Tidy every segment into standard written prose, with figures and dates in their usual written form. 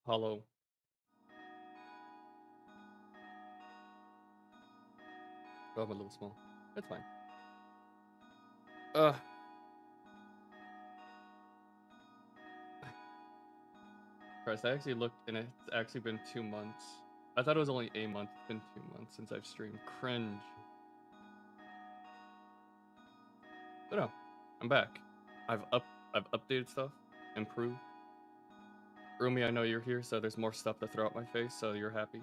Hollow. Oh, I'm a little small. That's fine. Christ, I actually looked and it's actually been 2 months. I thought it was only a month. It's been 2 months since I've streamed. Cringe. But no, I'm back. I've updated stuff, improved. Rumi, I know you're here, so there's more stuff to throw at my face, so you're happy.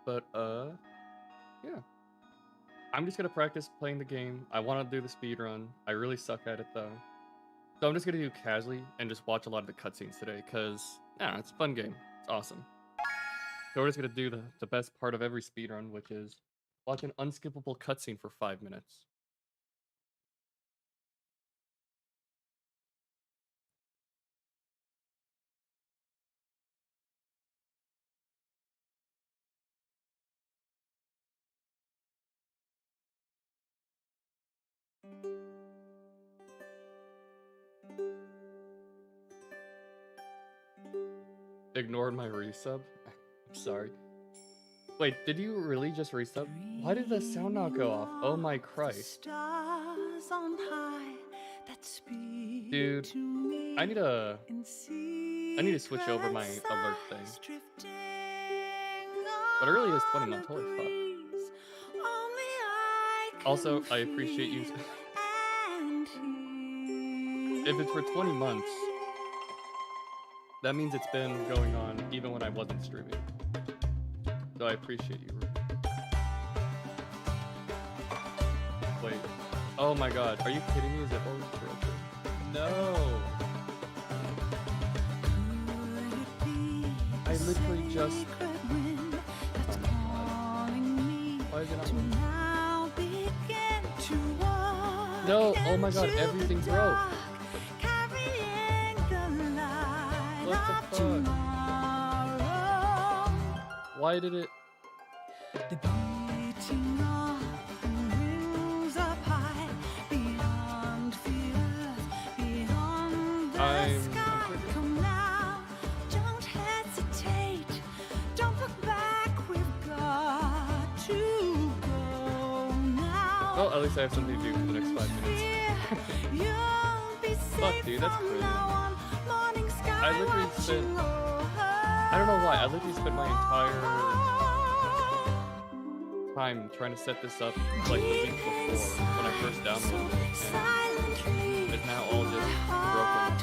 But yeah. I'm just gonna practice playing the game. I want to do the speed run. I really suck at it though. So I'm just gonna do casually and just watch a lot of the cutscenes today, cause yeah, it's a fun game. It's awesome. So we're just gonna do the best part of every speedrun, which is watch an unskippable cutscene for 5 minutes. Ignored my resub? I'm sorry. Wait, did you really just resub? Why did the sound not go off? Oh my Christ. Dude, I need to switch over my alert thing. But it really is 20 months, holy fuck. Also, I appreciate you. If it's for 20 months, that means it's been going on even when I wasn't streaming. So I appreciate you. Wait. Oh my god, are you kidding me? Is it always broken? No! I literally just... Why is it not working? No! Oh my god, everything broke! What the fuck? Why did it... Well, at least I have something to do for the next 5 minutes. Fuck, dude, that's crazy. I literally spent... I don't know why, I literally spent my entire time trying to set this up like the week before when I first downloaded it. And it's now all just broken.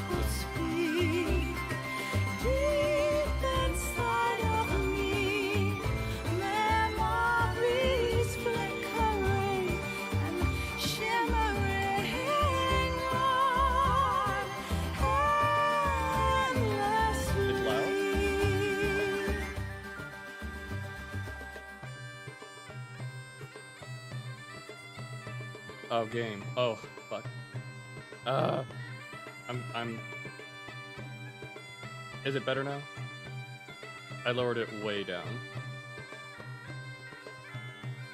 Oh, game. Oh, fuck. I'm... Is it better now? I lowered it way down.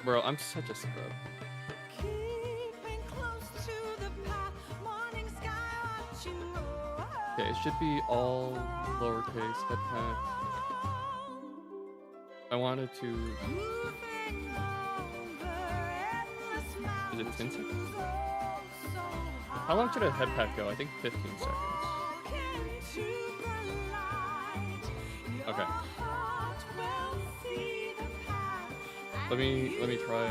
Bro, I'm such a scrub. Okay, it should be all lowercase head patch. I wanted to... Is it 10 seconds? How long should a head pack go? I think 15 seconds. Okay. Let me try.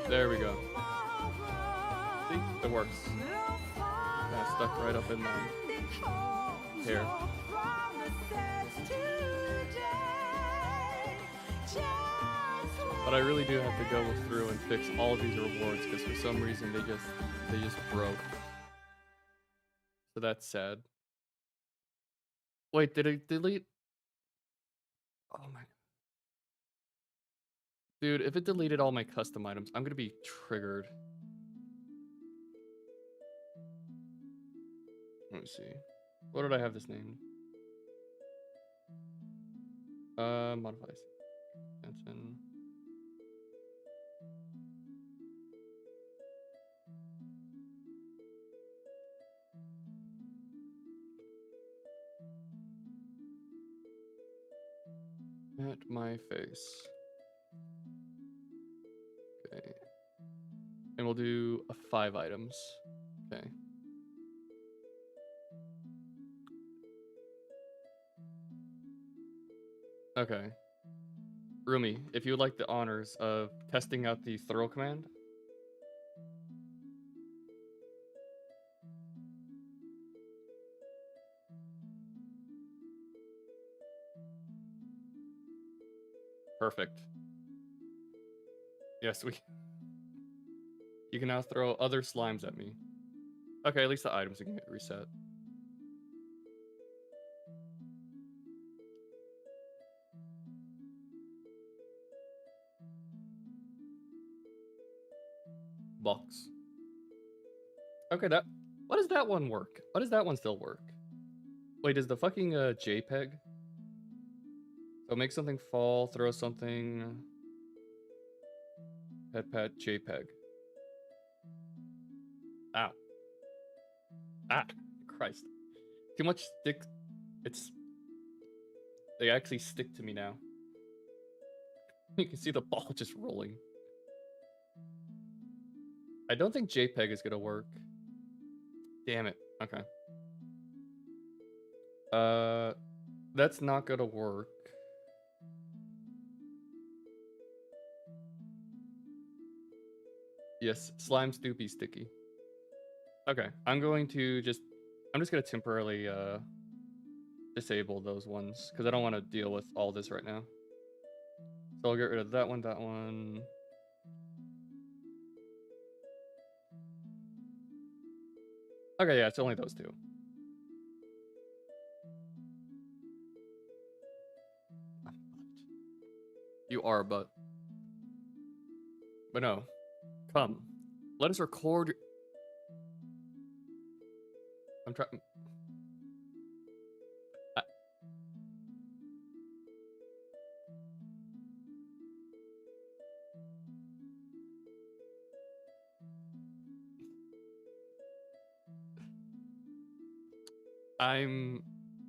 There we go. See, it works. Kind of stuck right up in my hair. But I really do have to go through and fix all of these rewards because for some reason they just broke. So that's sad. Wait, did it delete? Oh my god. Dude, if it deleted all my custom items, I'm gonna be triggered. Let me see. What did I have this named? Modify extension. At my face. Okay. And we'll do 5 items. Okay. Okay. Rumi, if you would like the honors of testing out the throw command. Perfect. Yes, you can now throw other slimes at me. Okay, at least the items can get reset. Box. Okay, what does that one work? Why does that one still work? Wait, does the fucking JPEG? So make something fall, throw something. Head pat JPEG. Ow. Ah, Christ. Too much stick. They actually stick to me now. You can see the ball just rolling. I don't think JPEG is gonna work. Damn it. Okay. That's not gonna work. Yes, slimes do be sticky. Okay, I'm just gonna temporarily disable those ones because I don't want to deal with all this right now. So I'll get rid of that one. Okay, yeah, it's only those 2. You are, but no. Come. Let us record. I'm trying.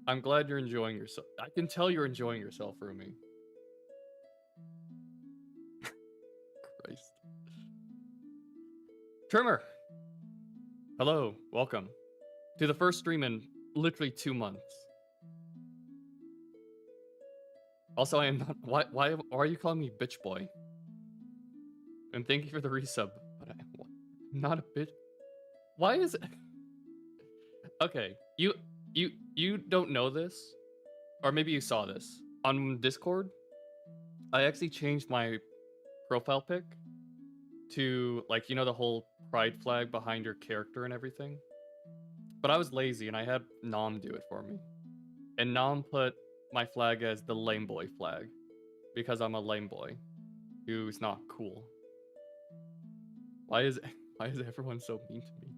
I'm glad you're enjoying yourself. I can tell you're enjoying yourself, Rumi. Christ. Trimmer. Hello, welcome to the first stream in literally 2 months. Also, I am not. Why are you calling me bitch boy? And thank you for the resub. But I'm not a bitch. Why is it? Okay, you don't know this, or maybe you saw this on Discord. I actually changed my profile pic to, like, the whole pride flag behind your character and everything. But I was lazy and I had Nom do it for me. And Nom put my flag as the lame boy flag because I'm a lame boy who's not cool. Why is everyone so mean to me?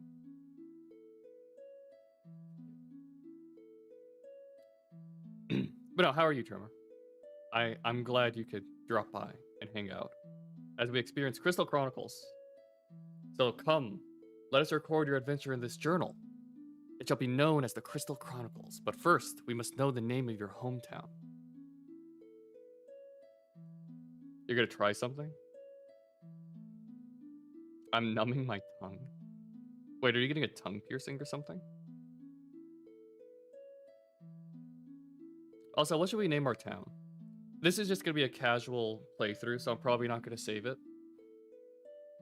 But no, how are you, Tremor? I'm glad you could drop by and hang out as we experience Crystal Chronicles. So come, let us record your adventure in this journal. It shall be known as the Crystal Chronicles, but first we must know the name of your hometown. You're gonna try something? I'm numbing my tongue. Wait, are you getting a tongue piercing or something? Also, what should we name our town? This is just gonna be a casual playthrough, so I'm probably not gonna save it.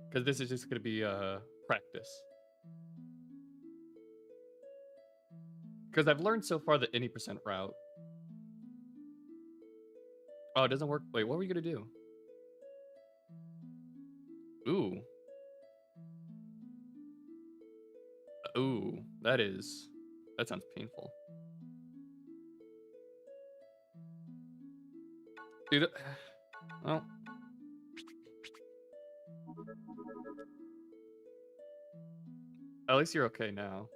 Because this is just gonna be practice. Because I've learned so far the any percent route. Oh, it doesn't work. Wait, what were you gonna do? Ooh. Ooh, that sounds painful. Dude, well. At least you're okay now.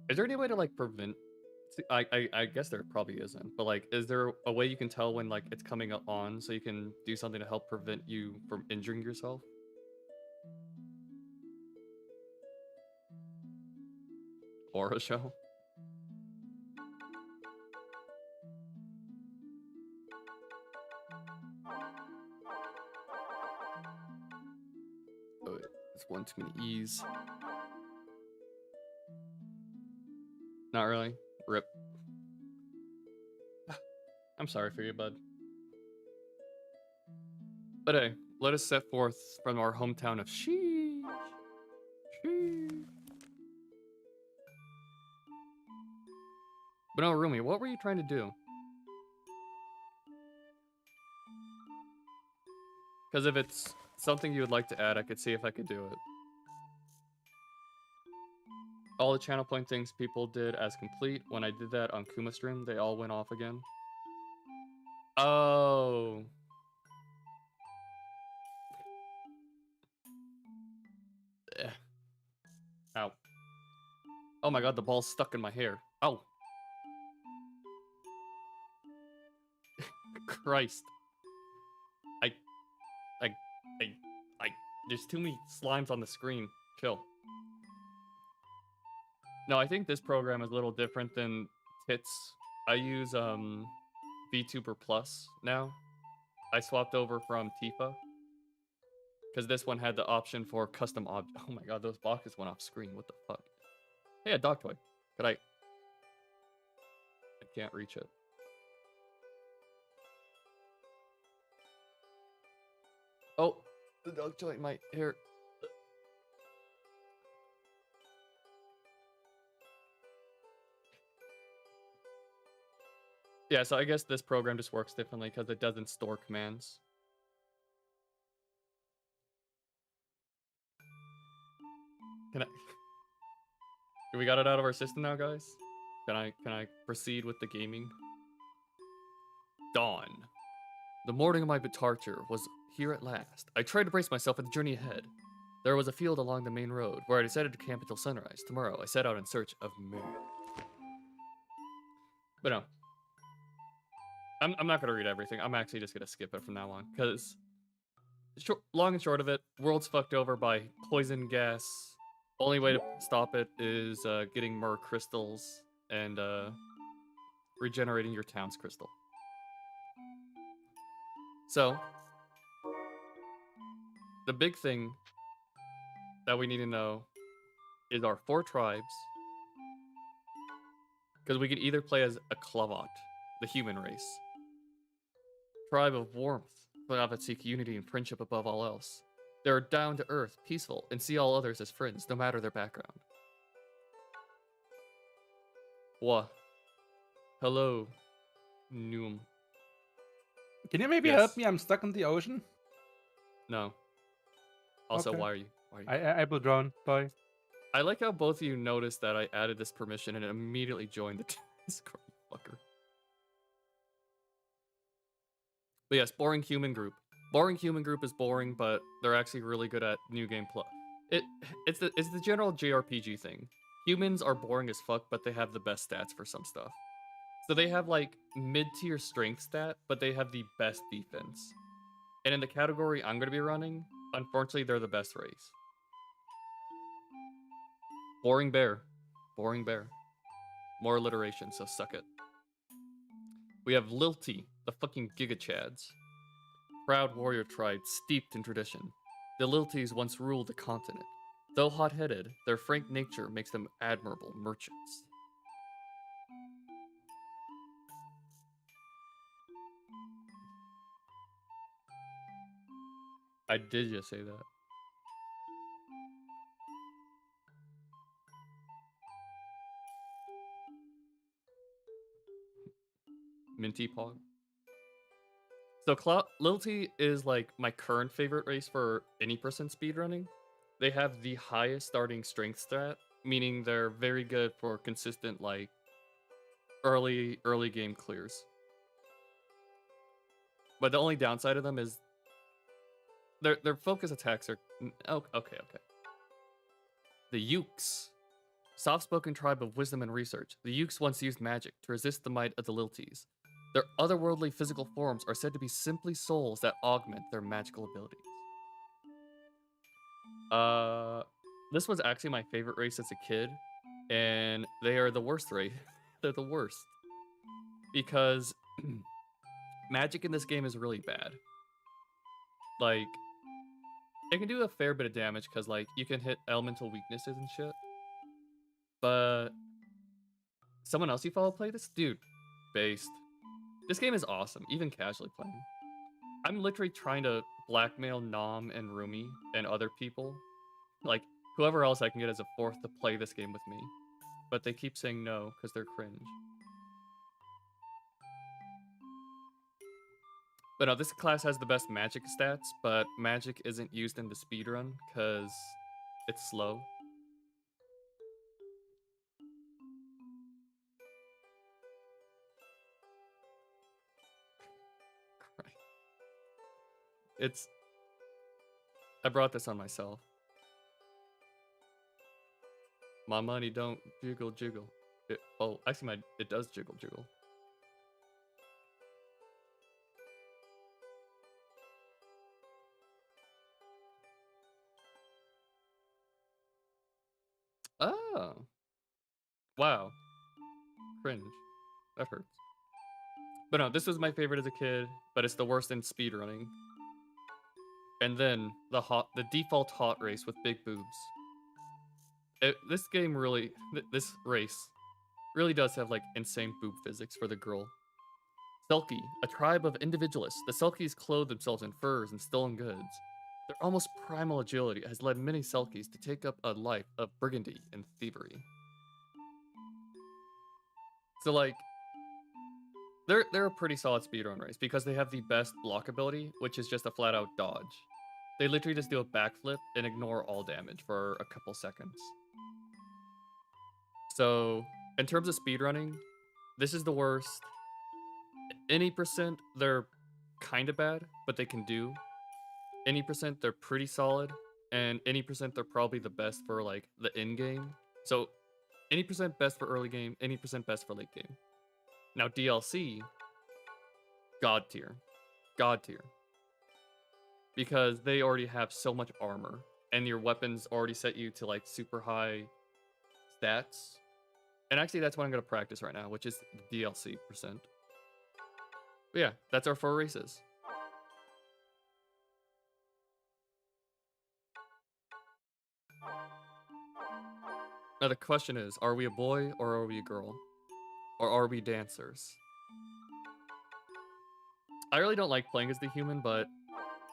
Is there any way to like prevent? See, I guess there probably isn't, but like, is there a way you can tell when like it's coming up on, so you can do something to help prevent you from injuring yourself? Horror show. Oh, it's one too many E's. Not really. Rip. I'm sorry for you, bud. But hey, let us set forth from our hometown of Sheesh. But no, Rumi, what were you trying to do? Because if it's something you would like to add, I could see if I could do it. All the channel point things people did as complete. When I did that on Kuma stream, they all went off again. Oh. Ow. Oh my god, the ball's stuck in my hair. Ow. Christ. There's too many slimes on the screen. Chill. No, I think this program is a little different than Tits. I use VTuber Plus now. I swapped over from Tifa. Because this one had the option for custom object. Oh my god, those boxes went off screen. What the fuck? Hey, a dog toy. Could I can't reach it. Oh, the dog toy might here. Yeah, so I guess this program just works differently because it doesn't store commands. Can I? We got it out of our system now, guys? Can I proceed with the gaming? Dawn. The morning of my departure was here at last. I tried to brace myself for the journey ahead. There was a field along the main road where I decided to camp until sunrise. Tomorrow, I set out in search of Moon. But no. I'm not going to read everything. I'm actually just going to skip it from now on. Because, long and short of it, world's fucked over by poison gas. Only way to stop it is getting more crystals and regenerating your town's crystal. So, the big thing that we need to know is our 4 tribes. Because we could either play as a Klavat, the human race. Tribe of warmth, Klavat seek unity and friendship above all else. They are down to earth, peaceful, and see all others as friends, no matter their background. Wah. Hello, Noom. Can you maybe help me? I'm stuck in the ocean. No. Also, Okay. why are you? I will drown. Bye. I like how both of you noticed that I added this permission and it immediately joined the Discord, fucker. But yes, boring human group. Boring human group is boring, but they're actually really good at new game play. It's the general JRPG thing. Humans are boring as fuck, but they have the best stats for some stuff. So they have like mid-tier strength stat, but they have the best defense. And in the category I'm going to be running, unfortunately, they're the best race. Boring bear. Boring bear. More alliteration, so suck it. We have Lilty, the fucking Giga Chads. Proud warrior tribe steeped in tradition. The Lilties once ruled the continent. Though hot-headed, their frank nature makes them admirable merchants. I did just say that. Minty Pog. So Lilty is like my current favorite race for any person speedrunning. They have the highest starting strength stat, meaning they're very good for consistent like early game clears. But the only downside of them is their focus attacks are okay. The Ukes. Soft-spoken tribe of wisdom and research, the Ukes once used magic to resist the might of the Lilties. Their otherworldly physical forms are said to be simply souls that augment their magical abilities. This was actually my favorite race as a kid, and they are the worst race. They're the worst. Because magic in this game is really bad. Like, it can do a fair bit of damage because, like, you can hit elemental weaknesses and shit. But someone else you follow play this? Dude, based. This game is awesome, even casually playing. I'm literally trying to blackmail Nom and Rumi and other people, like whoever else I can get as a fourth to play this game with me. But they keep saying no because they're cringe. But no, this class has the best magic stats, but magic isn't used in the speedrun because it's slow. It's... I brought this on myself. My money don't jiggle jiggle. Actually, it does jiggle jiggle. Oh. Wow. Cringe. That hurts. But no, this was my favorite as a kid, but it's the worst in speedrunning. And then the default hot race with big boobs. This game really, this race really does have like insane boob physics for the girl. Selkie, a tribe of individualists. The Selkies clothe themselves in furs and stolen goods. Their almost primal agility has led many Selkies to take up a life of brigandage and thievery. So like, they're a pretty solid speedrun race because they have the best block ability, which is just a flat out dodge. They literally just do a backflip and ignore all damage for a couple seconds. So, in terms of speedrunning, this is the worst. Any percent, they're kind of bad, but they can do. Any percent, they're pretty solid. And any percent, they're probably the best for, like, the end game. So, any percent best for early game, any percent best for late game. Now, DLC, God tier. God tier. Because they already have so much armor. And your weapons already set you to, like, super high stats. And actually, that's what I'm going to practice right now, which is the DLC percent. But yeah, that's our 4 races. Now the question is, are we a boy or are we a girl? Or are we dancers? I really don't like playing as the human, but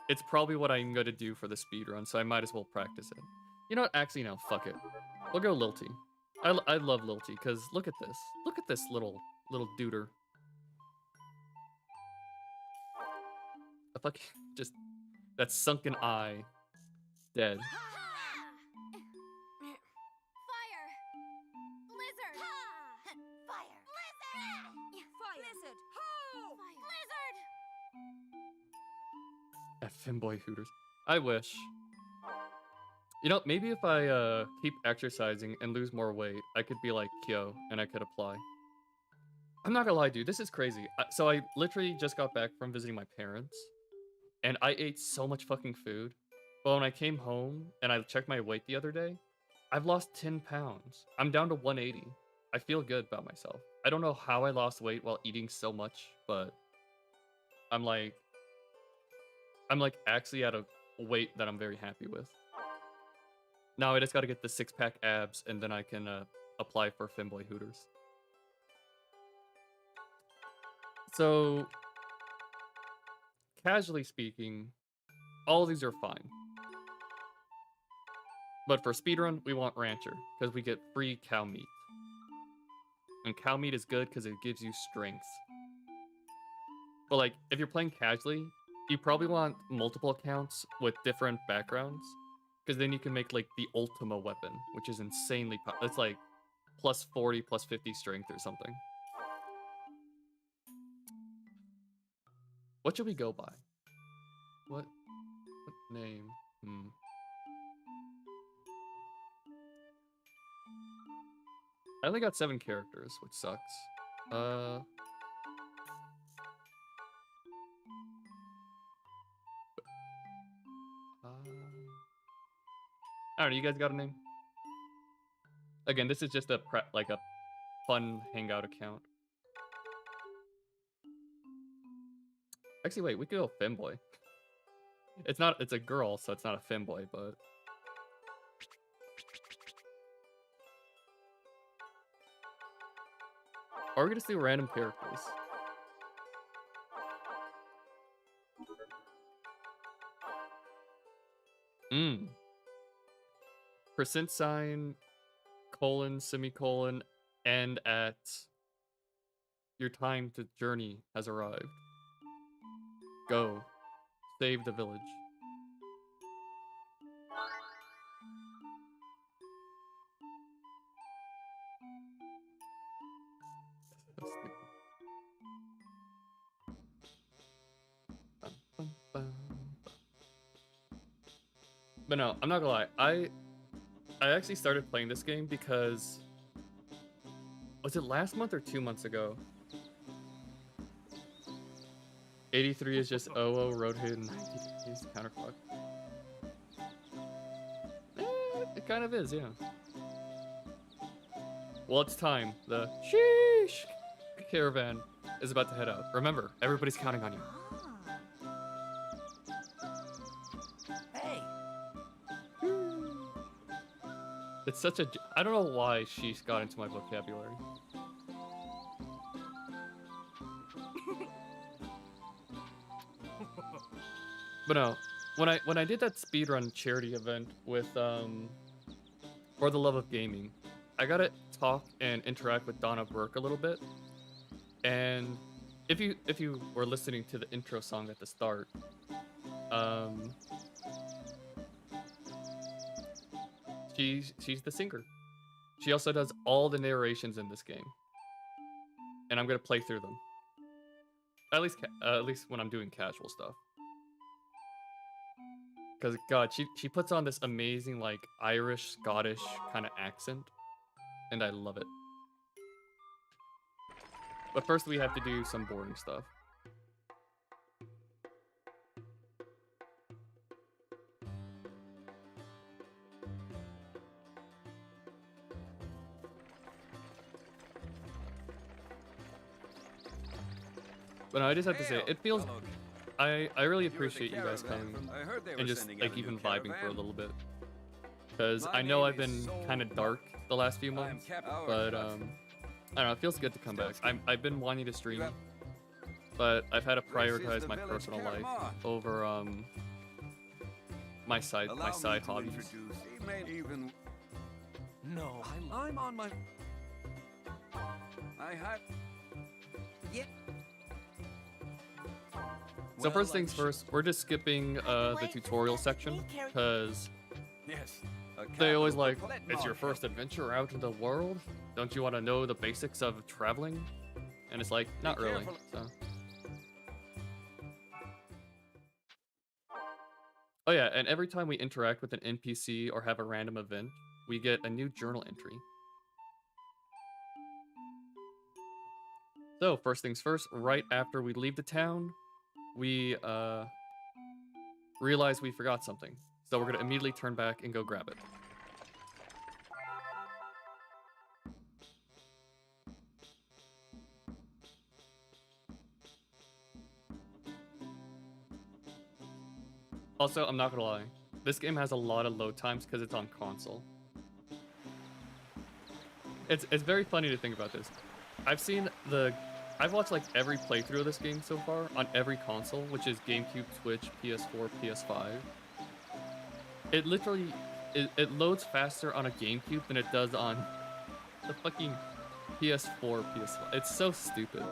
it's probably what I'm going to do for the speedrun, so I might as well practice it. You know what? Actually, no, fuck it. We'll go Lilty. I love Lilty, because look at this. Look at this little duder. A fucking, just, that sunken eye. Dead. Fire! Blizzard! Fire! Blizzard! Fire! Blizzard! Ho! Blizzard! At Finboy Hooters. I wish. You know, maybe if I keep exercising and lose more weight, I could be like Kyo and I could apply. I'm not gonna lie, dude, this is crazy. So I literally just got back from visiting my parents, and I ate so much fucking food. But when I came home and I checked my weight the other day, I've lost 10 pounds. I'm down to 180. I feel good about myself. I don't know how I lost weight while eating so much, but I'm like actually at a weight that I'm very happy with. Now I just gotta get the 6-pack abs and then I can apply for Finboy Hooters. So, casually speaking, all of these are fine. But for speedrun, we want Rancher, because we get free cow meat. And cow meat is good because it gives you strength. But like, if you're playing casually, you probably want multiple accounts with different backgrounds, because then you can make like the Ultima weapon, which is insanely powerful. It's like plus 40, plus 50 strength or something. What should we go by? What name? I only got 7 characters, which sucks. I don't know, you guys got a name? Again, this is just a fun hangout account. Actually, wait, we could go Femboy. It's a girl, so it's not a Femboy, but... Or we could just do random characters. Percent sign, colon, semicolon, and at your time to journey has arrived. Go. Save the village. So stupid. But no, I'm not gonna lie. I actually started playing this game because... Was it last month or 2 months ago? 83 is just OO rotated 90 degrees counterclock. It kind of is, yeah. Well, it's time. The sheesh caravan is about to head out. Remember, everybody's counting on you. Hey. It's such a... I don't know why she's got into my vocabulary. But no, when I did that speedrun charity event with For the Love of Gaming, I got to talk and interact with Donna Burke a little bit. And if you were listening to the intro song at the start, she's the singer. She also does all the narrations in this game, and I'm gonna play through them. At least when I'm doing casual stuff. Because, God, she puts on this amazing, like, Irish, Scottish kind of accent. And I love it. But first we have to do some boring stuff. But no, I just have to say, it feels... I really appreciate you guys coming and just like even vibing for a little bit, because I know I've been kind of dark the last few months, but I don't know, it feels good to come back. I've been wanting to stream, but I've had to prioritize my personal life over my side hobbies. No, I'm on my... I had... Yeah. So first things first, we're just skipping the tutorial section, because they always like, it's your first adventure out in the world? Don't you want to know the basics of traveling? And it's like, not really, so. Oh yeah, and every time we interact with an NPC or have a random event, we get a new journal entry. So, first things first, right after we leave the town, we realize we forgot something. So we're gonna immediately turn back and go grab it. Also, I'm not gonna lie, this game has a lot of load times because it's on console. It's very funny to think about this. I've watched like every playthrough of this game so far on every console, which is GameCube, Switch, PS4, PS5. It literally, it loads faster on a GameCube than it does on the fucking PS4, PS5. It's so stupid.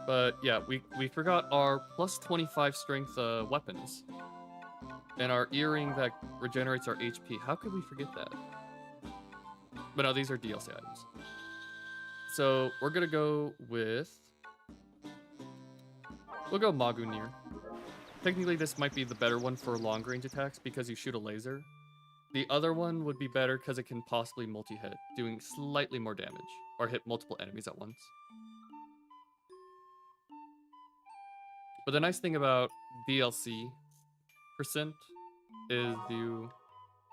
But yeah, we forgot our plus 25 strength weapons. And our earring that regenerates our HP. How could we forget that? But no, these are DLC items. So we're gonna go with... We'll go Magunir. Technically, this might be the better one for long range attacks because you shoot a laser. The other one would be better because it can possibly multi-hit, doing slightly more damage, or hit multiple enemies at once. But the nice thing about DLC percent is you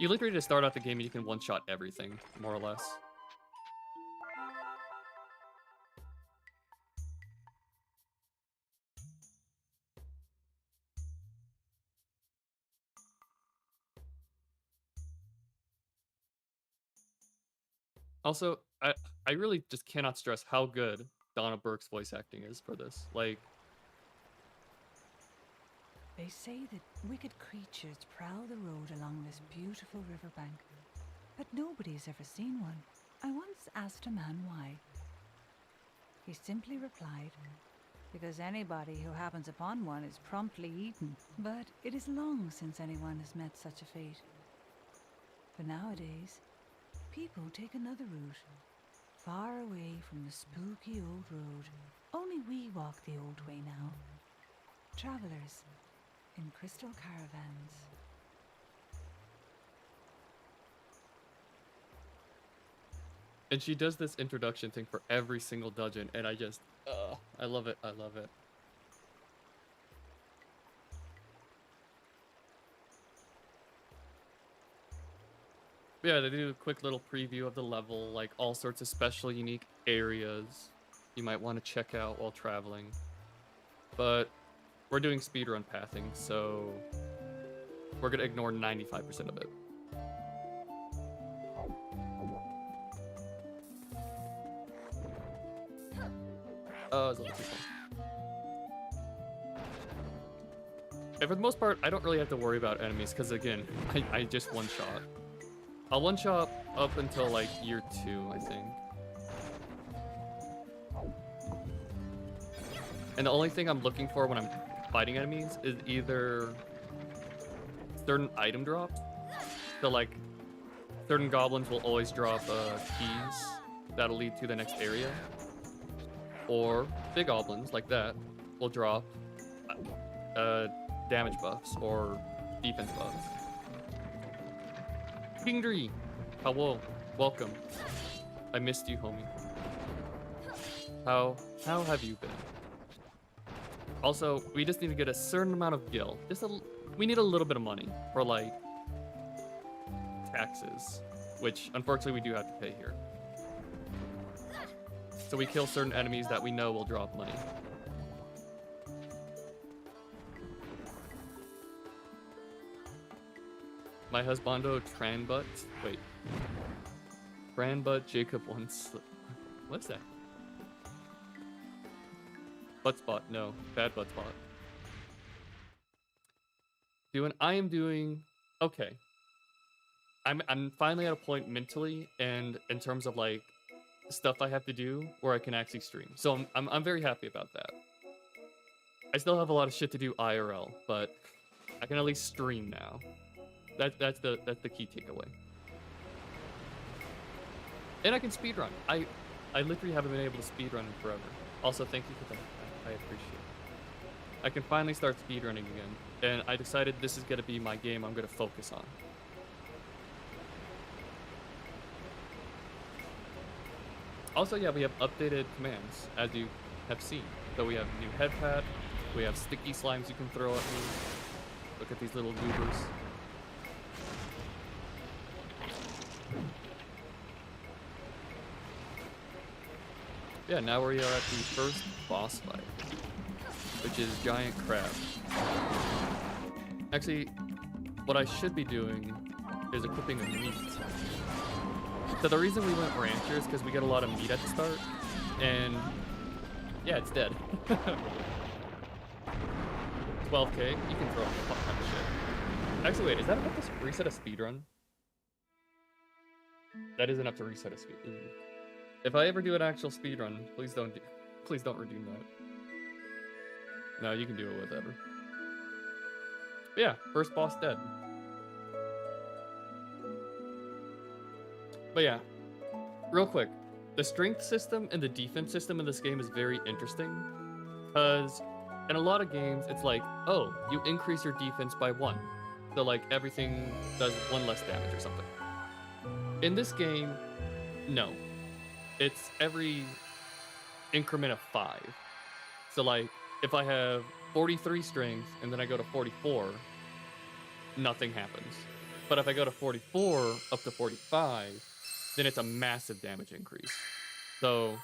literally just start out the game and you can one-shot everything, more or less. Also, I really just cannot stress how good Donna Burke's voice acting is for this. Like, They say that wicked creatures prowl the road along this beautiful riverbank, but nobody's ever seen one. I once asked a man why. He simply replied, because anybody who happens upon one is promptly eaten. But it is long since anyone has met such a fate. But nowadays, people take another route, far away from the spooky old road. Only we walk the old way now. Travelers in crystal caravans. and she does this introduction thing for every single dungeon, and I just, I love it, I love it. Yeah, they do a quick little preview of the level, like all sorts of special, unique areas you might want to check out while traveling. But we're doing speedrun pathing, so we're gonna ignore 95% of it. Oh, it's a little too far. And for the most part, I don't really have to worry about enemies, because again, I just one-shot. I'll one-shot up until like year 2, I think. And the only thing I'm looking for when I'm fighting enemies is either certain item drops. So like, certain goblins will always drop keys that'll lead to the next area. Or big goblins, like that, will drop damage buffs or defense buffs. Kingdry! Hello, welcome. I missed you, homie. How have you been? Also, we just need to get a certain amount of gil. We need a little bit of money for like taxes, which unfortunately we do have to pay here. So we kill certain enemies that we know will drop money. My husbando Tranbutt. Wait. Tranbutt Jacob once. What's that? Butt spot. No. Bad butt spot. I am doing okay. I'm finally at a point mentally and in terms of like stuff I have to do where I can actually stream. So I'm very happy about that. I still have a lot of shit to do IRL, but I can at least stream now. That's the key takeaway. And I can speedrun. I literally haven't been able to speedrun in forever. Also, thank you for that. I appreciate it. I can finally start speedrunning again. And I decided this is going to be my game I'm going to focus on. Also, yeah, we have updated commands, as you have seen. So we have new head pad, we have sticky slimes you can throw at me. Look at these little goobers. Yeah, now we are at the first boss fight, which is giant crab. Actually, what I should be doing is equipping a meat. So the reason we went rancher is because we get a lot of meat at the start, and yeah, it's dead. 12k, you can throw a fuck ton of shit. Actually, wait, is that enough to reset a speedrun? That is enough to reset a speed. If I ever do an actual speedrun, please don't redeem that. No, you can do it whatever. But yeah, first boss dead. But yeah, real quick, the strength system and the defense system in this game is very interesting, because in a lot of games, it's like, oh, you increase your defense by 1. So like everything does 1 less damage or something. In this game, no. It's every increment of 5. So like, if I have 43 strength and then I go to 44, nothing happens. But if I go to 44 up to 45, then it's a massive damage increase. So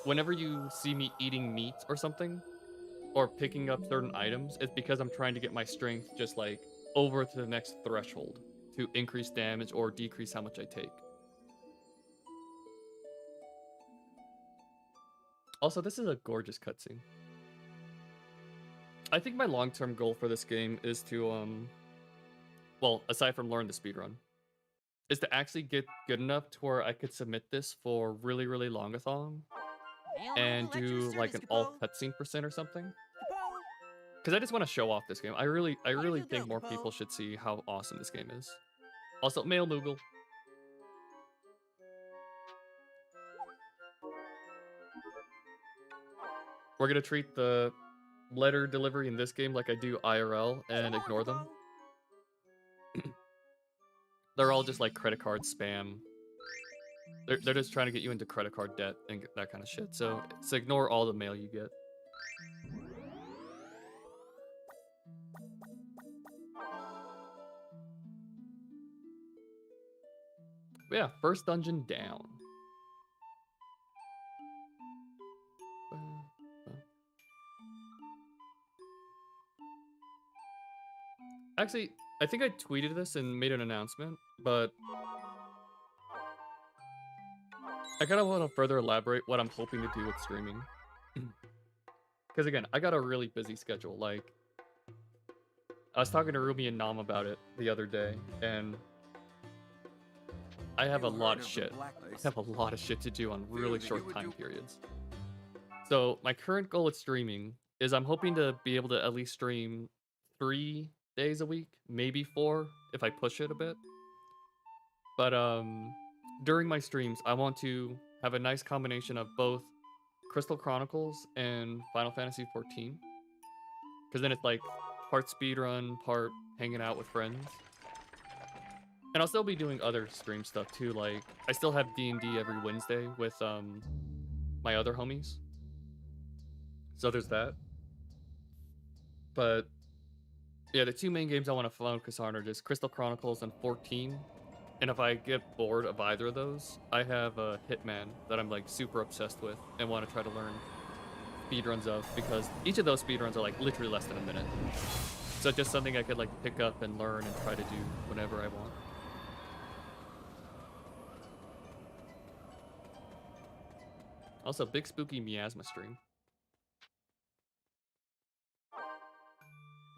whenever you see me eating meat or something, or picking up certain items, it's because I'm trying to get my strength just like over to the next threshold to increase damage or decrease how much I take. Also, this is a gorgeous cutscene. I think my long-term goal for this game is to, well, aside from learn the speedrun, is to actually get good enough to where I could submit this for really, really long-a-thon and do like an all cutscene % or something. Because I just want to show off this game. I really think more people should see how awesome this game is. Also, male Moogle. We're gonna treat the letter delivery in this game like I do IRL and ignore them. They're all just like credit card spam. They're just trying to get you into credit card debt and that kind of shit. So ignore all the mail you get. But yeah, first dungeon down. Actually, I think I tweeted this and made an announcement, but I kind of want to further elaborate what I'm hoping to do with streaming. Because again, I got a really busy schedule. Like, I was talking to Ruby and Nam about it the other day, and I have a lot of shit. I have a lot of shit to do on really short time periods. So my current goal with streaming is I'm hoping to be able to at least stream 3 days a week, maybe 4 if I push it a bit. But during my streams, I want to have a nice combination of both Crystal Chronicles and Final Fantasy XIV. Because then it's like part speedrun, part hanging out with friends. And I'll still be doing other stream stuff too, like I still have D&D every Wednesday with my other homies. So there's that. But yeah, the 2 main games I want to focus on are just Crystal Chronicles and 14. And if I get bored of either of those, I have a Hitman that I'm like super obsessed with and want to try to learn speedruns of, because each of those speedruns are like literally less than a minute. So just something I could like pick up and learn and try to do whenever I want. Also, big spooky miasma stream.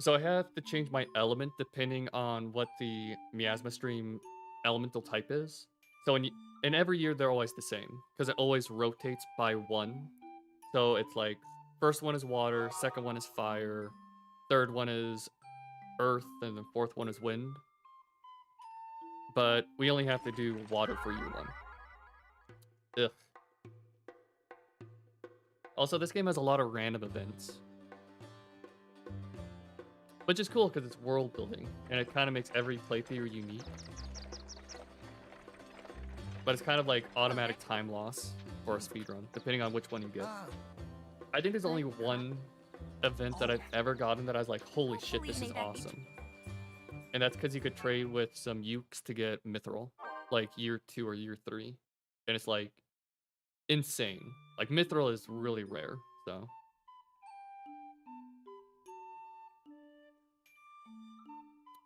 So I have to change my element depending on what the miasma stream elemental type is. So in every year they're always the same because it always rotates by 1. So it's like first one is water, second one is fire, third one is earth, and the fourth one is wind. But we only have to do water for year 1. Ugh. Also, this game has a lot of random events. Which is cool because it's world building, and it kind of makes every playthrough unique. But it's kind of like automatic time loss for a speedrun, depending on which one you get. I think there's only one event that I've ever gotten that I was like, holy shit, this is awesome. And that's because you could trade with some ukes to get mithril, like year 2 or year 3. And it's like insane. Like mithril is really rare, so.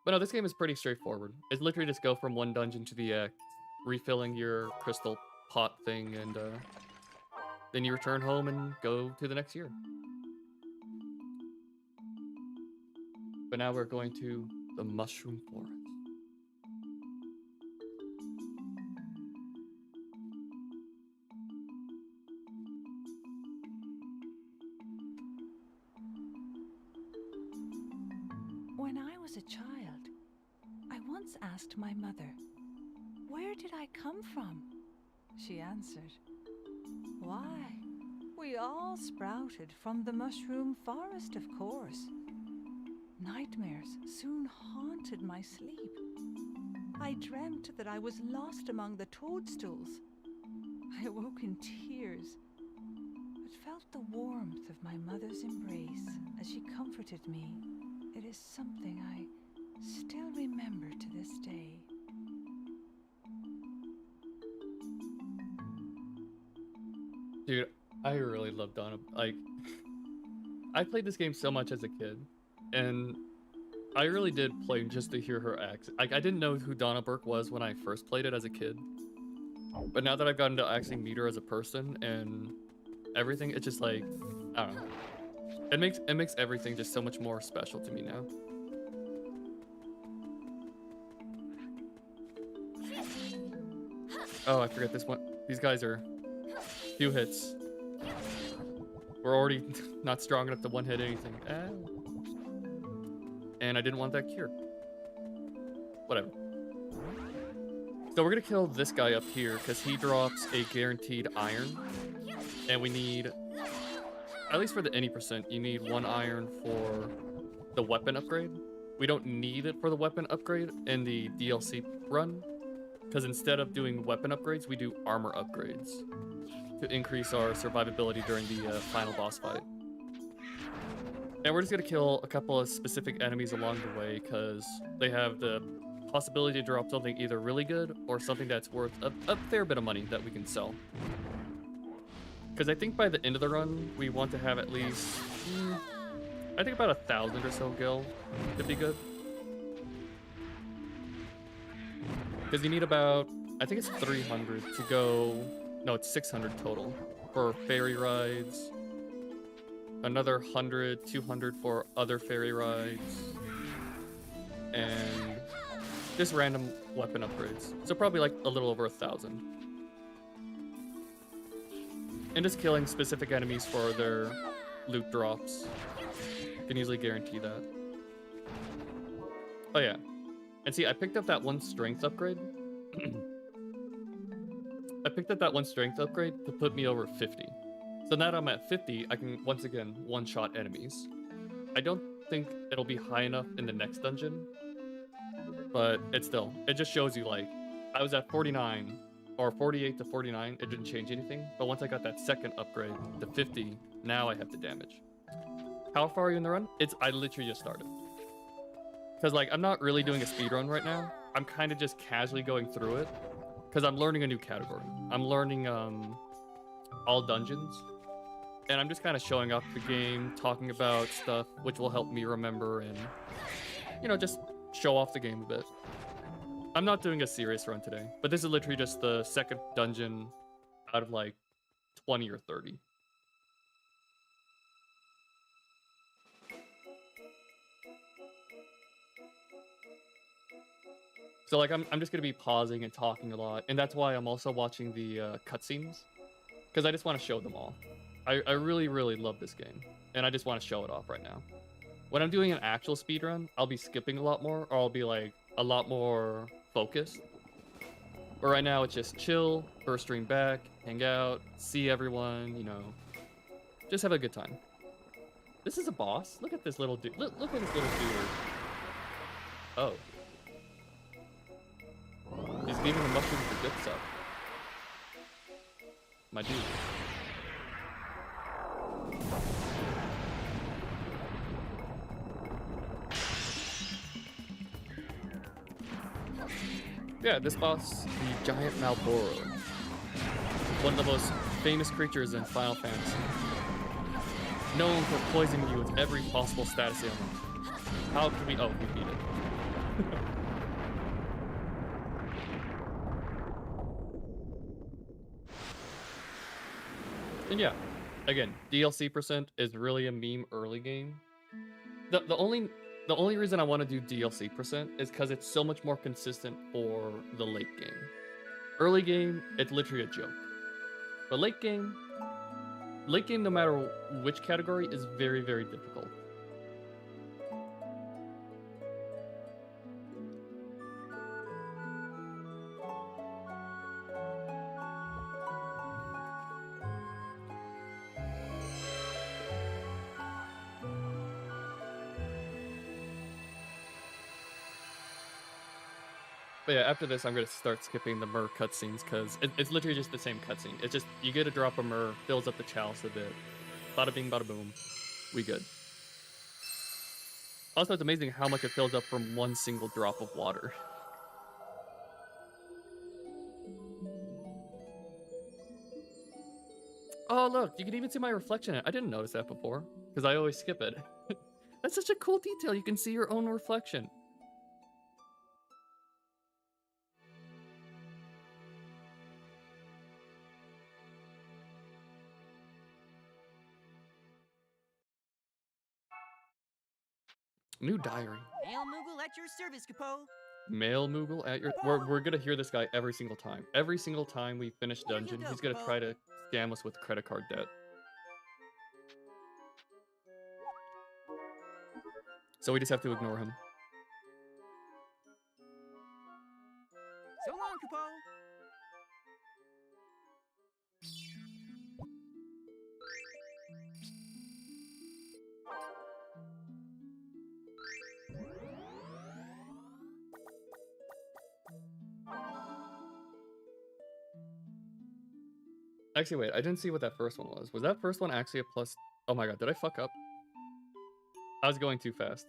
But no, this game is pretty straightforward. It's literally just go from one dungeon to the next, refilling your crystal pot thing, and then you return home and go to the next year. But now we're going to the Mushroom Forest. When I was a child, I once asked my mother, "Where did I come from?" She answered, "Why, we all sprouted from the Mushroom Forest, of course." Nightmares soon haunted my sleep. I dreamt that I was lost among the toadstools. I awoke in tears, but felt the warmth of my mother's embrace as she comforted me. It is something I still remember to this day. Dude, I really love Donna. Like, I played this game so much as a kid, and I really did play just to hear her accent. Like, I didn't know who Donna Burke was when I first played it as a kid, but now that I've gotten to actually meet her as a person and everything, it's just like, I don't know. It makes everything just so much more special to me now. Oh, I forget this one. These guys are few hits. We're already not strong enough to one-hit anything. And I didn't want that cure. Whatever. So we're gonna kill this guy up here because he drops a guaranteed iron. And we need, at least for the any percent, you need 1 iron for the weapon upgrade. We don't need it for the weapon upgrade in the DLC run, because instead of doing weapon upgrades, we do armor upgrades to increase our survivability during the final boss fight. And we're just gonna kill a couple of specific enemies along the way, because they have the possibility to drop something either really good or something that's worth a fair bit of money that we can sell. Because I think by the end of the run, we want to have at least, I think about 1,000 or so gil could be good. Because you need about, I think it's 300 to go, no, it's 600 total for ferry rides. Another 100, 200 for other ferry rides. And just random weapon upgrades. So probably like a little over 1,000. And just killing specific enemies for their loot drops. You can easily guarantee that. Oh yeah. And see, I picked up that one strength upgrade. I picked up that one strength upgrade to put me over 50. So now that I'm at 50, I can once again one-shot enemies. I don't think it'll be high enough in the next dungeon. But it just shows you, like, I was at 49. Or 48 to 49, it didn't change anything. But once I got that second upgrade to 50, now I have the damage. How far are you in the run? I literally just started. Because, like, I'm not really doing a speed run right now. I'm kind of just casually going through it. Because I'm learning a new category. I'm learning all dungeons. And I'm just kind of showing off the game, talking about stuff, which will help me remember and, you know, just show off the game a bit. I'm not doing a serious run today, but this is literally just the second dungeon out of like 20 or 30. So like I'm just gonna be pausing and talking a lot, and that's why I'm also watching the cutscenes, because I just want to show them all. I really, really love this game, and I just want to show it off right now. When I'm doing an actual speedrun, I'll be skipping a lot more, or I'll be like a lot more focused. But right now it's just chill, first stream back, hang out, see everyone, you know, just have a good time. This is a boss? Look at this little dude. Look at this little dude. Oh. He's giving the mushroom for good stuff. My dude. Yeah, this boss, the giant Malboro. One of the most famous creatures in Final Fantasy. Known for poisoning you with every possible status ailment. How could we? Oh, we beat it. And yeah, again, DLC percent is really a meme early game. The only reason I want to do DLC percent is because it's so much more consistent for the late game. Early game, it's literally a joke. But late game, no matter which category, is very, very difficult. But yeah, after this, I'm going to start skipping the Myrrh cutscenes, because it's literally just the same cutscene. It's just, you get a drop of Myrrh, fills up the chalice a bit. Bada bing, bada boom. We good. Also, it's amazing how much it fills up from one single drop of water. Oh, look, you can even see my reflection in it. I didn't notice that before, because I always skip it. That's such a cool detail. You can see your own reflection. New diary. Male Moogle at your service, Capo. Male Moogle at your... We're gonna hear this guy every single time. Every single time we finish dungeon, he's gonna try to scam us with credit card debt. So we just have to ignore him. So long, Capo. Actually, wait, I didn't see what that first one was. Was that first one actually a plus... Oh my god, did I fuck up? I was going too fast.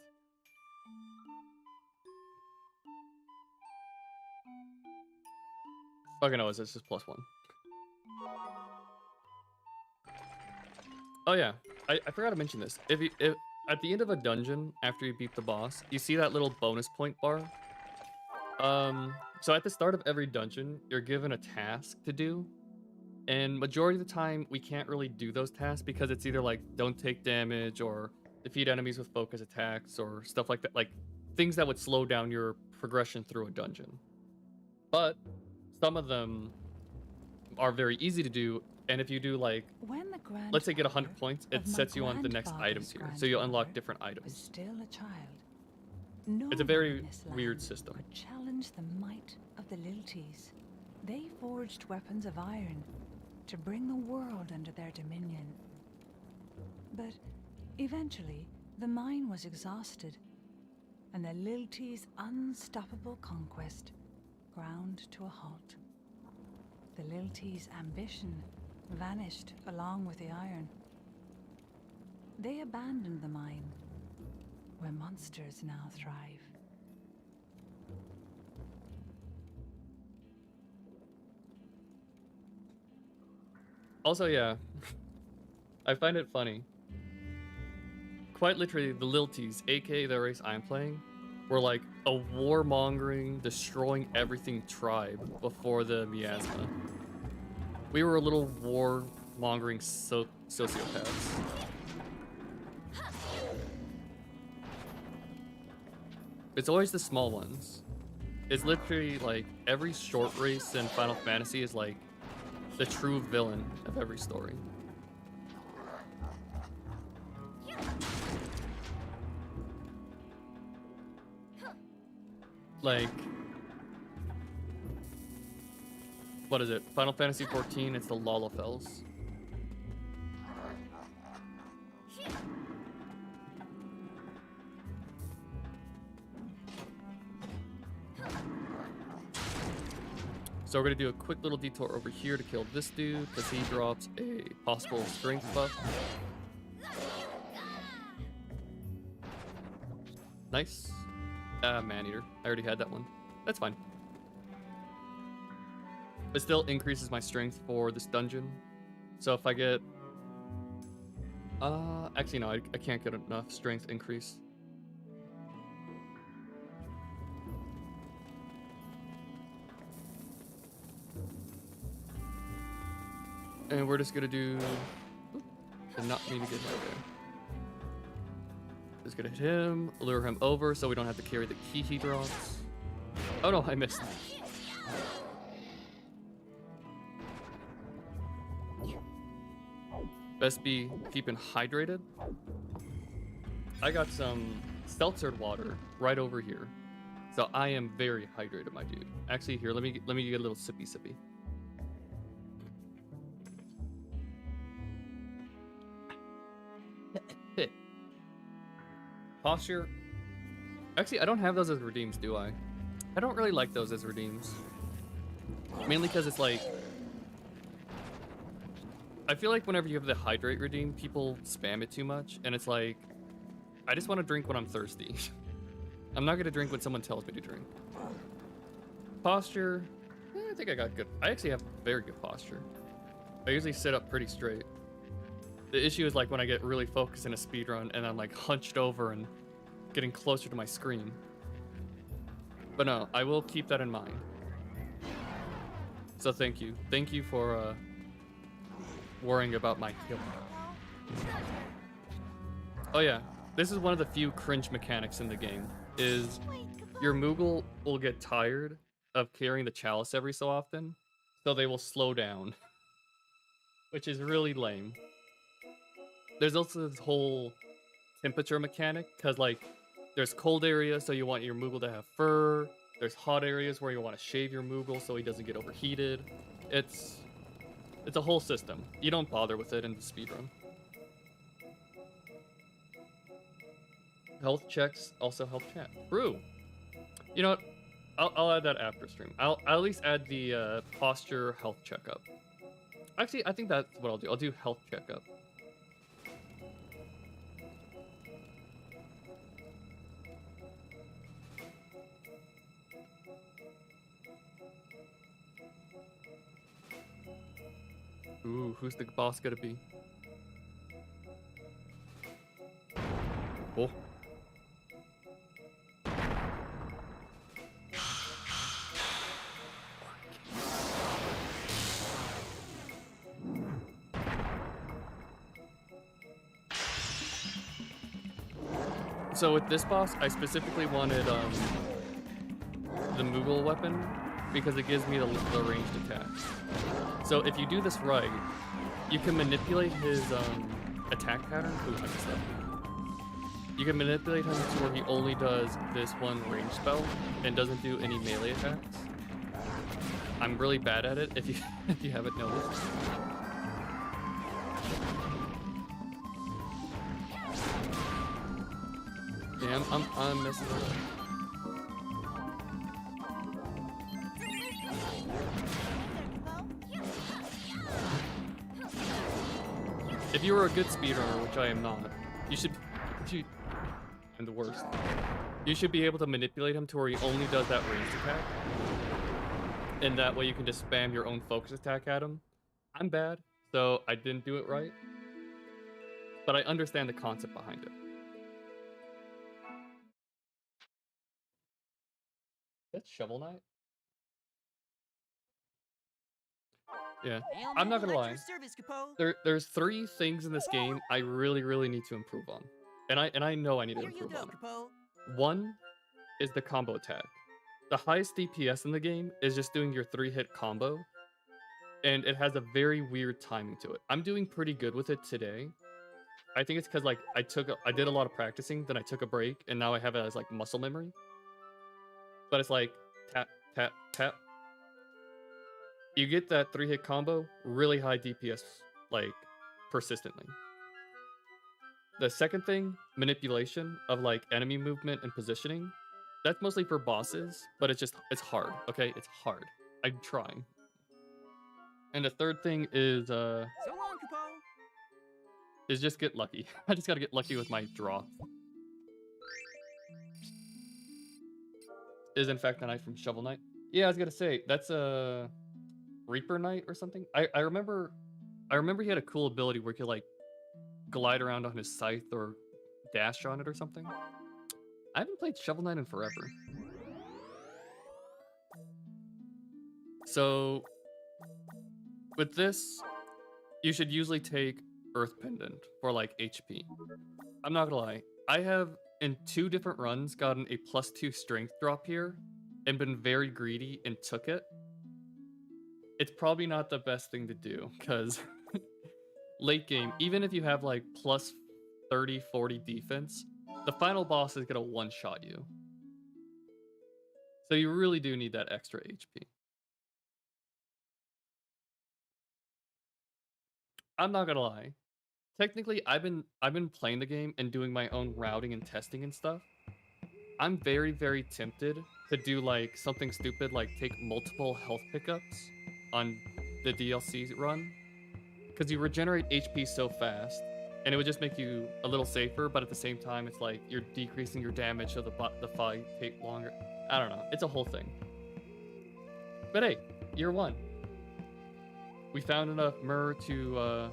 Okay, no, it's just +1. Oh yeah, I forgot to mention this. If at the end of a dungeon, after you beat the boss, you see that little bonus point bar? So at the start of every dungeon, you're given a task to do. And majority of the time, we can't really do those tasks because it's either like, don't take damage, or defeat enemies with focus attacks, or stuff like that. Like, things that would slow down your progression through a dungeon. But some of them are very easy to do, and if you do like, let's say get 100 points, it sets you on the next item tier, so you unlock different items. Still a child. No It's a very weird system. could challenge the might of the Lilties. They forged weapons of iron to bring the world under their dominion. But eventually, the mine was exhausted, and the Lilties' unstoppable conquest ground to a halt. The Lilties' ambition vanished along with the iron. They abandoned the mine, where monsters now thrive. Also, yeah, I find it funny. Quite literally, the Lilties, aka the race I'm playing, were like a warmongering, destroying everything tribe before the miasma. We were a little warmongering sociopaths. It's always the small ones. It's literally like every short race in Final Fantasy is like the true villain of every story. Like, what is it? Final Fantasy 14, it's the Lalafels. So we're gonna do a quick little detour over here to kill this dude because he drops a possible strength buff. Nice. Man-eater. I already had that one. That's fine. It still increases my strength for this dungeon. So if I get... actually no, I can't get enough strength increase. And we're just gonna do... Did not mean to get that there. Just gonna hit him, lure him over so we don't have to carry the key he drops. Oh no, I missed. Best be keeping hydrated. I got some seltzered water right over here. So I am very hydrated, my dude. Actually, here, let me get a little sippy. Posture. Actually, I don't have those as redeems, do I? I don't really like those as redeems. Mainly because it's like... I feel like whenever you have the hydrate redeem, people spam it too much. And it's like, I just want to drink when I'm thirsty. I'm not going to drink when someone tells me to drink. Posture. I think I got good. I actually have very good posture. I usually sit up pretty straight. The issue is like when I get really focused in a speedrun and I'm like hunched over and getting closer to my screen. But no, I will keep that in mind. So thank you. Thank you for worrying about my health. Oh yeah, this is one of the few cringe mechanics in the game, is your Moogle will get tired of carrying the chalice every so often, so they will slow down. Which is really lame. There's also this whole temperature mechanic, because like there's cold areas, so you want your Moogle to have fur. There's hot areas where you want to shave your Moogle so he doesn't get overheated. It's a whole system. You don't bother with it in the speedrun. Health checks also help chat. True. You know what? I'll add that after stream. I'll at least add the posture health checkup. Actually, I think that's what I'll do. I'll do health checkup. Ooh, who's the boss gonna be? Oh. So with this boss, I specifically wanted the Moogle weapon because it gives me the ranged attack. So if you do this right, you can manipulate his attack pattern. Ooh, I missed that. You can manipulate him to where he only does this one range spell and doesn't do any melee attacks. I'm really bad at it if you haven't noticed. Damn, I'm messing up. If you were a good speedrunner, which I am not, I'm the worst. You should be able to manipulate him to where he only does that ranged attack. And that way you can just spam your own focus attack at him. I'm bad, so I didn't do it right. But I understand the concept behind it. That's Shovel Knight? Yeah, I'm not gonna lie. There's 3 things in this game I really need to improve on, and I know I need to improve on it. One is the combo attack. The highest DPS in the game is just doing your 3-hit combo, and it has a very weird timing to it. I'm doing pretty good with it today. I think it's because like I did a lot of practicing, then I took a break, and now I have it as like muscle memory. But it's like tap tap tap. You get that 3-hit combo, really high DPS, like, persistently. The second thing, manipulation of, like, enemy movement and positioning. That's mostly for bosses, but it's hard, okay? It's hard. I'm trying. And the third thing is So long, Capo. just get lucky. I just gotta get lucky with my draw. Is in fact the knight from Shovel Knight. Yeah, I was gonna say that's a Reaper Knight or something. I remember he had a cool ability where he could like glide around on his scythe or dash on it or something. I haven't played Shovel Knight in forever. So with this, you should usually take Earth Pendant for like HP. I'm not gonna lie, I have in 2 different runs gotten a +2 strength drop here and been very greedy and took it. It's probably not the best thing to do because late game, even if you have like plus 30, 40 defense, the final boss is gonna one-shot you. So you really do need that extra HP. I'm not gonna lie. Technically, I've been playing the game and doing my own routing and testing and stuff. I'm very, very tempted to do like something stupid like take multiple health pickups on the DLC run. Because you regenerate HP so fast, and it would just make you a little safer, but at the same time, it's like you're decreasing your damage so the fight take longer. I don't know. It's a whole thing. But hey, year 1. We found enough myrrh to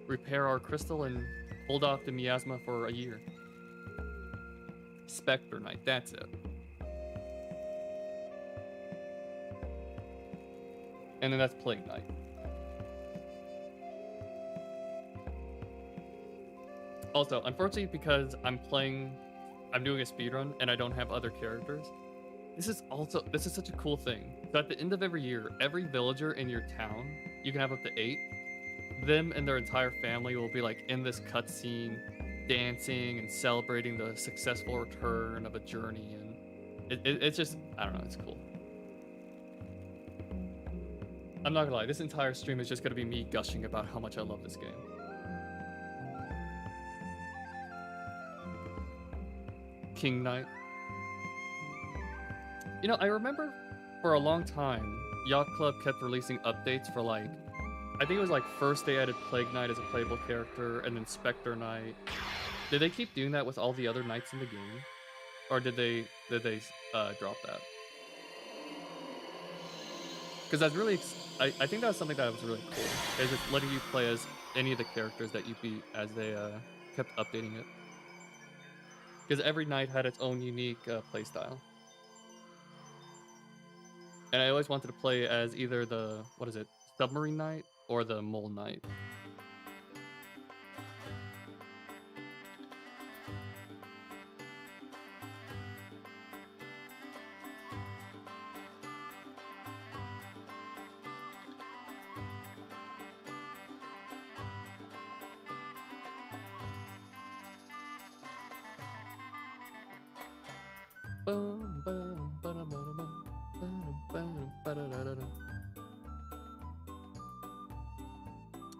repair our crystal and hold off the miasma for a year. Spectre Knight, that's it. And then that's Plague Knight. Also, unfortunately, because I'm doing a speedrun and I don't have other characters, this is such a cool thing. So at the end of every year, every villager in your town, you can have up to 8, them and their entire family will be like in this cutscene, dancing and celebrating the successful return of a journey, and it's just, I don't know, it's cool. I'm not gonna lie, this entire stream is just gonna be me gushing about how much I love this game. King Knight. You know, I remember for a long time, Yacht Club kept releasing updates for like, I think it was like first they added Plague Knight as a playable character, and then Spectre Knight. Did they keep doing that with all the other knights in the game, or did they drop that? Because that's really, I think that was something that was really cool. Is just letting you play as any of the characters that you beat as they kept updating it. Because every knight had its own unique playstyle. And I always wanted to play as either the, what is it, Submarine Knight or the Mole Knight.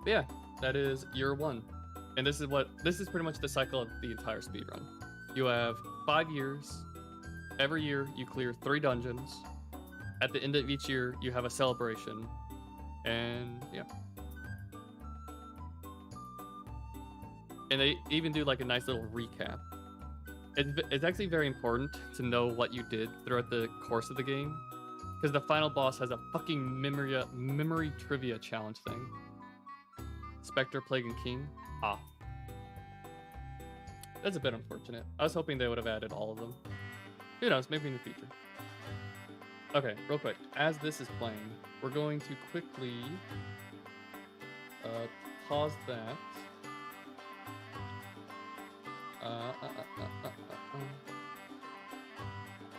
But yeah, that is year 1. And this is pretty much the cycle of the entire speedrun. You have 5 years. Every year you clear 3 dungeons. At the end of each year you have a celebration. And yeah. And they even do like a nice little recap. It's actually very important to know what you did throughout the course of the game, because the final boss has a fucking memory trivia challenge thing. Spectre, Plague, and King. Ah. That's a bit unfortunate. I was hoping they would have added all of them. Who knows, maybe in the future. Okay, real quick. As this is playing, we're going to quickly pause that.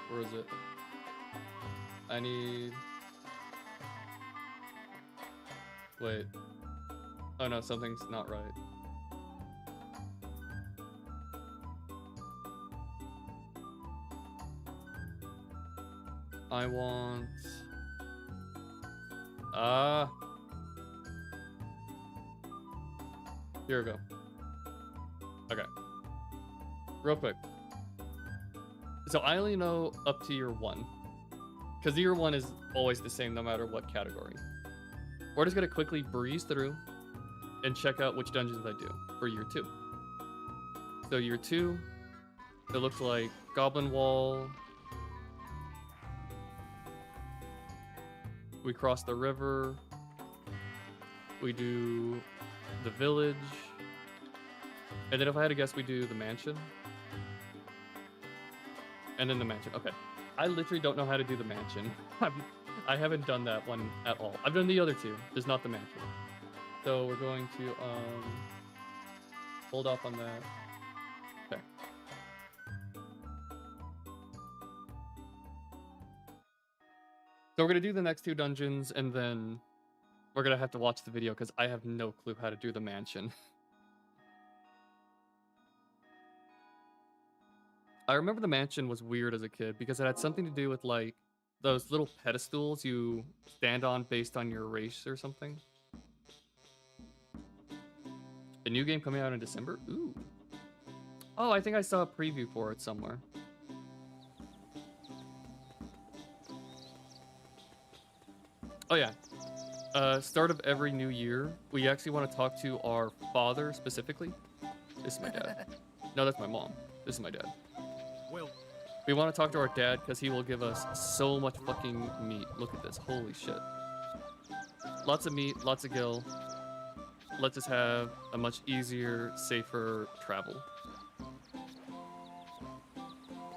Where is it? I need... Wait. Oh no, something's not right. I want... Here we go. Okay. Real quick. So I only know up to year 1. Because year 1 is always the same no matter what category. We're just going to quickly breeze through and check out which dungeons I do for year 2. So year 2, it looks like Goblin Wall. We cross the river. We do the village. And then if I had to guess, we do the mansion. And then the mansion. Okay. I literally don't know how to do the mansion. I haven't done that one at all. I've done the other two, just not the mansion. So we're going to hold off on that. Okay. So we're gonna do the next 2 dungeons, and then we're gonna have to watch the video because I have no clue how to do the mansion. I remember the mansion was weird as a kid because it had something to do with like those little pedestals you stand on based on your race or something. A new game coming out in December? Ooh. Oh, I think I saw a preview for it somewhere. Oh yeah. Start of every new year, we actually want to talk to our father specifically. This is my dad. No, that's my mom. This is my dad. Well, we want to talk to our dad because he will give us so much fucking meat. Look at this. Holy shit. Lots of meat, lots of gill. Lets us have a much easier, safer travel.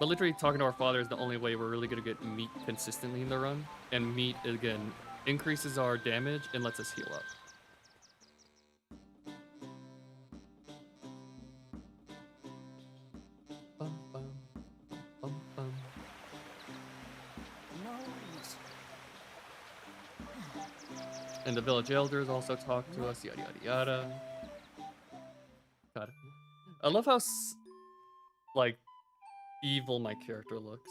But literally talking to our father is the only way we're really going to get meat consistently in the run. And meat, again, increases our damage and lets us heal up. And the village elders also talk to us, yada yada yada. God, I love how like evil my character looks.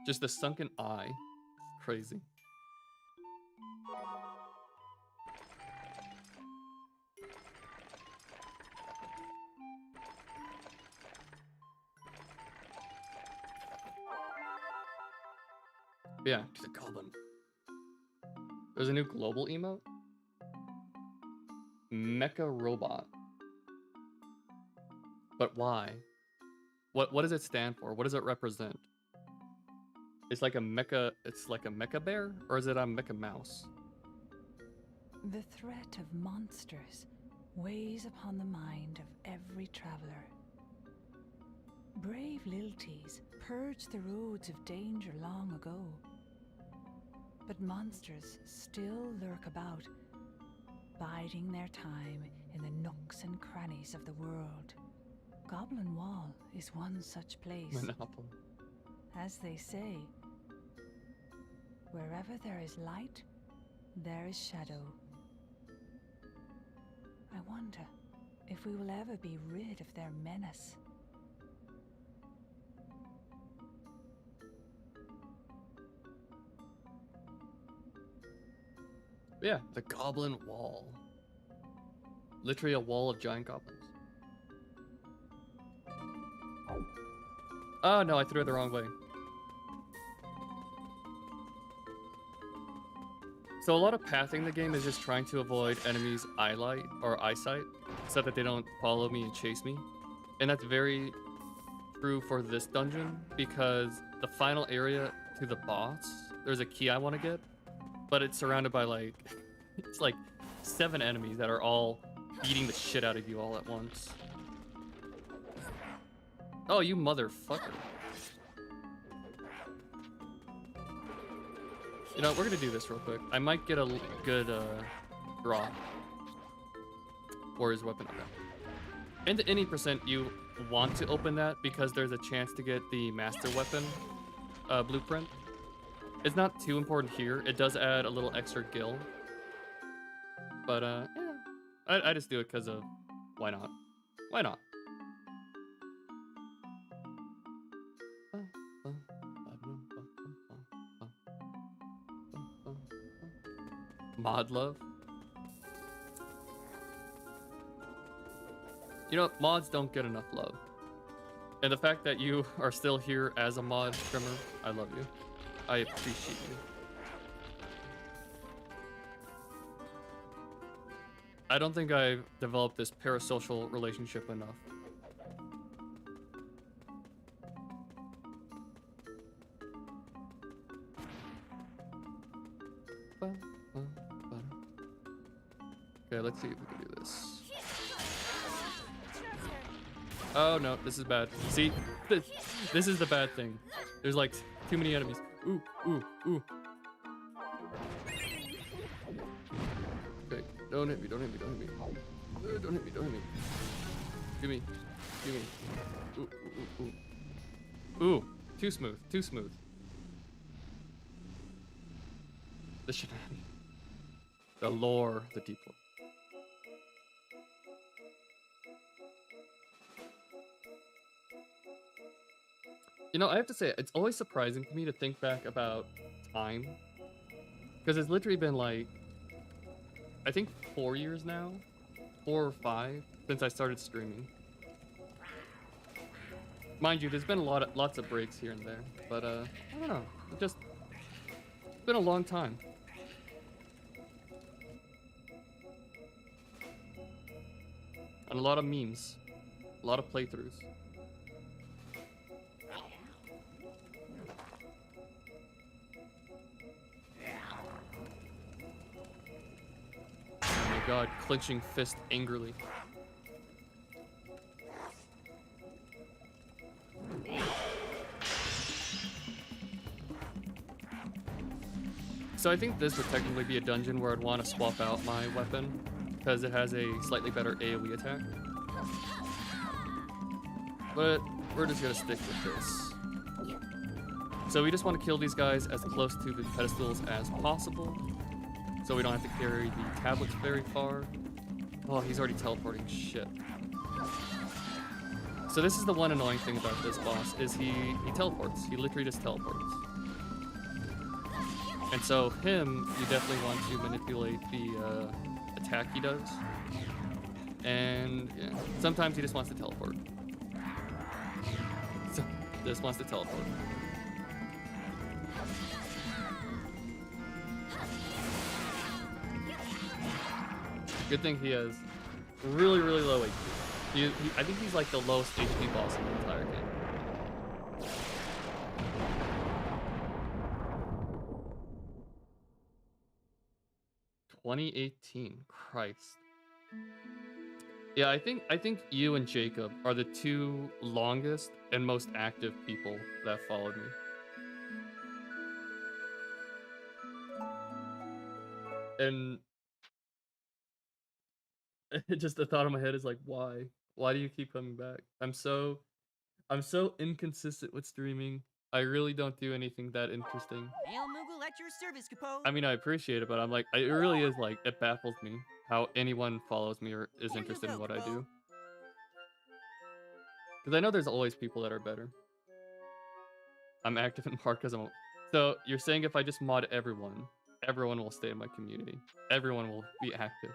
Just the sunken eye, crazy. Yeah, she's a goblin. There's a new global emote. Mecha robot. But why? What does it stand for? What does it represent? It's like a mecha bear, or is it a mecha mouse? The threat of monsters weighs upon the mind of every traveler. Brave Lilties purged the roads of danger long ago. But monsters still lurk about, biding their time in the nooks and crannies of the world. Goblin Wall is one such place. Monopoly. As they say, wherever there is light, there is shadow. I wonder if we will ever be rid of their menace. Yeah, the Goblin Wall. Literally a wall of giant goblins. Oh no, I threw it the wrong way. So a lot of pathing in the game is just trying to avoid enemies' eyesight so that they don't follow me and chase me. And that's very true for this dungeon because the final area to the boss, there's a key I want to get, but it's surrounded by like, it's like 7 enemies that are all beating the shit out of you all at once. Oh, you motherfucker. You know, we're gonna do this real quick. I might get a good draw. Warrior's weapon. Okay. And to any percent you want to open that because there's a chance to get the master weapon blueprint. It's not too important here. It does add a little extra gil. But yeah. I just do it because of why not? Why not? Mod love. You know, mods don't get enough love. And the fact that you are still here as a mod streamer, I love you. I appreciate you. I don't think I've developed this parasocial relationship enough. Okay, let's see if we can do this. Oh no, this is bad. See, this is the bad thing. There's like too many enemies. Ooh, ooh, ooh. Okay, don't hit me, don't hit me, don't hit me. Don't hit me, don't hit me. Gimme, gimme. Ooh, ooh, ooh, ooh. Ooh, too smooth, too smooth. The shenanigans. The lore, the deep lore. You know, I have to say, it's always surprising to me to think back about time. Because it's literally been like, I think 4 years now? 4 or 5 since I started streaming. Mind you, there's been lots of breaks here and there. But, I don't know. It's been a long time. And a lot of memes. A lot of playthroughs. Oh my god, clenching fist angrily. So I think this would technically be a dungeon where I'd want to swap out my weapon because it has a slightly better AoE attack. But we're just gonna stick with this. So we just want to kill these guys as close to the pedestals as possible, so we don't have to carry the tablets very far. Oh, he's already teleporting. Shit. So this is the one annoying thing about this boss, is he teleports. He literally just teleports. And so him, you definitely want to manipulate the attack he does. And yeah, sometimes he just wants to teleport. So, just wants to teleport. Good thing he has really, really low HP. I think he's like the lowest HP boss in the entire game. "2018, Christ." Yeah, I think you and Jacob are the two longest and most active people that followed me. And just the thought in my head is like, why? Why do you keep coming back? I'm so inconsistent with streaming. I really don't do anything that interesting. Hail Moogle at your service, Capo. I mean, I appreciate it, but I'm like, it really is like, it baffles me how anyone follows me or is Here you interested in go, what I Capo. do. Because I know there's always people that are better. I'm active in Markism. So you're saying if I just mod everyone will stay in my community. Everyone will be active.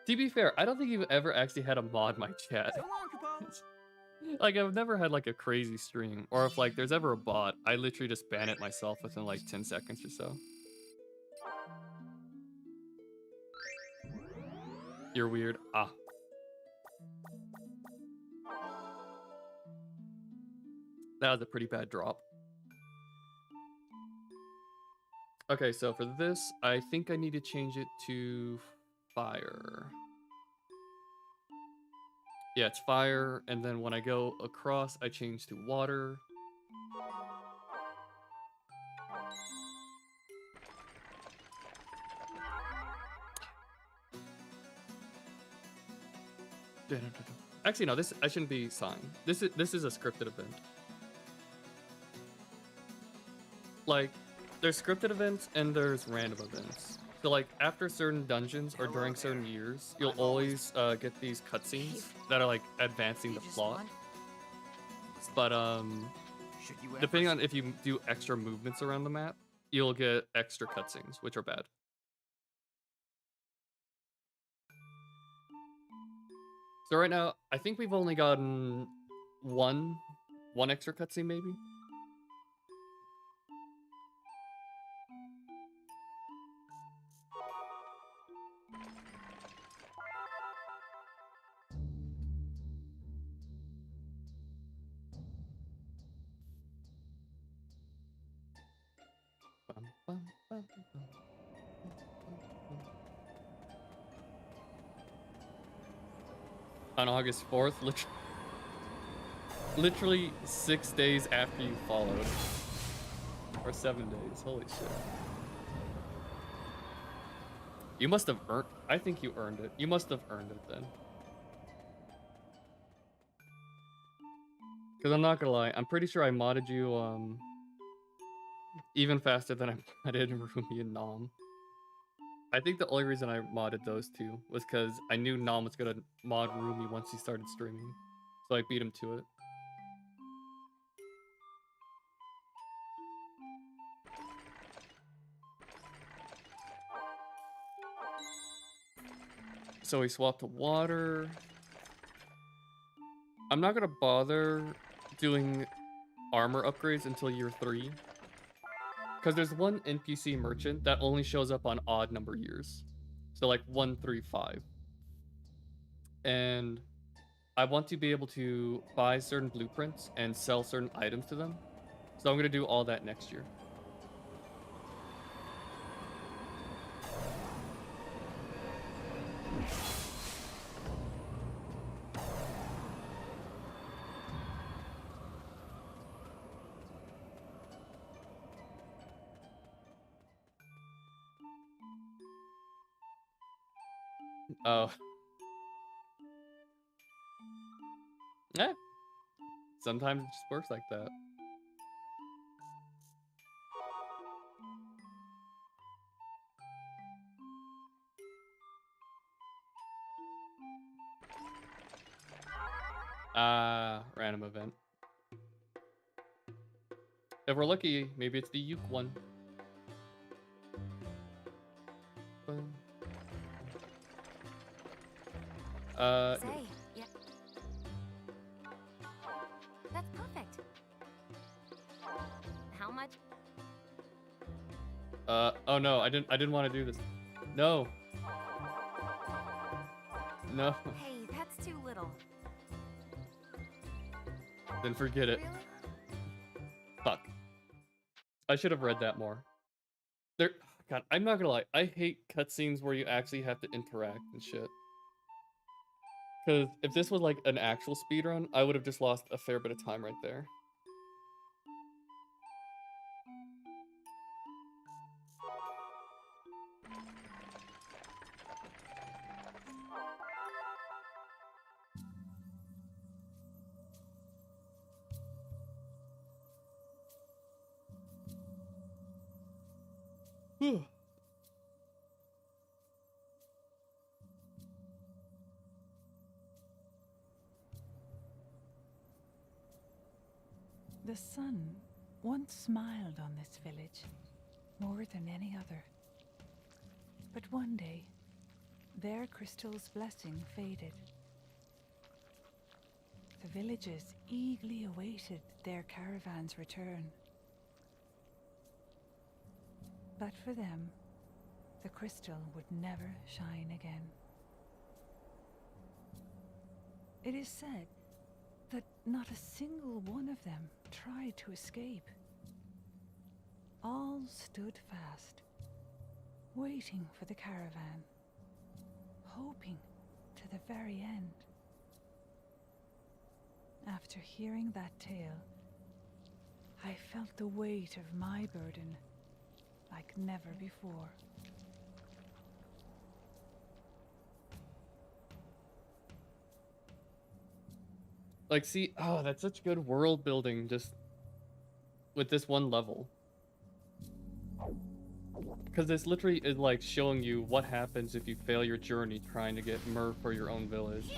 To be fair, I don't think you've ever actually had a mod my chat. So long, Capo. Like, I've never had like a crazy stream, or if like there's ever a bot, I literally just ban it myself within like 10 seconds or so. You're weird. Ah. That was a pretty bad drop. Okay, so for this, I think I need to change it to fire. Yeah, it's fire, and then when I go across, I change to water. Actually, no, I shouldn't be signed. This is a scripted event. Like, there's scripted events and there's random events. So like after certain dungeons or during certain years, you'll always get these cutscenes that are like advancing the plot. But depending on if you do extra movements around the map, you'll get extra cutscenes, which are bad. So right now, I think we've only gotten one extra cutscene, maybe. Bum, bum, bum, bum, bum. On August 4th, literally 6 days after you followed. Or 7 days, holy shit. You must have earned, I think you earned it. You must have earned it then. Because I'm not gonna lie, I'm pretty sure I modded you, even faster than I modded Rumi and Nom. I think the only reason I modded those two was because I knew Nom was gonna mod Rumi once he started streaming. So I beat him to it. So we swapped to water. I'm not gonna bother doing armor upgrades until year 3. Because there's one NPC merchant that only shows up on odd number years. So like 1, 3, 5. And I want to be able to buy certain blueprints and sell certain items to them. So I'm gonna do all that next year. Oh. Eh. Sometimes it just works like that. Random event. If we're lucky, maybe it's the Uke one. Boom. Say, yeah. That's perfect. How much? Oh no, I didn't want to do this. No. No. Hey, that's too little. Then forget it. Really? Fuck. I should have read that more. God, I'm not gonna lie. I hate cutscenes where you actually have to interact and shit. Because if this was like an actual speedrun, I would have just lost a fair bit of time right there. Whew. The sun once smiled on this village more than any other. But one day, their crystal's blessing faded. The villagers eagerly awaited their caravan's return. But for them, the crystal would never shine again. It is said that not a single one of them tried to escape. All stood fast, waiting for the caravan, hoping to the very end. After hearing that tale, I felt the weight of my burden like never before. Like, see, oh, that's such good world building just with this one level. Because this literally is like showing you what happens if you fail your journey trying to get myrrh for your own village.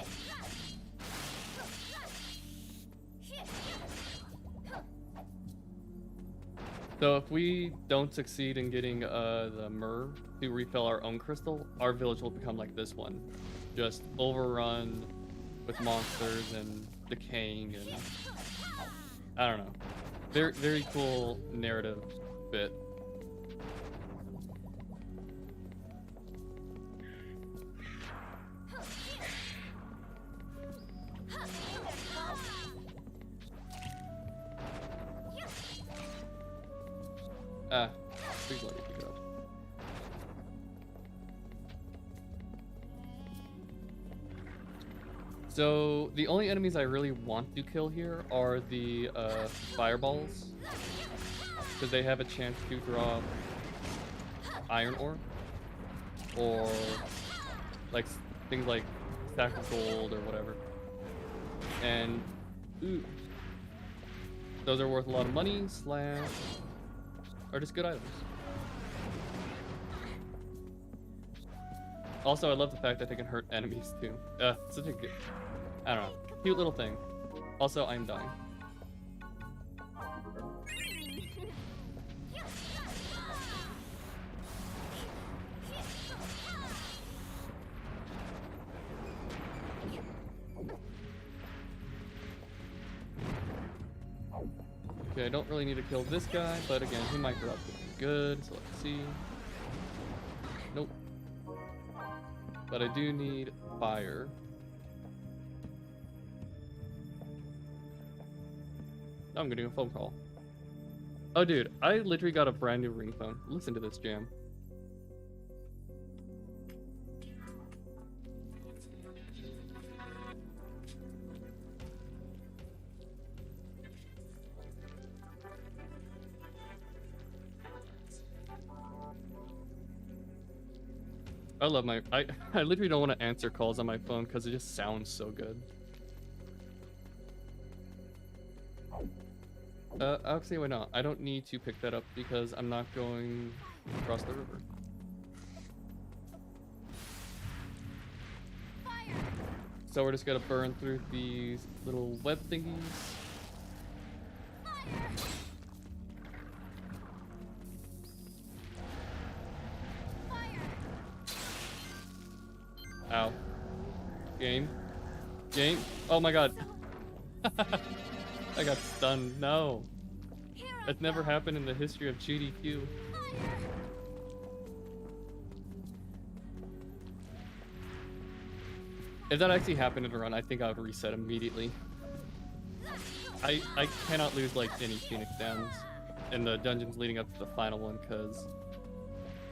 So if we don't succeed in getting the myrrh to refill our own crystal, our village will become like this one. Just overrun, with monsters and decaying and I don't know. Very cool narrative bit. Please let me pick it up. So the only enemies I really want to kill here are the fireballs, because they have a chance to drop iron ore, or like things like stack of gold or whatever. And ooh, those are worth a lot of money / are just good items. Also, I love the fact that they can hurt enemies too. Such a good, I don't know, cute little thing. Also, I'm dying. Okay, I don't really need to kill this guy, but again, he might drop something good, so let's see. Nope. But I do need fire. Now I'm getting a phone call. Oh dude, I literally got a brand new ringtone. Listen to this jam. I love my I literally don't want to answer calls on my phone because it just sounds so good. Actually, why not? I don't need to pick that up because I'm not going across the river. So we're just gonna burn through these little web thingies. Ow. Game. Oh my god. I got stunned. No. That's never happened in the history of GDQ. If that actually happened in a run, I think I would reset immediately. I cannot lose like any Phoenix Downs in the dungeons leading up to the final one because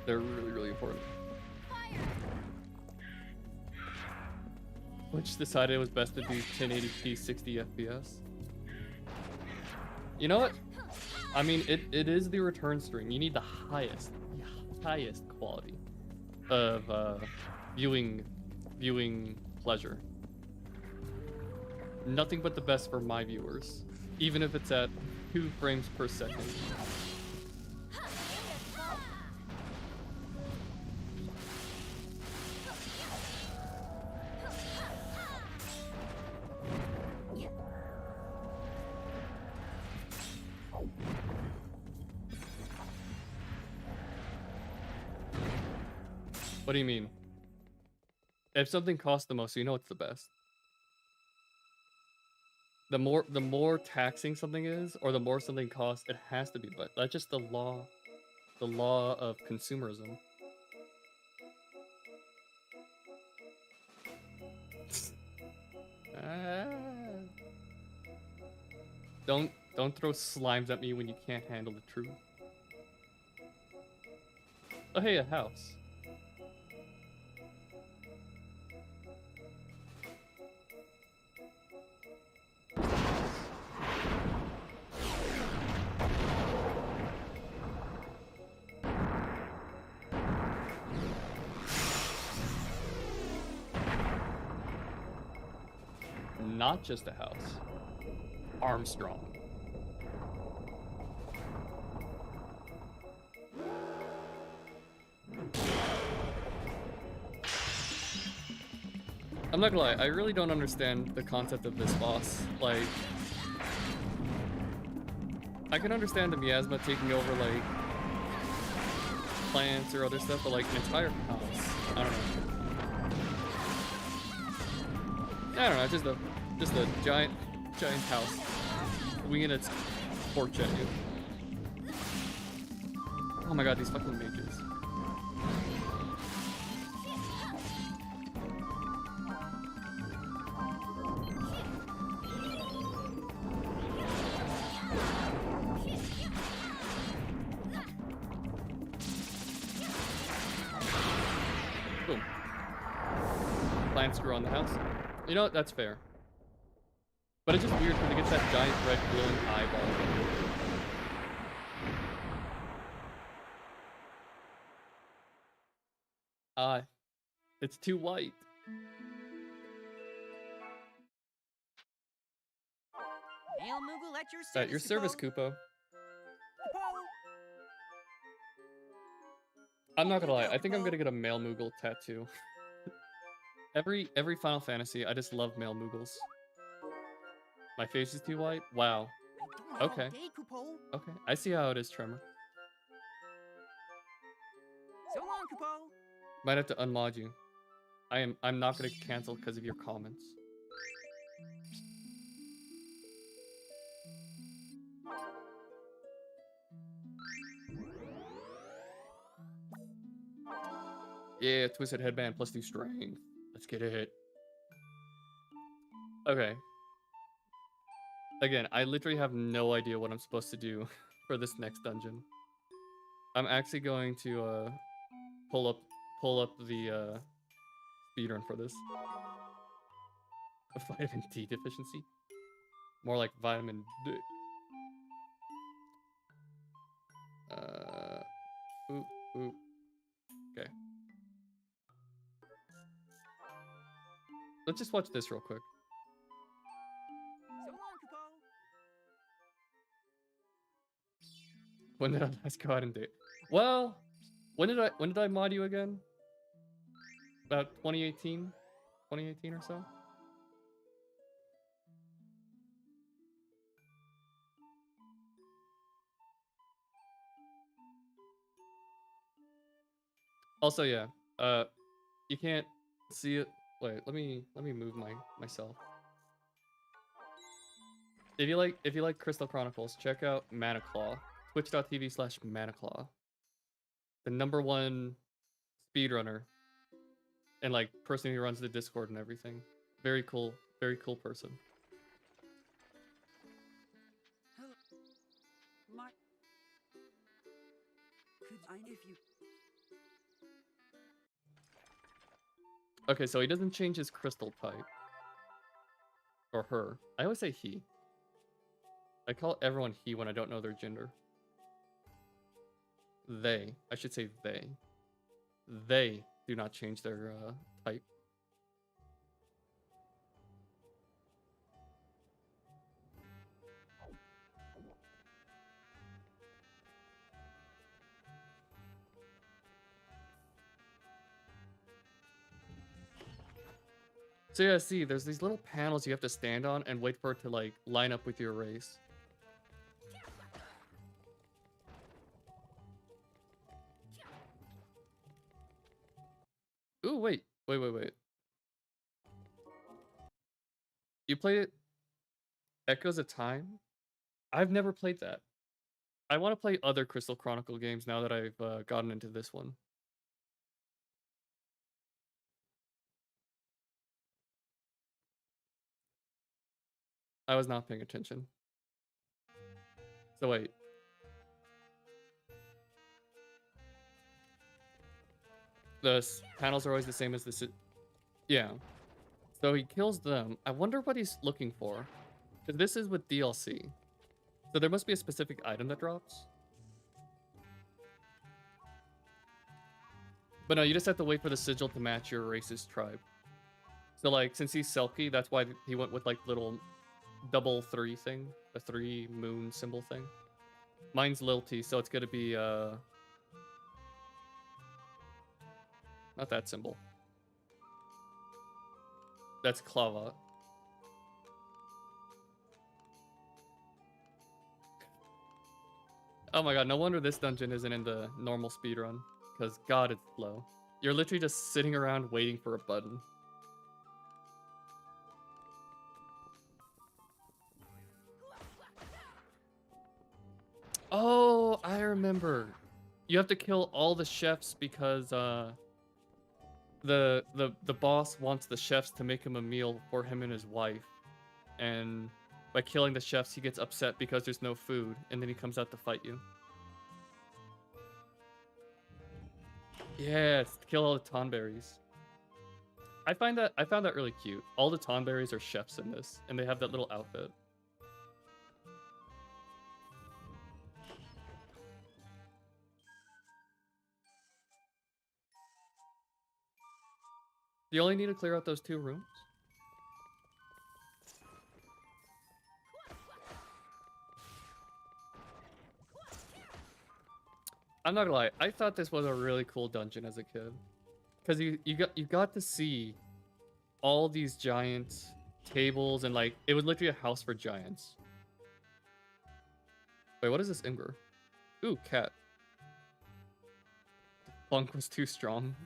they're really important. Which decided it was best to do 1080p 60 FPS. You know what? I mean, it is the return stream. You need the highest quality of viewing pleasure. Nothing but the best for my viewers, even if it's at 2 frames per second. What do you mean? If something costs the most, you know it's the best. The more taxing something is, or the more something costs, it has to be. But that's just the law of consumerism. Don't throw slimes at me when you can't handle the truth. Oh hey, a house. Not just a house. Armstrong. I'm not gonna lie, I really don't understand the concept of this boss. Like, I can understand the miasma taking over, like, plants or other stuff, but like an entire house, I don't know. I don't know, just a giant house winging its torch at you. Oh my god, these fucking mages. Boom. Plant screw on the house. You know what? That's fair. But it's just weird because it gets that giant red glowing eyeball. It's too white. Hail Moogle at your service. At your service, Kupo. I'm not gonna lie, I think I'm gonna get a male Moogle tattoo. every Final Fantasy, I just love male Moogles. My face is too white? Wow. Okay. Okay, I see how it is, Tremor. So long, Kupo. Might have to unmod you. I'm not gonna cancel because of your comments. Yeah, twisted headband plus 2 strength. Let's get it. Okay. Again, I literally have no idea what I'm supposed to do for this next dungeon. I'm actually going to pull up the speedrun for this. A vitamin D deficiency? More like vitamin D. Oop, oop. Okay. Let's just watch this real quick. So long, Kupo. When did I last go out and date? Well, when did I mod you again? About 2018? 2018 or so? Also, yeah, you can't see it. Wait, let me move myself. If you like Crystal Chronicles, check out Manaclaw, twitch.tv/Manaclaw. The #1 speedrunner and like person who runs the Discord and everything. Very cool person. Okay, so he doesn't change his crystal type. Or her. I always say he. I call everyone he when I don't know their gender. They. I should say they. They do not change their type. So yeah, see, there's these little panels you have to stand on and wait for it to like line up with your race. Ooh, wait. You played it Echoes of Time? I've never played that. I want to play other Crystal Chronicle games now that I've gotten into this one. I was not paying attention. So wait. The panels are always the same as the... Yeah. So he kills them. I wonder what he's looking for. Because this is with DLC. So there must be a specific item that drops. But no, you just have to wait for the sigil to match your race's tribe. So like, since he's Selkie, that's why he went with like little double 3 thing. The 3 moon symbol thing. Mine's Lilty, so it's gonna be not that symbol. That's Clava. Oh my god, no wonder this dungeon isn't in the normal speedrun. Because god, it's slow. You're literally just sitting around waiting for a button. Oh, I remember. You have to kill all the chefs because the boss wants the chefs to make him a meal for him and his wife, and by killing the chefs, he gets upset because there's no food, and then he comes out to fight you. Yes, to kill all the tonberries. I found that really cute. All the tonberries are chefs in this, and they have that little outfit. You only need to clear out those 2 rooms? I'm not gonna lie, I thought this was a really cool dungeon as a kid. Cause you got to see all these giant tables and like it was literally a house for giants. Wait, what is this ember? Ooh, cat. Bunk was too strong.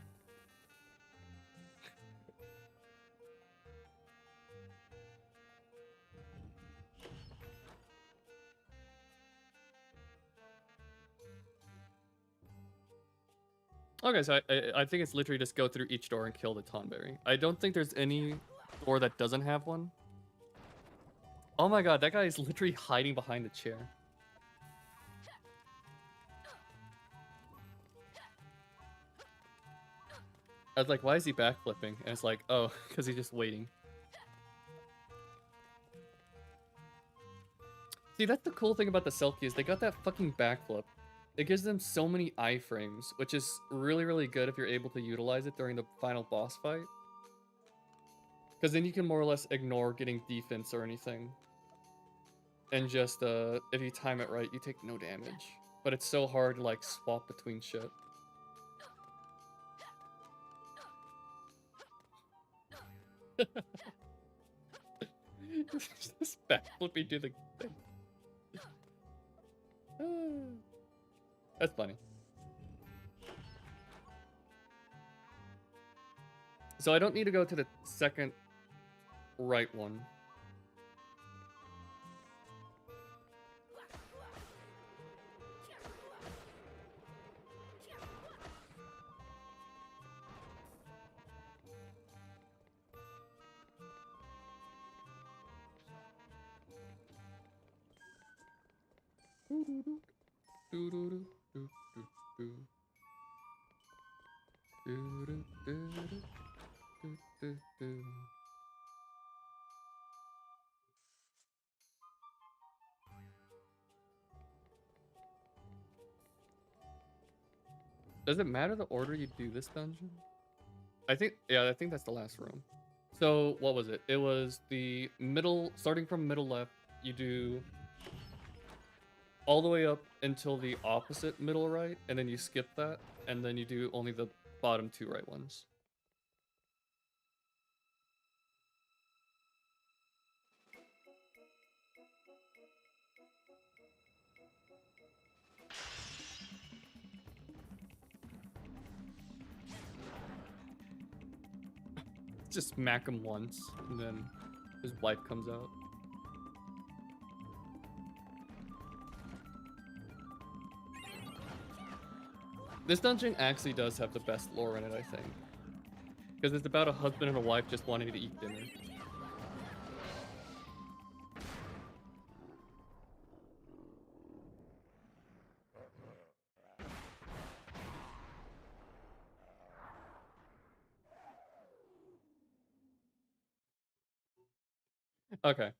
Okay, so I think it's literally just go through each door and kill the tonberry. I don't think there's any door that doesn't have one. Oh my god, that guy is literally hiding behind the chair. I was like, why is he backflipping? And it's like, oh, because he's just waiting. See, that's the cool thing about the Selkie is they got that fucking backflip. It gives them so many iframes, which is really, really good if you're able to utilize it during the final boss fight. Because then you can more or less ignore getting defense or anything. And just, if you time it right, you take no damage. But it's so hard to, like, swap between shit. Just backflipping to the thing. That's funny. So I don't need to go to the second right one. Does it matter the order you do this dungeon? I think that's the last room. So what was it? It was the middle, starting from middle left, you do all the way up until the opposite middle right, and then you skip that, and then you do only the bottom 2 right ones. Just smack him once, and then his wife comes out. This dungeon actually does have the best lore in it, I think. Because it's about a husband and a wife just wanting to eat dinner. Okay.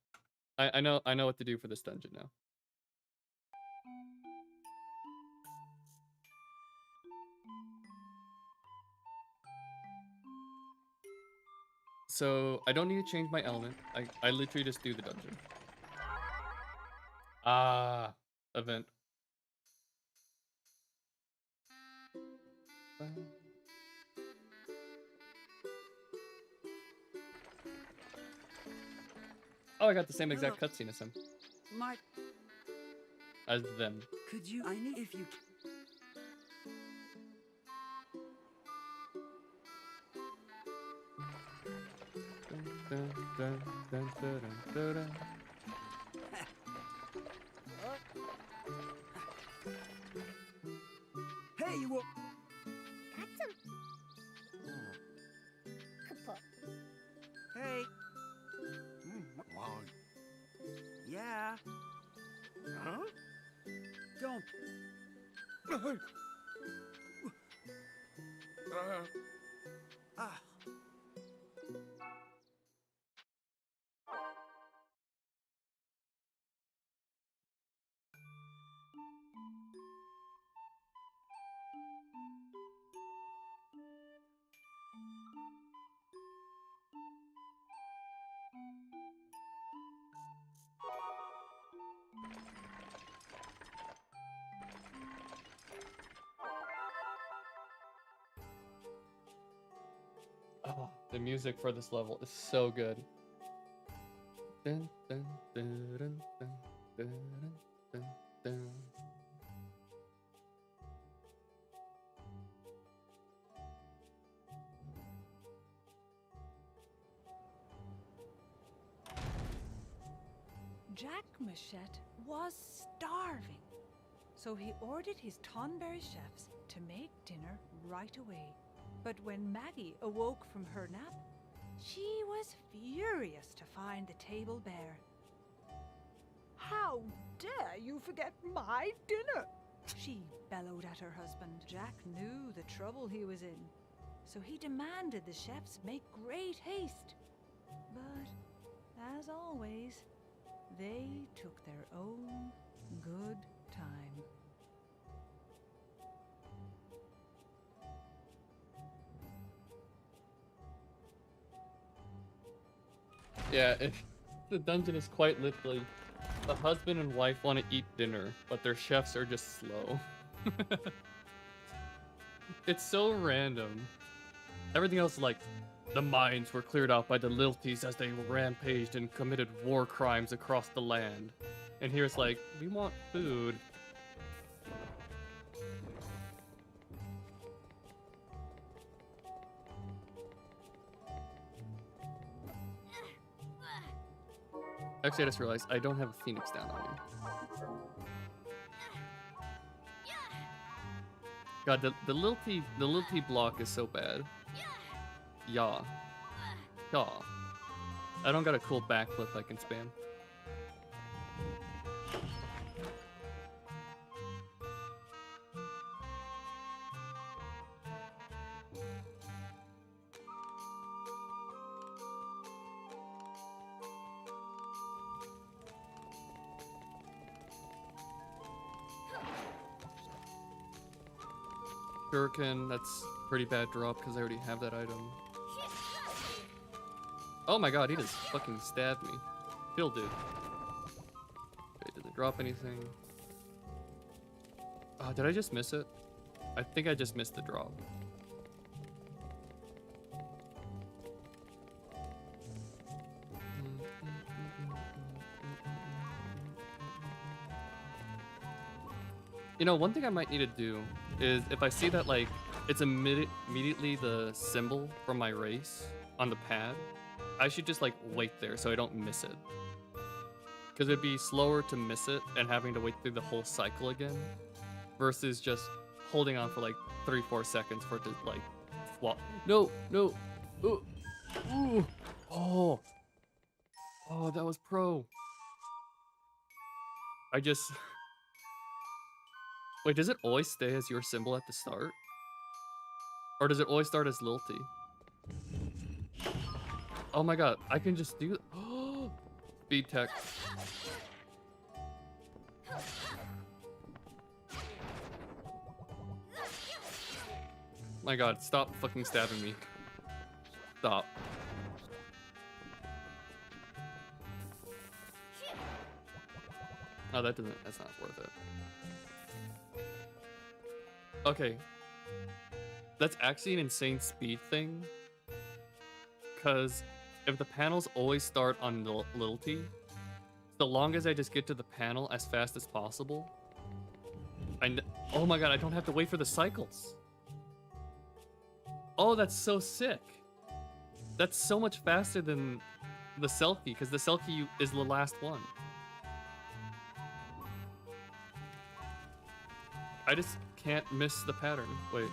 I know what to do for this dungeon now. So I don't need to change my element. I literally just do the dungeon. Ah, event. Oh, I got the same exact cutscene as him. My, As them. could you? I need if you. Dun, dun, dun, dun, dun, dun, dun. you will. Got some. Kaput. Hey. Wow. Yeah. Huh? Don't. Ah. Oh, the music for this level is so good. Dun, dun, dun, dun, dun, dun, dun, dun. Jack Machette was starving, so he ordered his Tonberry chefs to make dinner right away. But when Maggie awoke from her nap, she was furious to find the table bare. "How dare you forget my dinner?" she bellowed at her husband. Jack knew the trouble he was in, so he demanded the chefs make great haste. But, as always, they took their own good time. Yeah, the dungeon is quite literally the husband and wife want to eat dinner, but their chefs are just slow. It's so random. Everything else is like, the mines were cleared out by the Lilties as they rampaged and committed war crimes across the land. And here it's like, we want food. Actually, I just realized I don't have a Phoenix down on me. God, the Lilty block is so bad. Yeah. Yeah. I don't got a cool backflip I can spam. Shuriken, that's pretty bad drop because I already have that item. Oh my god, he just fucking stabbed me. Kill dude. Okay, did it drop anything? Oh, did I just miss it? I think I just missed the drop. You know, one thing I might need to do is if I see that, like, it's immediately the symbol from my race on the pad, I should just, like, wait there so I don't miss it. Because it'd be slower to miss it and having to wait through the whole cycle again versus just holding on for, like, 3-4 seconds for it to, like, swap. No, no. Ooh. Ooh. Oh. Oh, that was pro. I just... Wait, does it always stay as your symbol at the start? Or does it always start as Lilty? Oh my god, I can just do... Oh! Speed tech. My god, stop fucking stabbing me. Stop. Oh, that's not worth it. Okay. That's actually an insane speed thing. Because if the panels always start on Lilty, so long as I just get to the panel as fast as possible, oh my god, I don't have to wait for the cycles. Oh, that's so sick. That's so much faster than the Selkie, because the Selkie is the last one. I just can't miss the pattern. Wait.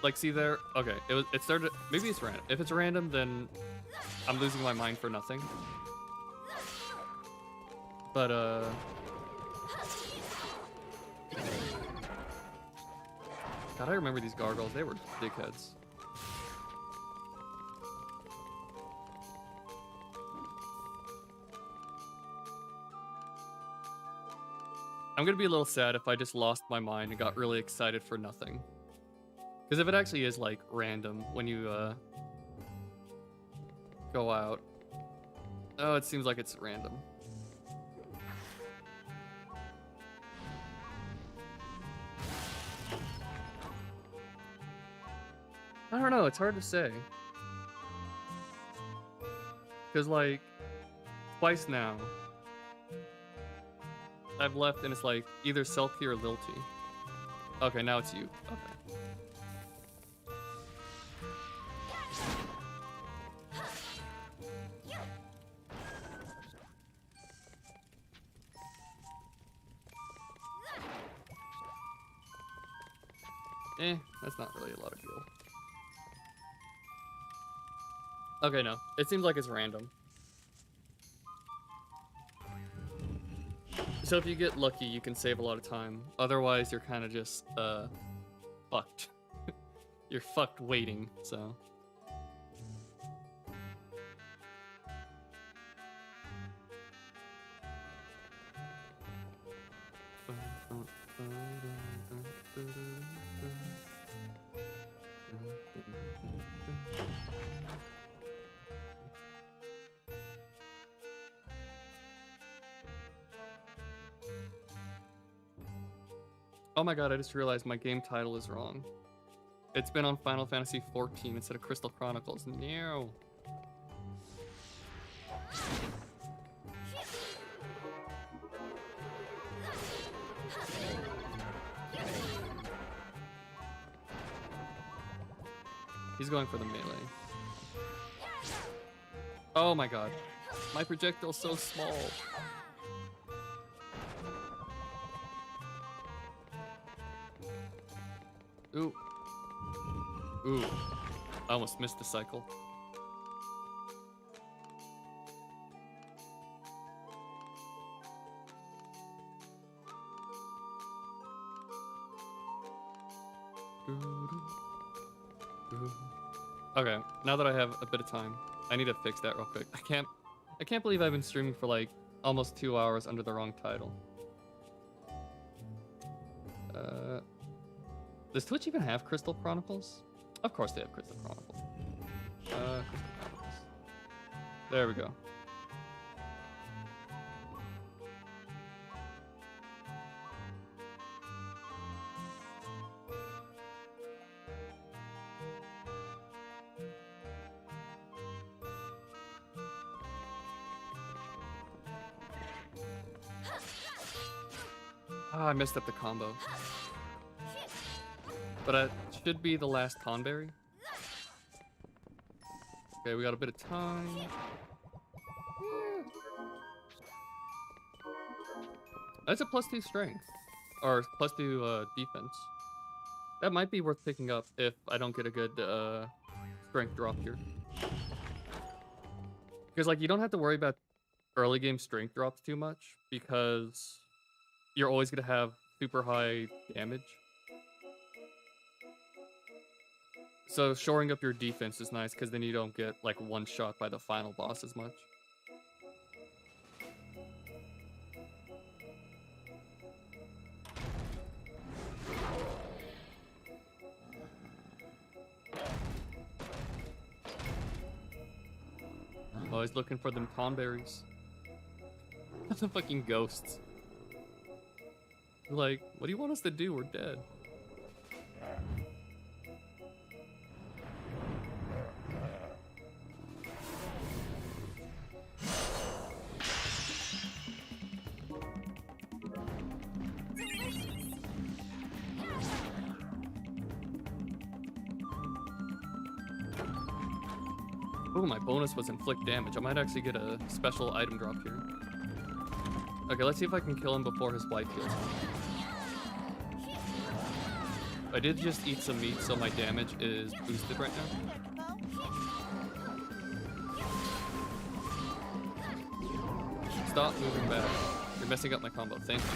Like, see there? Okay, it started. Maybe it's random. If it's random, then I'm losing my mind for nothing. But God, I remember these gargoyles. They were dickheads. I'm gonna be a little sad if I just lost my mind and got really excited for nothing. Because if it actually is like random when you go out. Oh, it seems like it's random. I don't know, it's hard to say. Because like, twice now, I've left and it's like either Selkie or Lilty. Okay, now it's you. Okay. That's not really a lot of fuel. Okay, no. It seems like it's random. So if you get lucky, you can save a lot of time. Otherwise, you're kind of just, fucked. You're fucked waiting, so... Oh my god, I just realized my game title is wrong. It's been on Final Fantasy XIV instead of Crystal Chronicles. No. He's going for the melee. Oh my god. My projectile's so small. Ooh. Ooh. I almost missed the cycle. Okay, now that I have a bit of time, I need to fix that real quick. I can't believe I've been streaming for like almost 2 hours under the wrong title. Does Twitch even have Crystal Chronicles? Of course they have Crystal Chronicles. Crystal Chronicles. There we go. Ah, I messed up the combo. But it should be the last Conberry. Okay, we got a bit of time. Yeah. That's a +2 strength. Or +2 defense. That might be worth picking up if I don't get a good strength drop here. Because like you don't have to worry about early game strength drops too much because you're always going to have super high damage. So shoring up your defense is nice because then you don't get like one shot by the final boss as much. Always looking for them Conberries. The fucking ghosts. Like, what do you want us to do? We're dead. Oh, my bonus was inflict damage. I might actually get a special item drop here. Okay, let's see if I can kill him before his wife heals him. I did just eat some meat, so my damage is boosted right now. Stop moving back. You're messing up my combo. Thank you.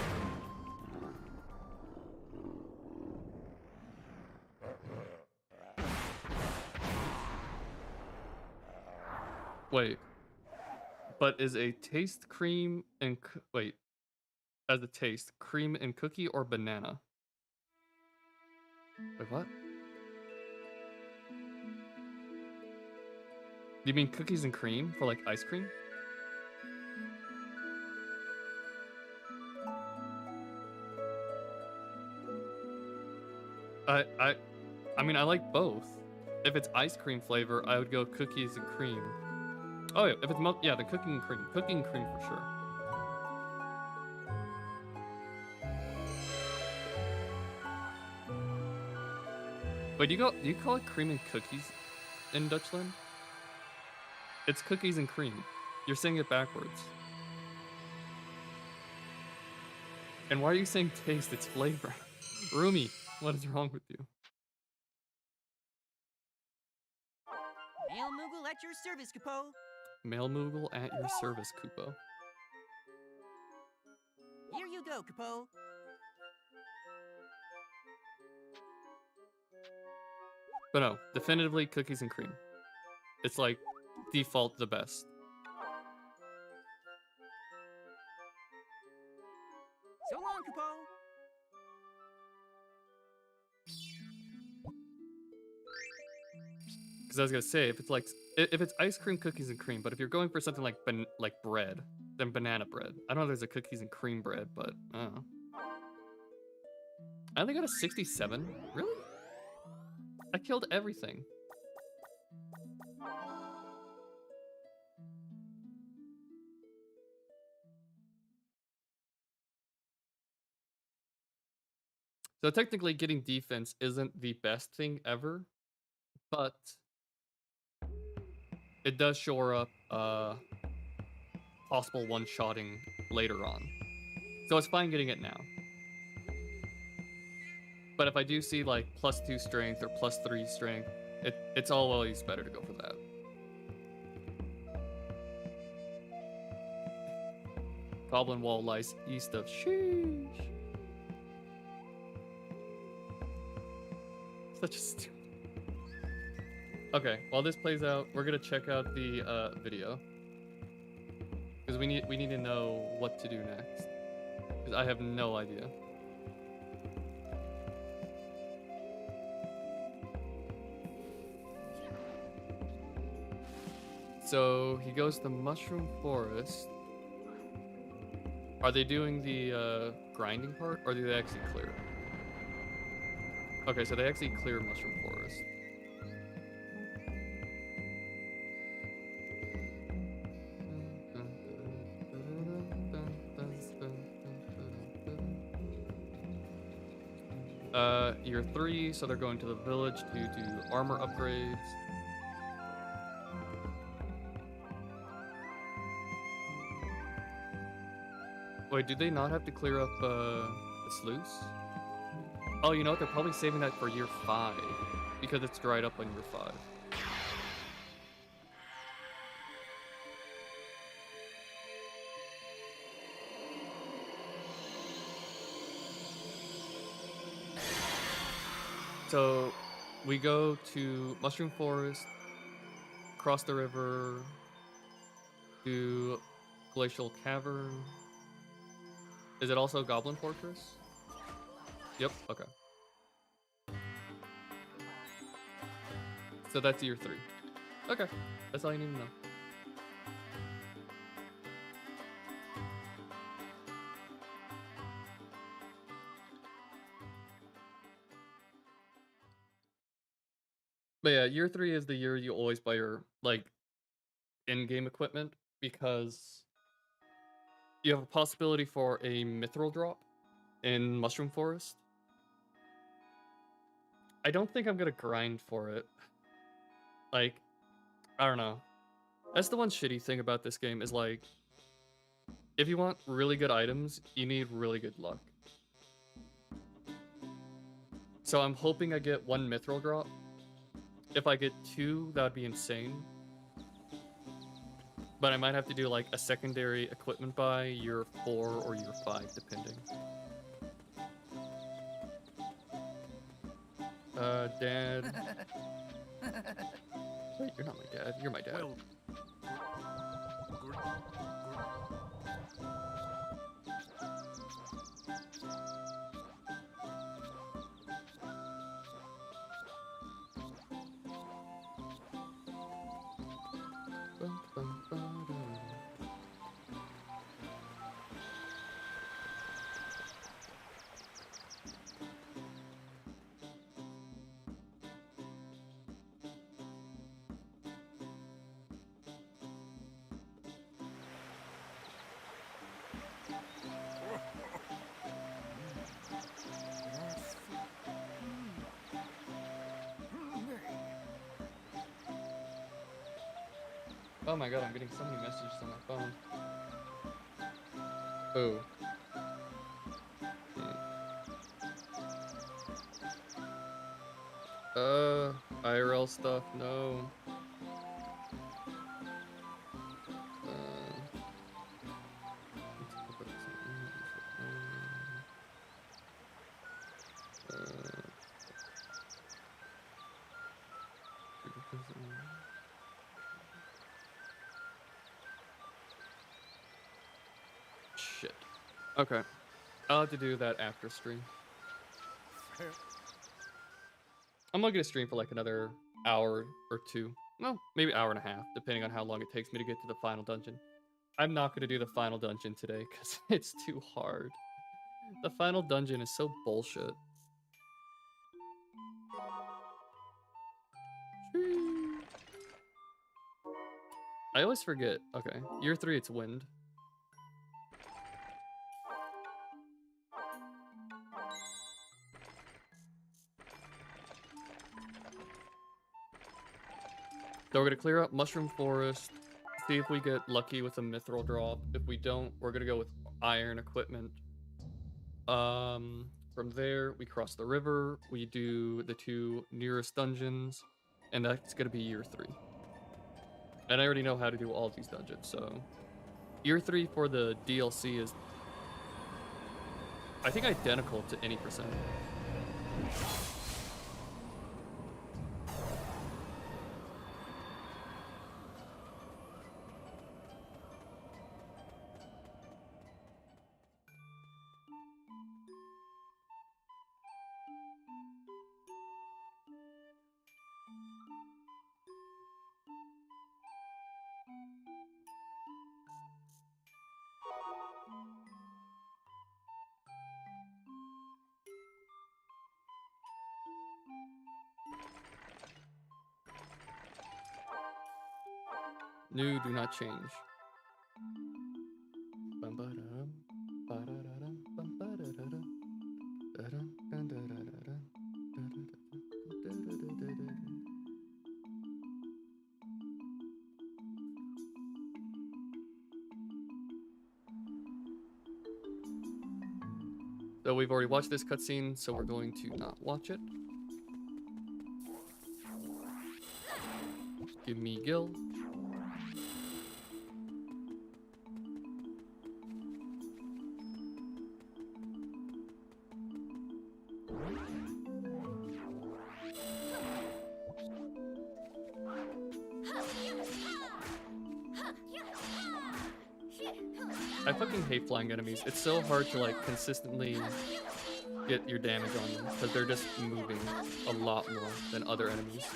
Wait. But is a taste cream and wait. As a taste, cream and cookie or banana? Wait, what? Do you mean cookies and cream for like ice cream? I mean, I like both. If it's ice cream flavor, I would go cookies and cream. Oh yeah, if it's milk, yeah, the cooking and cream. Cooking and cream for sure. Wait, do you call it cream and cookies in Dutchland? It's cookies and cream. You're saying it backwards. And why are you saying taste? It's flavor. Rumi, what is wrong with you? Mail Moogle at your service, Kupo. Mail Moogle at your service, Kupo. Here you go, Kupo. But no, definitively cookies and cream. It's like default the best. So long, Kupo. Because I was gonna say, if it's ice cream, cookies and cream, but if you're going for something like bread, then banana bread. I don't know if there's a cookies and cream bread, but I don't know. I only got a 67. Really? I killed everything. So technically getting defense isn't the best thing ever, but it does shore up possible one-shotting later on. So it's fine getting it now. But if I do see like +2 strength or +3 strength, it's always better to go for that. Goblin Wall lies east of sheesh. Such a stupid. Okay, while this plays out, we're gonna check out the video. Because we need to know what to do next. Because I have no idea. So he goes to Mushroom Forest. Are they doing the grinding part, or do they actually clear? Okay, so they actually clear Mushroom Forest. Year 3, so they're going to the village to do armor upgrades. Wait, do they not have to clear up the sluice? Oh, you know what? They're probably saving that for year 5 because it's dried up on year 5. So we go to Mushroom Forest, cross the river, do Glacial Cavern. Is it also Goblin Fortress? Yep, okay. So that's year 3. Okay, that's all you need to know. But yeah, year 3 is the year you always buy your, like, in-game equipment, because you have a possibility for a mithril drop in Mushroom Forest. I don't think I'm gonna grind for it. Like, I don't know. That's the one shitty thing about this game is like, if you want really good items, you need really good luck. So I'm hoping I get 1 mithril drop. If I get 2, that would be insane. But I might have to do like a secondary equipment buy year 4 or year 5, depending. Dad. Wait, you're not my dad. You're my dad. Well, Oh my god, I'm getting so many messages on my phone. Oh. IRL stuff, no. Shit. Okay. I'll have to do that after stream. I'm not gonna stream for like another hour or 2. Well, maybe hour and a half, depending on how long it takes me to get to the final dungeon. I'm not gonna do the final dungeon today because it's too hard. The final dungeon is so bullshit. I always forget. Okay, year 3, it's wind. So we're gonna clear up Mushroom Forest, see if we get lucky with a mithril drop. If we don't, we're gonna go with iron equipment. From there, we cross the river, we do the 2 nearest dungeons, and that's gonna be year 3. And I already know how to do all these dungeons, so... Year 3 for the DLC is, I think, identical to any percent. New, do not change. So we've already watched this cutscene, so we're going to not watch it. Give me Gil. I fucking hate flying enemies. It's so hard to like consistently get your damage on them because they're just moving a lot more than other enemies.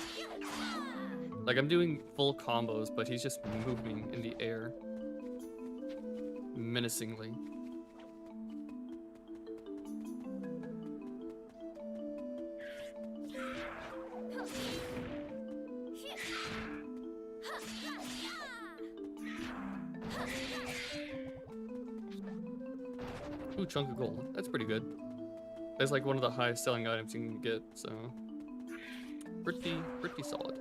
Like I'm doing full combos, but he's just moving in the air menacingly. Ooh, chunk of gold. That's pretty good. That's like one of the highest selling items you can get, so pretty solid.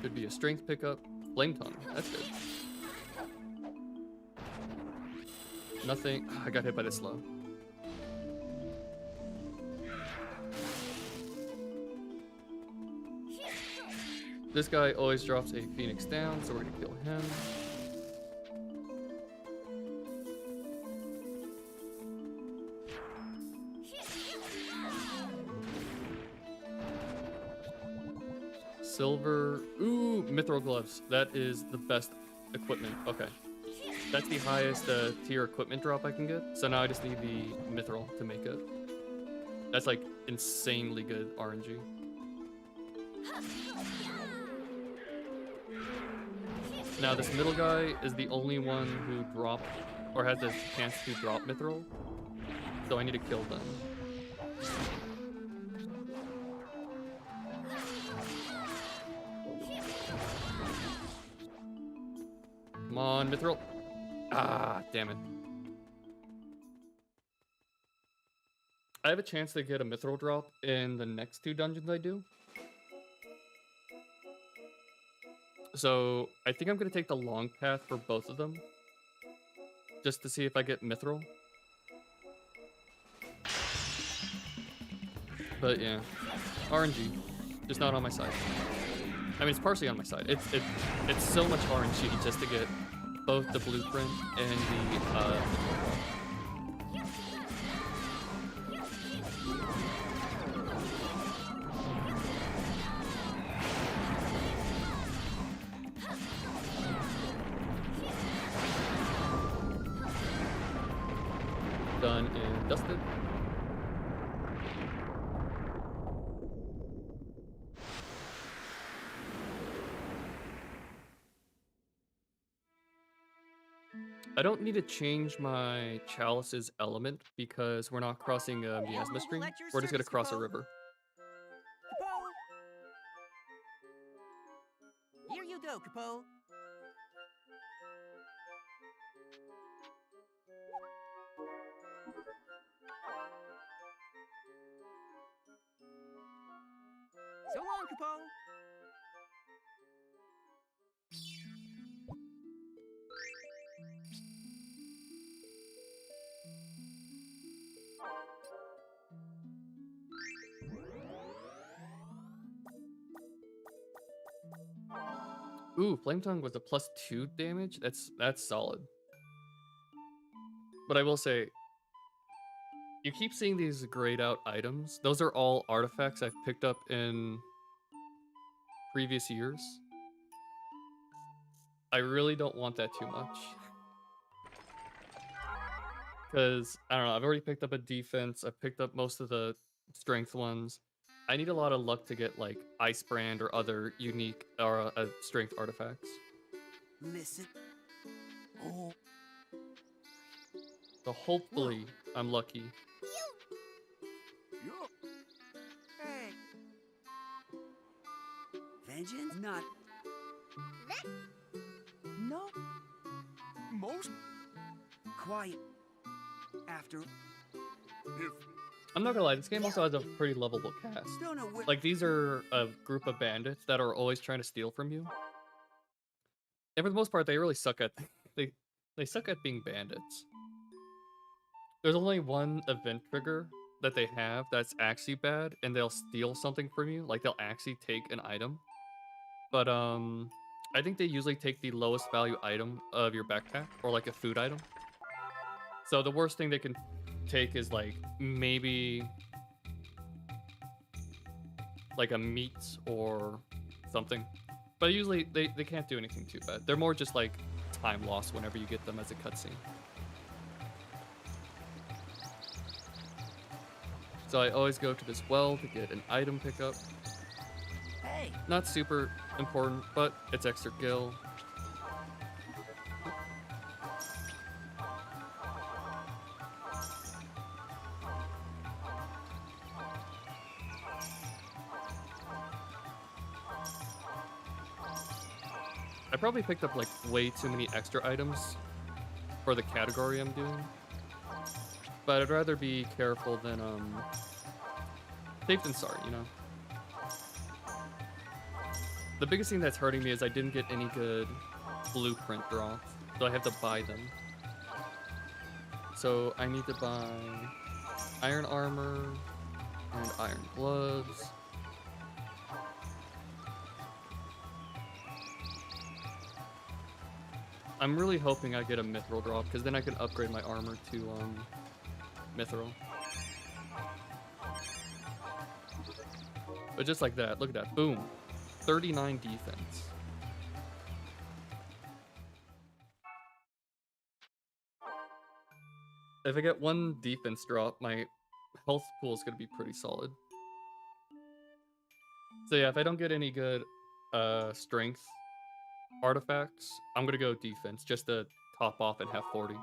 Could be a strength pickup. Flame tongue. That's good. Nothing. I got hit by the slow. This guy always drops a phoenix down, so we're gonna kill him. Silver. Ooh, mithril gloves. That is the best equipment. Okay. That's the highest tier equipment drop I can get. So now I just need the mithril to make it. That's like insanely good RNG. Now this middle guy is the only one who dropped or had the chance to drop mithril. So I need to kill them. Come on, mithril. Ah, damn it. I have a chance to get a mithril drop in the next 2 dungeons I do. So I think I'm going to take the long path for both of them. Just to see if I get mithril. But yeah, RNG. Just not on my side. I mean, it's partially on my side. It's so much RNG just to get both the blueprint and the done and dusted. I don't need to change my chalice's element because we're not crossing a miasma stream. We're just gonna cross a river. Capo! Here you go, Capo. So long, Capo. Ooh, Flame Tongue was a +2 damage. That's solid. But I will say, you keep seeing these grayed out items. Those are all artifacts I've picked up in previous years. I really don't want that too much. Because, I don't know, I've already picked up a defense. I've picked up most of the strength ones. I need a lot of luck to get, like, Ice Brand or other unique or strength artifacts. Listen. Oh. So hopefully, I'm lucky. Hey. Vengeance? Not. No. Most. Quiet. After. If. I'm not gonna lie, this game also has a pretty lovable cast. Don't know what. Like, these are a group of bandits that are always trying to steal from you. And for the most part, they really suck at they suck at being bandits. There's only one event trigger that they have that's actually bad, and they'll steal something from you. Like, they'll actually take an item. But I think they usually take the lowest value item of your backpack, or like a food item. So the worst thing they can take is like maybe like a meat or something. But usually they can't do anything too bad. They're more just like time loss whenever you get them as a cutscene. So I always go to this well to get an item pickup. Hey. Not super important, but it's extra gil. I probably picked up like way too many extra items for the category I'm doing. But I'd rather be careful than safe than sorry, you know? The biggest thing that's hurting me is I didn't get any good blueprint drops, so I have to buy them. So I need to buy iron armor and iron gloves. I'm really hoping I get a mithril drop, because then I can upgrade my armor to mithril. But just like that, look at that, boom. 39 defense. If I get one defense drop, my health pool is going to be pretty solid. So yeah, if I don't get any good strength artifacts, I'm going to go defense just to top off and have 40.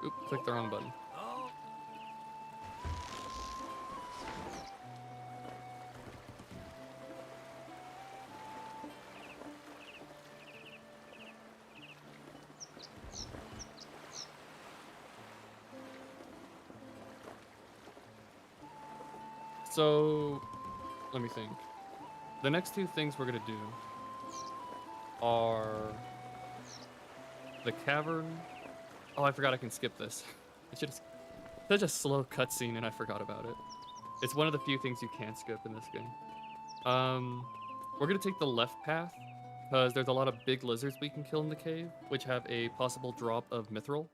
Oop, clicked the wrong button. So, let me think. The next two things we're gonna do are the Cavern. Oh, I forgot I can skip this. It's just such a slow cutscene and I forgot about it. It's one of the few things you can't skip in this game. We're gonna take the left path because there's a lot of big lizards we can kill in the cave, which have a possible drop of mithril.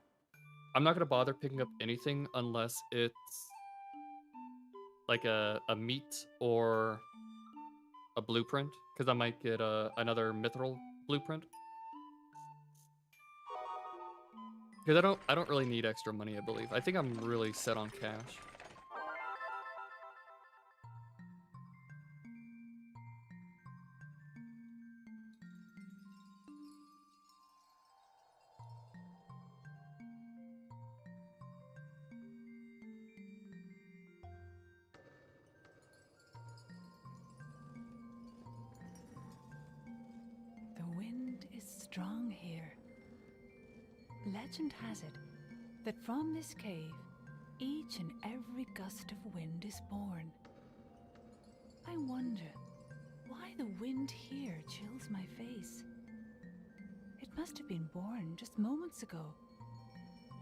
I'm not gonna bother picking up anything unless it's like a meat or a blueprint, because I might get another mithril blueprint. Because I don't really need extra money, I believe. I think I'm really set on cash. The wind is strong here. Legend has it that from this cave, each and every gust of wind is born. I wonder why the wind here chills my face. It must have been born just moments ago.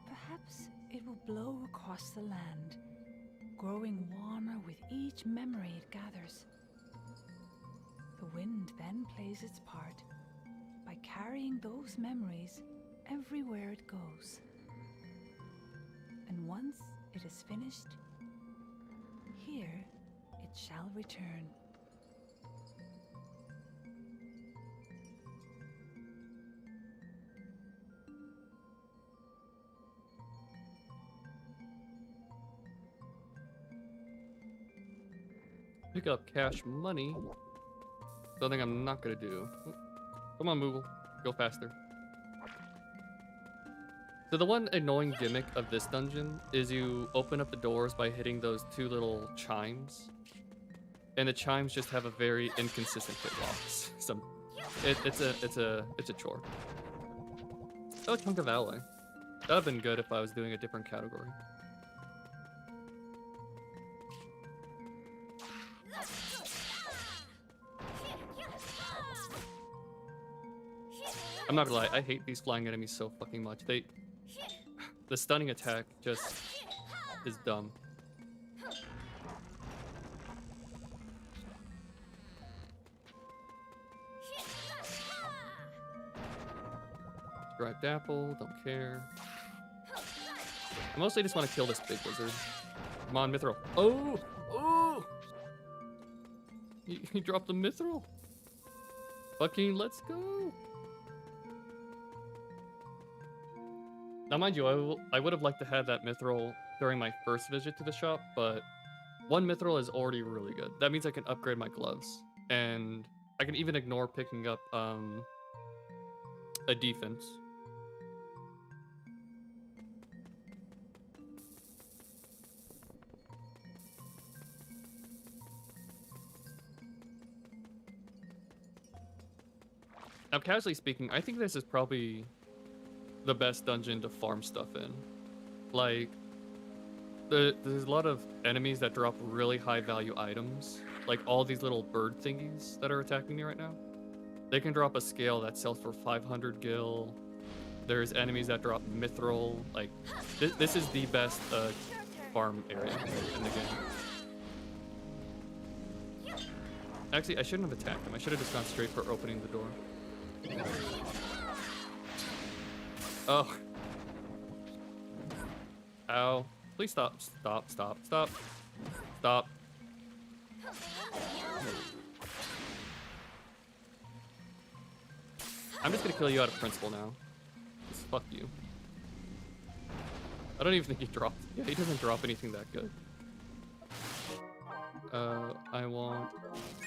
Perhaps it will blow across the land, growing warmer with each memory it gathers. The wind then plays its part by carrying those memories everywhere it goes. And once it is finished, here it shall return. Pick up cash money. Something I'm not gonna do. Come on, Moogle. Go faster. So the one annoying gimmick of this dungeon is you open up the doors by hitting those two little chimes. And the chimes just have a very inconsistent hitbox. It's a chore. Oh, chunk of ally. That would have been good if I was doing a different category. I'm not gonna lie, I hate these flying enemies so fucking much. The stunning attack just is dumb. Striped apple, don't care. I mostly just want to kill this big lizard. Come on, mithril. Oh! Oh! He dropped the mithril. Fucking let's go. Now, mind you, I would have liked to have that mithril during my first visit to the shop, but one mithril is already really good. That means I can upgrade my gloves, and I can even ignore picking up a defense. Now, casually speaking, I think this is probably the best dungeon to farm stuff in. Like, there's a lot of enemies that drop really high value items. Like all these little bird thingies that are attacking me right now. They can drop a scale that sells for 500 gil. There's enemies that drop mithril. Like, this is the best farm area in the game. Actually, I shouldn't have attacked him. I should have just gone straight for opening the door. Oh. Ow. Please stop. Stop. Stop. Stop. Stop. I'm just gonna kill you out of principle now. Just fuck you. I don't even think he dropped. Yeah, he doesn't drop anything that good. I'm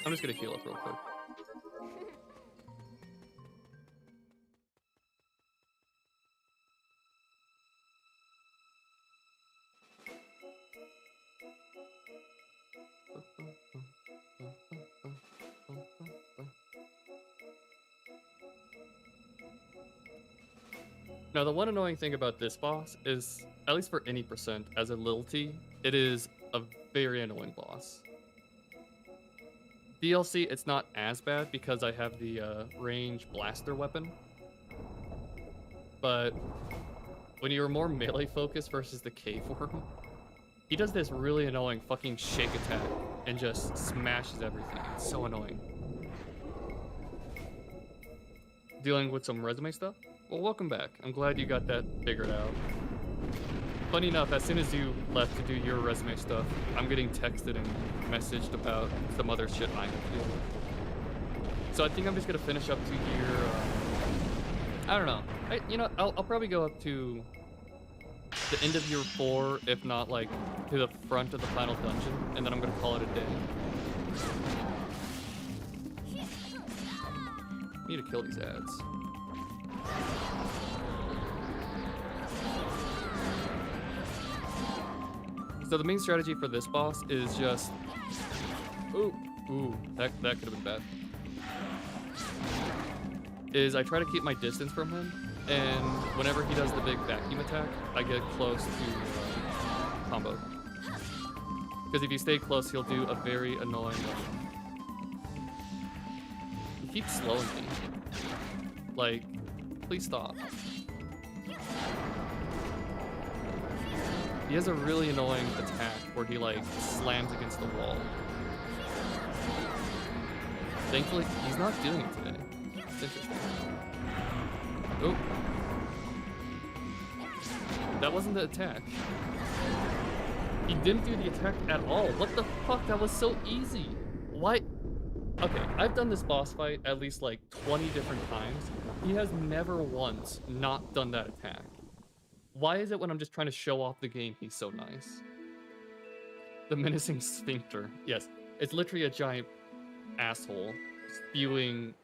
just gonna heal up real quick. Now, the one annoying thing about this boss is, at least for any percent, as a little T, it is a very annoying boss. DLC, it's not as bad because I have the range blaster weapon. But when you're more melee focused versus the K form, he does this really annoying fucking shake attack and just smashes everything. It's so annoying. Dealing with some resume stuff? Well, welcome back. I'm glad you got that figured out. Funny enough, as soon as you left to do your resume stuff, I'm getting texted and messaged about some other shit I have to do. So I think I'm just gonna finish up to year. I don't know. I'll probably go up to the end of year 4, if not like to the front of the final dungeon, and then I'm gonna call it a day. Need to kill these ads. So the main strategy for this boss is just... Ooh, that could have been bad. Is I try to keep my distance from him, and whenever he does the big vacuum attack, I get close to combo. Because if you stay close, he'll do a very annoying... He keeps slowing me. Like, please stop. He has a really annoying attack where he like slams against the wall. Thankfully, he's not doing it today. It's interesting. Oh. That wasn't the attack. He didn't do the attack at all. What the fuck? That was so easy. Why? Okay, I've done this boss fight at least like 20 different times. He has never once not done that attack. Why is it when I'm just trying to show off the game, he's so nice? The menacing sphincter. Yes, it's literally a giant asshole spewing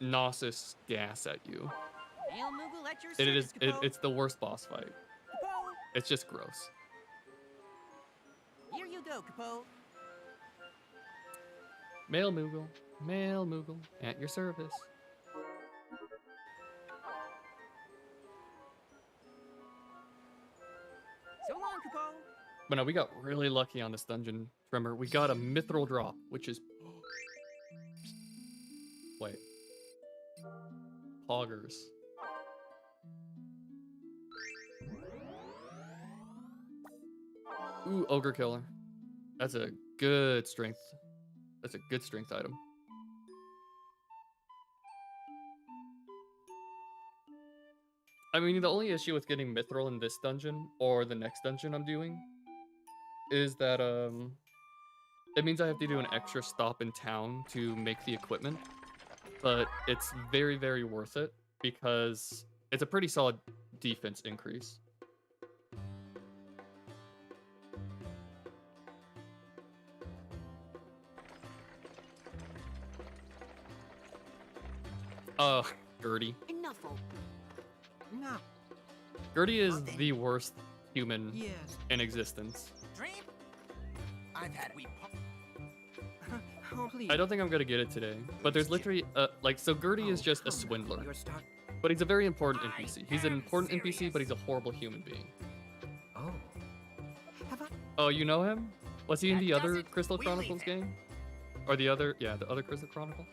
nauseous gas at you. Hail Moogle at your service, It's the worst boss fight. Capo. It's just gross. Here you go, Capo. Male Moogle, at your service. So long, Capo. But no, we got really lucky on this dungeon. Remember, we got a mithril drop, which is... Wait. Poggers. Ooh, Ogre Killer. That's a good strength. That's a good strength item. I mean, the only issue with getting mithril in this dungeon, or the next dungeon I'm doing, is that, it means I have to do an extra stop in town to make the equipment. But it's very, very worth it, because it's a pretty solid defense increase. Gertie. Enough. No. Gertie is the worst human Yes. in existence. Dream. I've had we. Complete. I don't think I'm gonna get it today. But there's literally like, so Gertie is just a swindler, You're start. but he's a very important NPC. He's an important NPC, but he's a horrible human being. Oh. Have I? Oh, you know him? Was he in That the does other it. Crystal We Chronicles leave it. game? Or the other, yeah, the other Crystal Chronicle?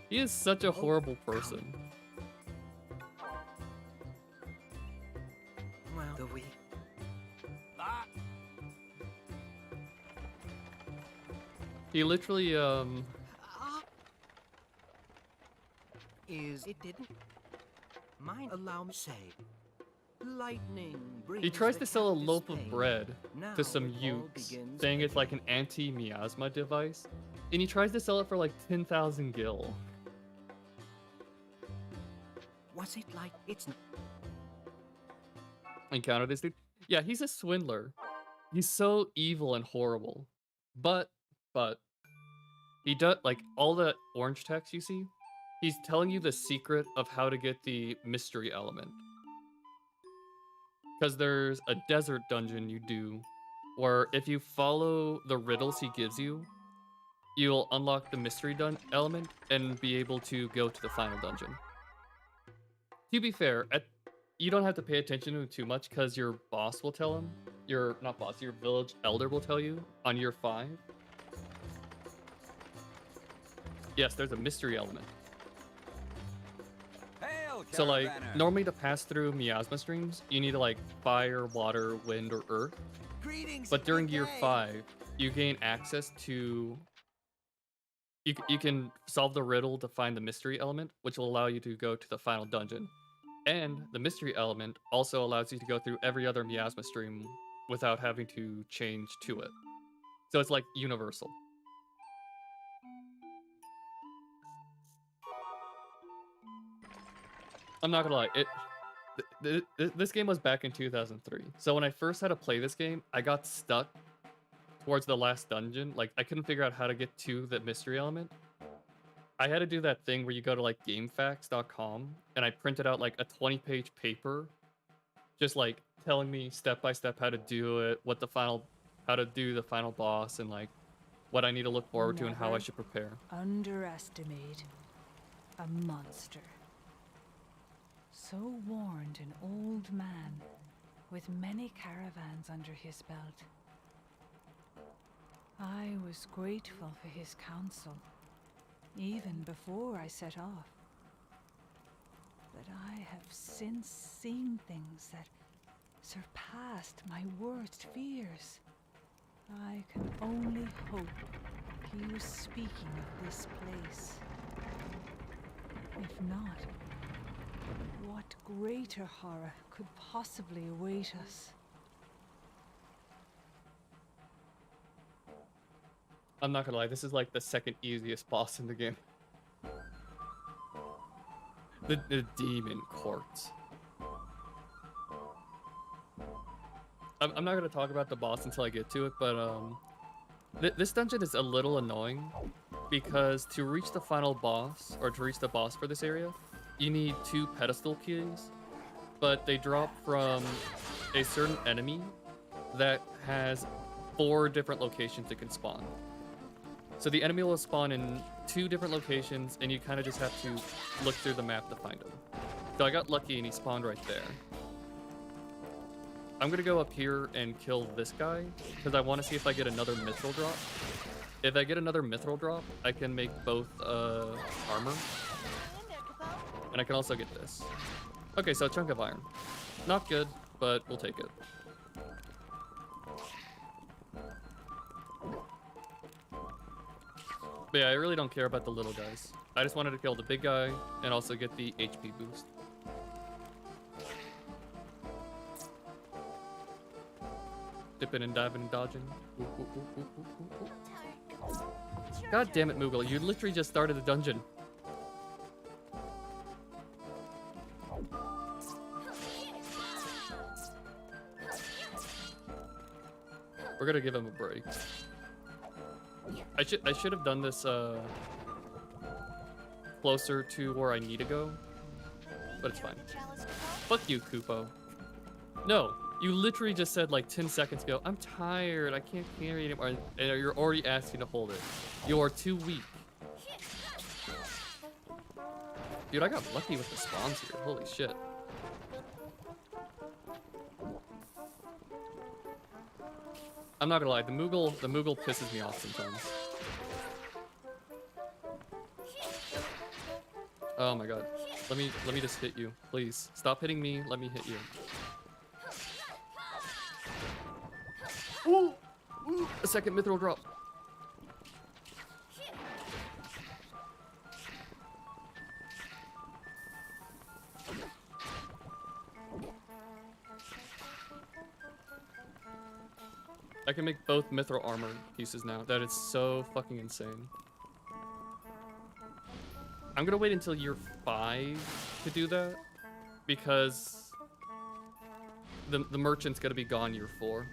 He is such a horrible person. Well, the we. He literally, Is it didn't? Mine allow me say. Lightning brings he tries the to sell a captive's loaf of pain. bread Now to some it all youths, begins saying it's like an again. anti-miasma device. And he tries to sell it for like 10,000 gil. Was it like it's Encounter this dude? Yeah, he's a swindler. He's so evil and horrible. But, he does, like, all the orange text you see, he's telling you the secret of how to get the mystery element. Because there's a desert dungeon you do, where if you follow the riddles he gives you, you'll unlock the mystery element and be able to go to the final dungeon. To be fair, you don't have to pay attention to him too much because your boss will tell him. Your village elder will tell you on year 5. Yes, there's a mystery element. Hail, So like, caravaner. normally to pass through miasma streams, you need to like fire, water, wind, or earth. Greetings. But during year good day. 5, you gain access to... You can solve the riddle to find the mystery element, which will allow you to go to the final dungeon. And the mystery element also allows you to go through every other miasma stream without having to change to it. So it's like universal. I'm not gonna lie, this game was back in 2003. So when I first had to play this game, I got stuck towards the last dungeon. Like, I couldn't figure out how to get to the mystery element. I had to do that thing where you go to like gamefacts.com and I printed out like a 20-page paper just like telling me step by step how to do it, how to do the final boss, and like what I need to look forward to and how I Never should prepare. Underestimate a monster. So warned an old man with many caravans under his belt. I was grateful for his counsel, even before I set off. But I have since seen things that surpassed my worst fears. I can only hope he was speaking of this place. If not, what greater horror could possibly await us? I'm not gonna lie, this is like the second easiest boss in the game. The demon courts. I'm not gonna talk about the boss until I get to it, but this dungeon is a little annoying because to reach the final boss, or to reach the boss for this area, you need 2 pedestal keys, but they drop from a certain enemy that has 4 different locations it can spawn. So the enemy will spawn in 2 different locations, and you kind of just have to look through the map to find him. So I got lucky and he spawned right there. I'm gonna go up here and kill this guy, because I want to see if I get another mithril drop. If I get another mithril drop, I can make both armor, and I can also get this. Okay, so a chunk of iron. Not good, but we'll take it. But yeah, I really don't care about the little guys. I just wanted to kill the big guy and also get the HP boost. Dipping and diving and dodging. Ooh, ooh, ooh, ooh, ooh, ooh, ooh. God damn it, Moogle. You literally just started the dungeon. We're gonna give him a break. I should have done this closer to where I need to go, but it's fine. Fuck you, Kupo. No, You literally just said like 10 seconds ago, I'm tired, I can't carry it anymore, and you're already asking to hold it. You are too weak. Dude, I got lucky with the spawns here. Holy shit. I'm not gonna lie, the Moogle pisses me off sometimes. Oh my god. Let me just hit you, please. Stop hitting me, let me hit you. Ooh! Ooh! A second mithril drop. I can make both mithril armor pieces now. That is so fucking insane. I'm gonna wait until year 5 to do that because the merchant's gonna be gone year 4.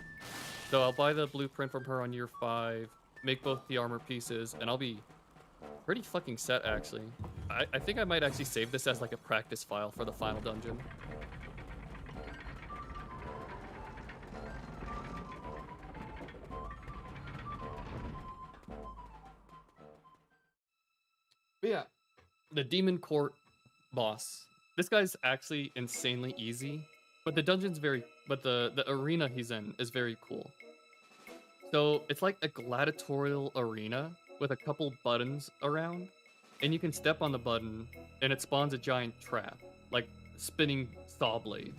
So I'll buy the blueprint from her on year 5, make both the armor pieces, and I'll be pretty fucking set actually. I think I might actually save this as like a practice file for the final dungeon. But yeah, the Demon Court boss. This guy's actually insanely easy, but the dungeon's the arena he's in is very cool. So it's like a gladiatorial arena with a couple buttons around, and you can step on the button and it spawns a giant trap, like spinning saw blades.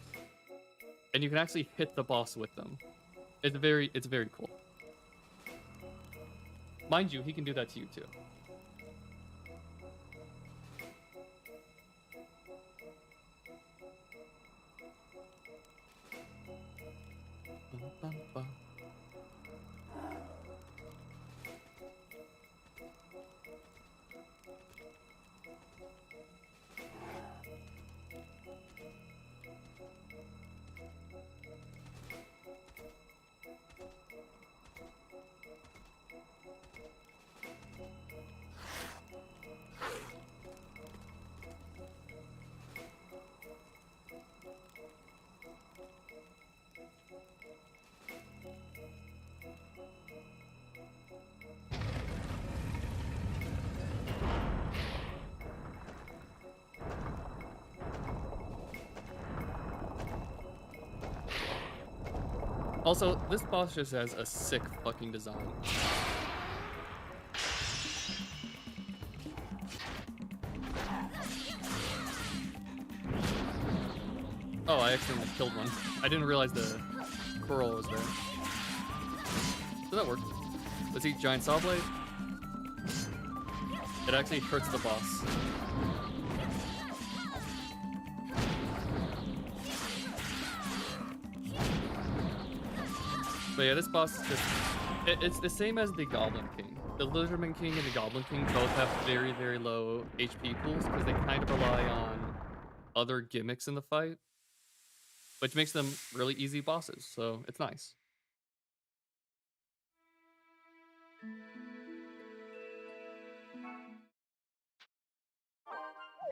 And you can actually hit the boss with them. It's very cool. Mind you, he can do that to you too. Also, this boss just has a sick fucking design. Oh, I accidentally killed one. I didn't realize the coral was there. So that worked. Let's eat giant saw blade. It actually hurts the boss. But yeah, this boss is just... It's the same as the Goblin King. The Lizardman King and the Goblin King both have very, very low HP pools because they kind of rely on other gimmicks in the fight, which makes them really easy bosses, so it's nice.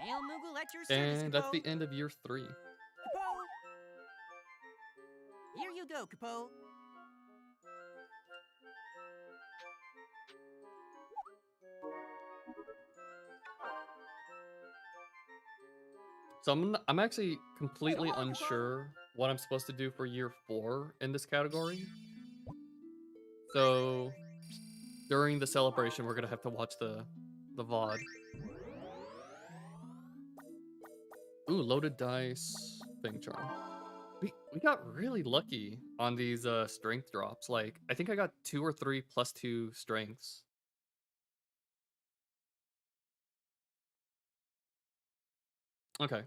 Hail Moogle at your service, And that's Capo. the end of year 3. Capo! Here you go, Capo. So I'm actually completely unsure what I'm supposed to do for year 4 in this category. So during the celebration, we're gonna have to watch the VOD. Ooh, loaded dice, thing charm. We got really lucky on these strength drops. Like I think I got 2 or 3 +2 strengths. Okay.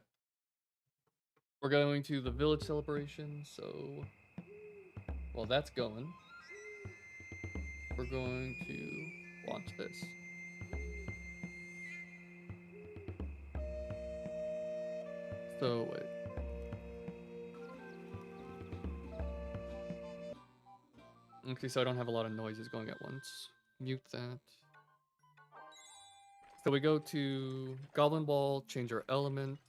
We're going to the village celebration, so while that's going, we're going to watch this. So wait. Okay, so I don't have a lot of noises going at once. Mute that. So we go to Goblin Ball, change our element.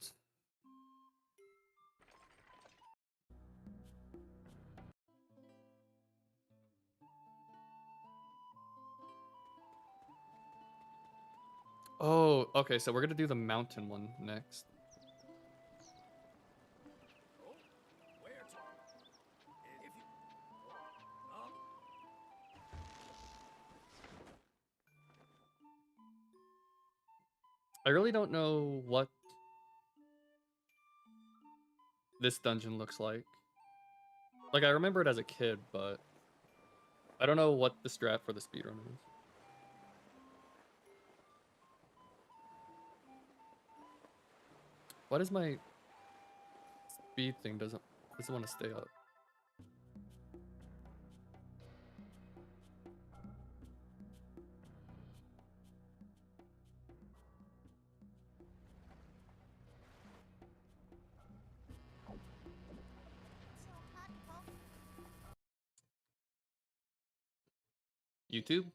Oh, okay, so we're gonna do the mountain one next. I really don't know what this dungeon looks like. Like, I remember it as a kid, but I don't know what the strat for the speedrun is. Why does my speed thing doesn't want to stay up? YouTube?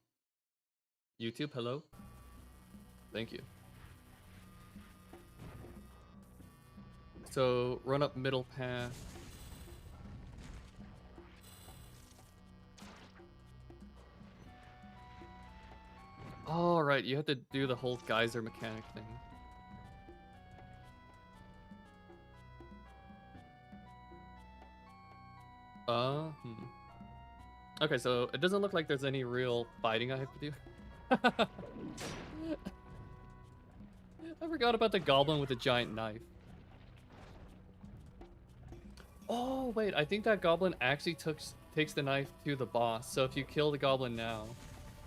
YouTube, hello? Thank you. So, run up middle path. Oh, right, you have to do the whole geyser mechanic thing. Okay, so it doesn't look like there's any real fighting I have to do. I forgot about the goblin with the giant knife. Oh, wait, I think that goblin actually takes the knife to the boss. So if you kill the goblin now,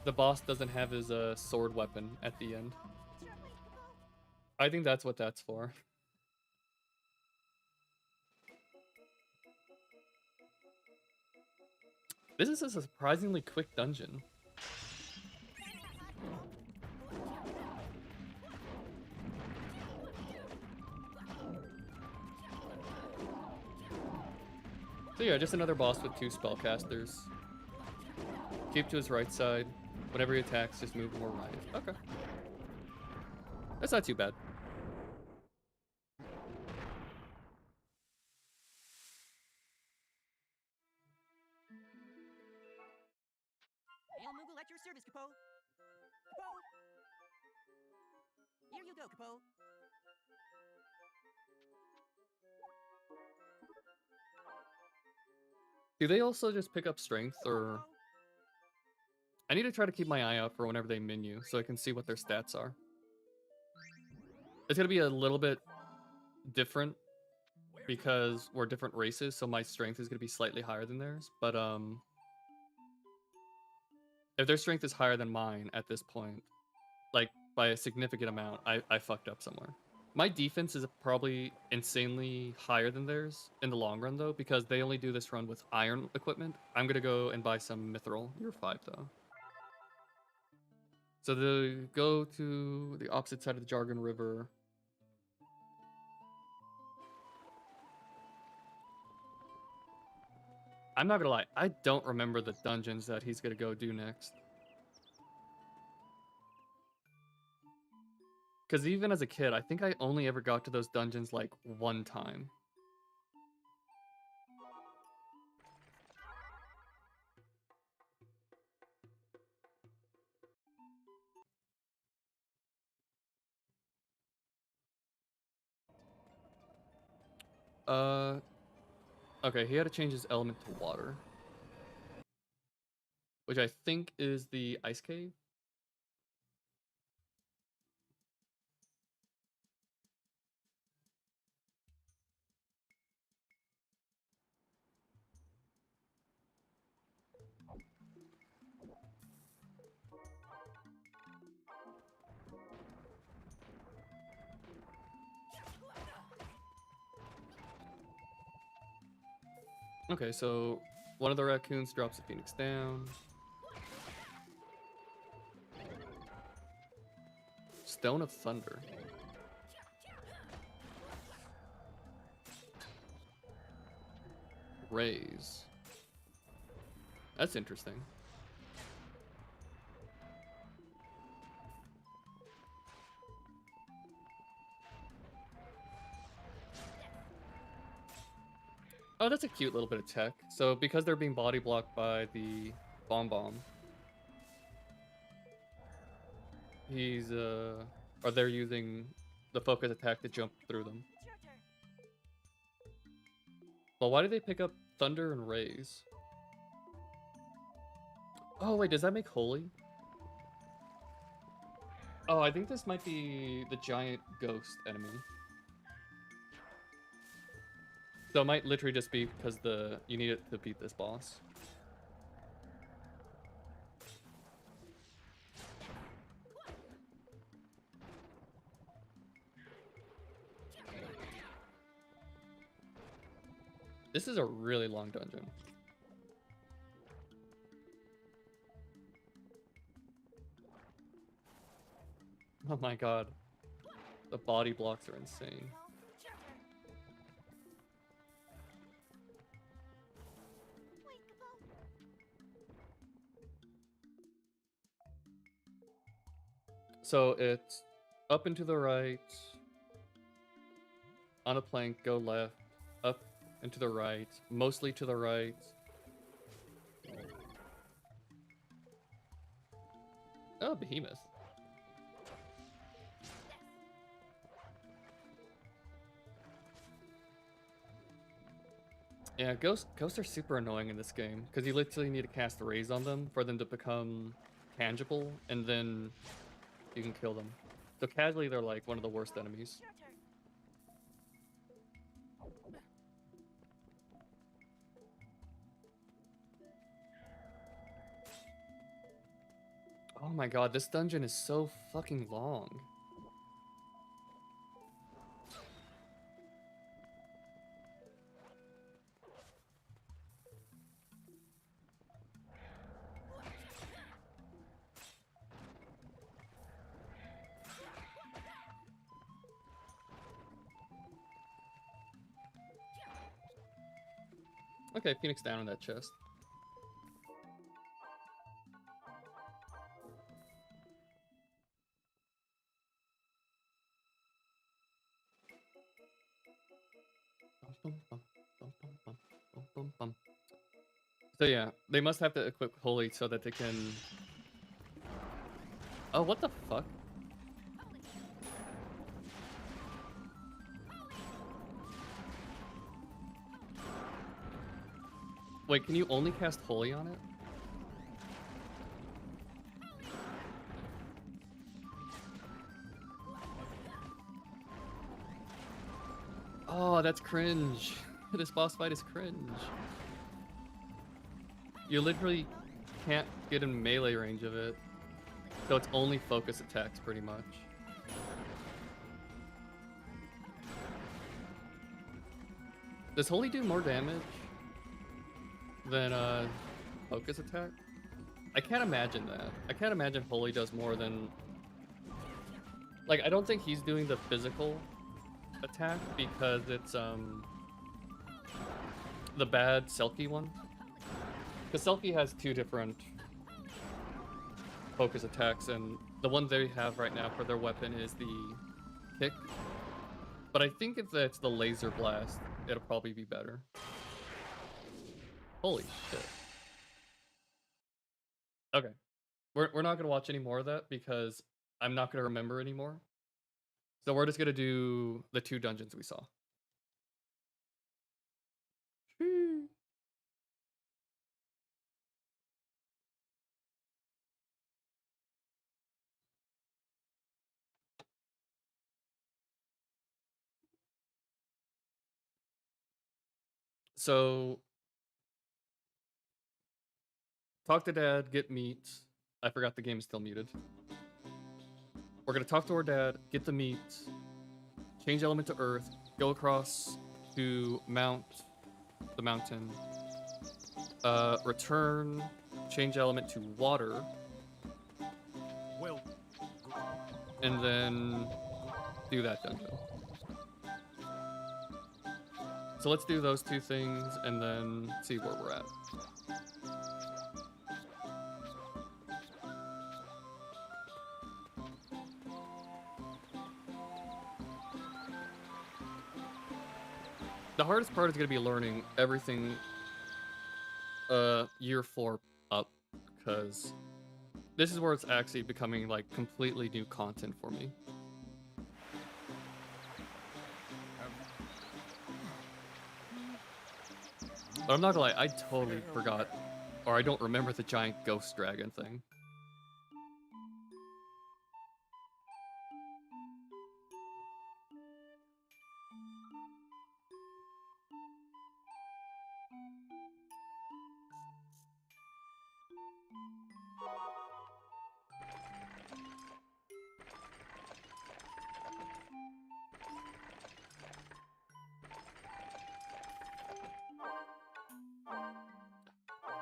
the boss doesn't have his sword weapon at the end. I think that's what that's for. This is a surprisingly quick dungeon. So yeah, just another boss with 2 spellcasters. Keep to his right side. Whenever he attacks, just move more right. Okay. That's not too bad. Moogle at your service, Capo. Capo! Here you go, Capo. Do they also just pick up strength, or... I need to try to keep my eye out for whenever they menu, so I can see what their stats are. It's gonna be a little bit different, because we're different races, so my strength is gonna be slightly higher than theirs, but, if their strength is higher than mine at this point, like, by a significant amount, I fucked up somewhere. My defense is probably insanely higher than theirs in the long run, though, because they only do this run with iron equipment. I'm gonna go and buy some mithril. You're 5, though. So they go to the opposite side of the Jargon River. I'm not gonna lie, I don't remember the dungeons that he's gonna go do next. Because even as a kid, I think I only ever got to those dungeons like 1 time. Okay, he had to change his element to water. Which I think is the ice cave. Okay, so one of the raccoons drops a phoenix down. Stone of Thunder. Rays. That's interesting. Oh, that's a cute little bit of tech. So because they're being body blocked by the bomb, he's or they're using the focus attack to jump through them. Well, why did they pick up thunder and rays? Oh wait, does that make holy? Oh, I think this might be the giant ghost enemy. So it might literally just be because you need it to beat this boss. This is a really long dungeon. Oh my god. The body blocks are insane. So it's up and to the right. On a plank, go left. Up and to the right. Mostly to the right. Oh, behemoth. Yeah, ghosts are super annoying in this game because you literally need to cast rays on them for them to become tangible, and then you can kill them. So casually, they're like one of the worst enemies. Oh my god, this dungeon is so fucking long. Okay, Phoenix down in that chest. So yeah, they must have to equip Holy so that they can... Oh, what the fuck? Wait, can you only cast Holy on it? Oh, that's cringe. This boss fight is cringe. You literally can't get in melee range of it. So it's only focus attacks, pretty much. Does Holy do more damage than focus attack? I can't imagine that. I can't imagine Holy does more than... Like, I don't think he's doing the physical attack because it's the bad Selkie one. Because Selkie has two different focus attacks, and the one they have right now for their weapon is the kick. But I think if it's the laser blast, it'll probably be better. Holy shit. Okay. We're not gonna watch any more of that because I'm not gonna remember anymore. So we're just gonna do the two dungeons we saw. So talk to dad, get meat. I forgot the game is still muted. We're gonna talk to our dad, get the meat, change element to earth, go across to mount the mountain, return, change element to water, Well, and then do that dungeon. So let's do those two things and then see where we're at. The hardest part is going to be learning everything year 4 up, because this is where it's actually becoming like completely new content for me. But I'm not gonna lie, I totally forgot, or I don't remember the giant ghost dragon thing.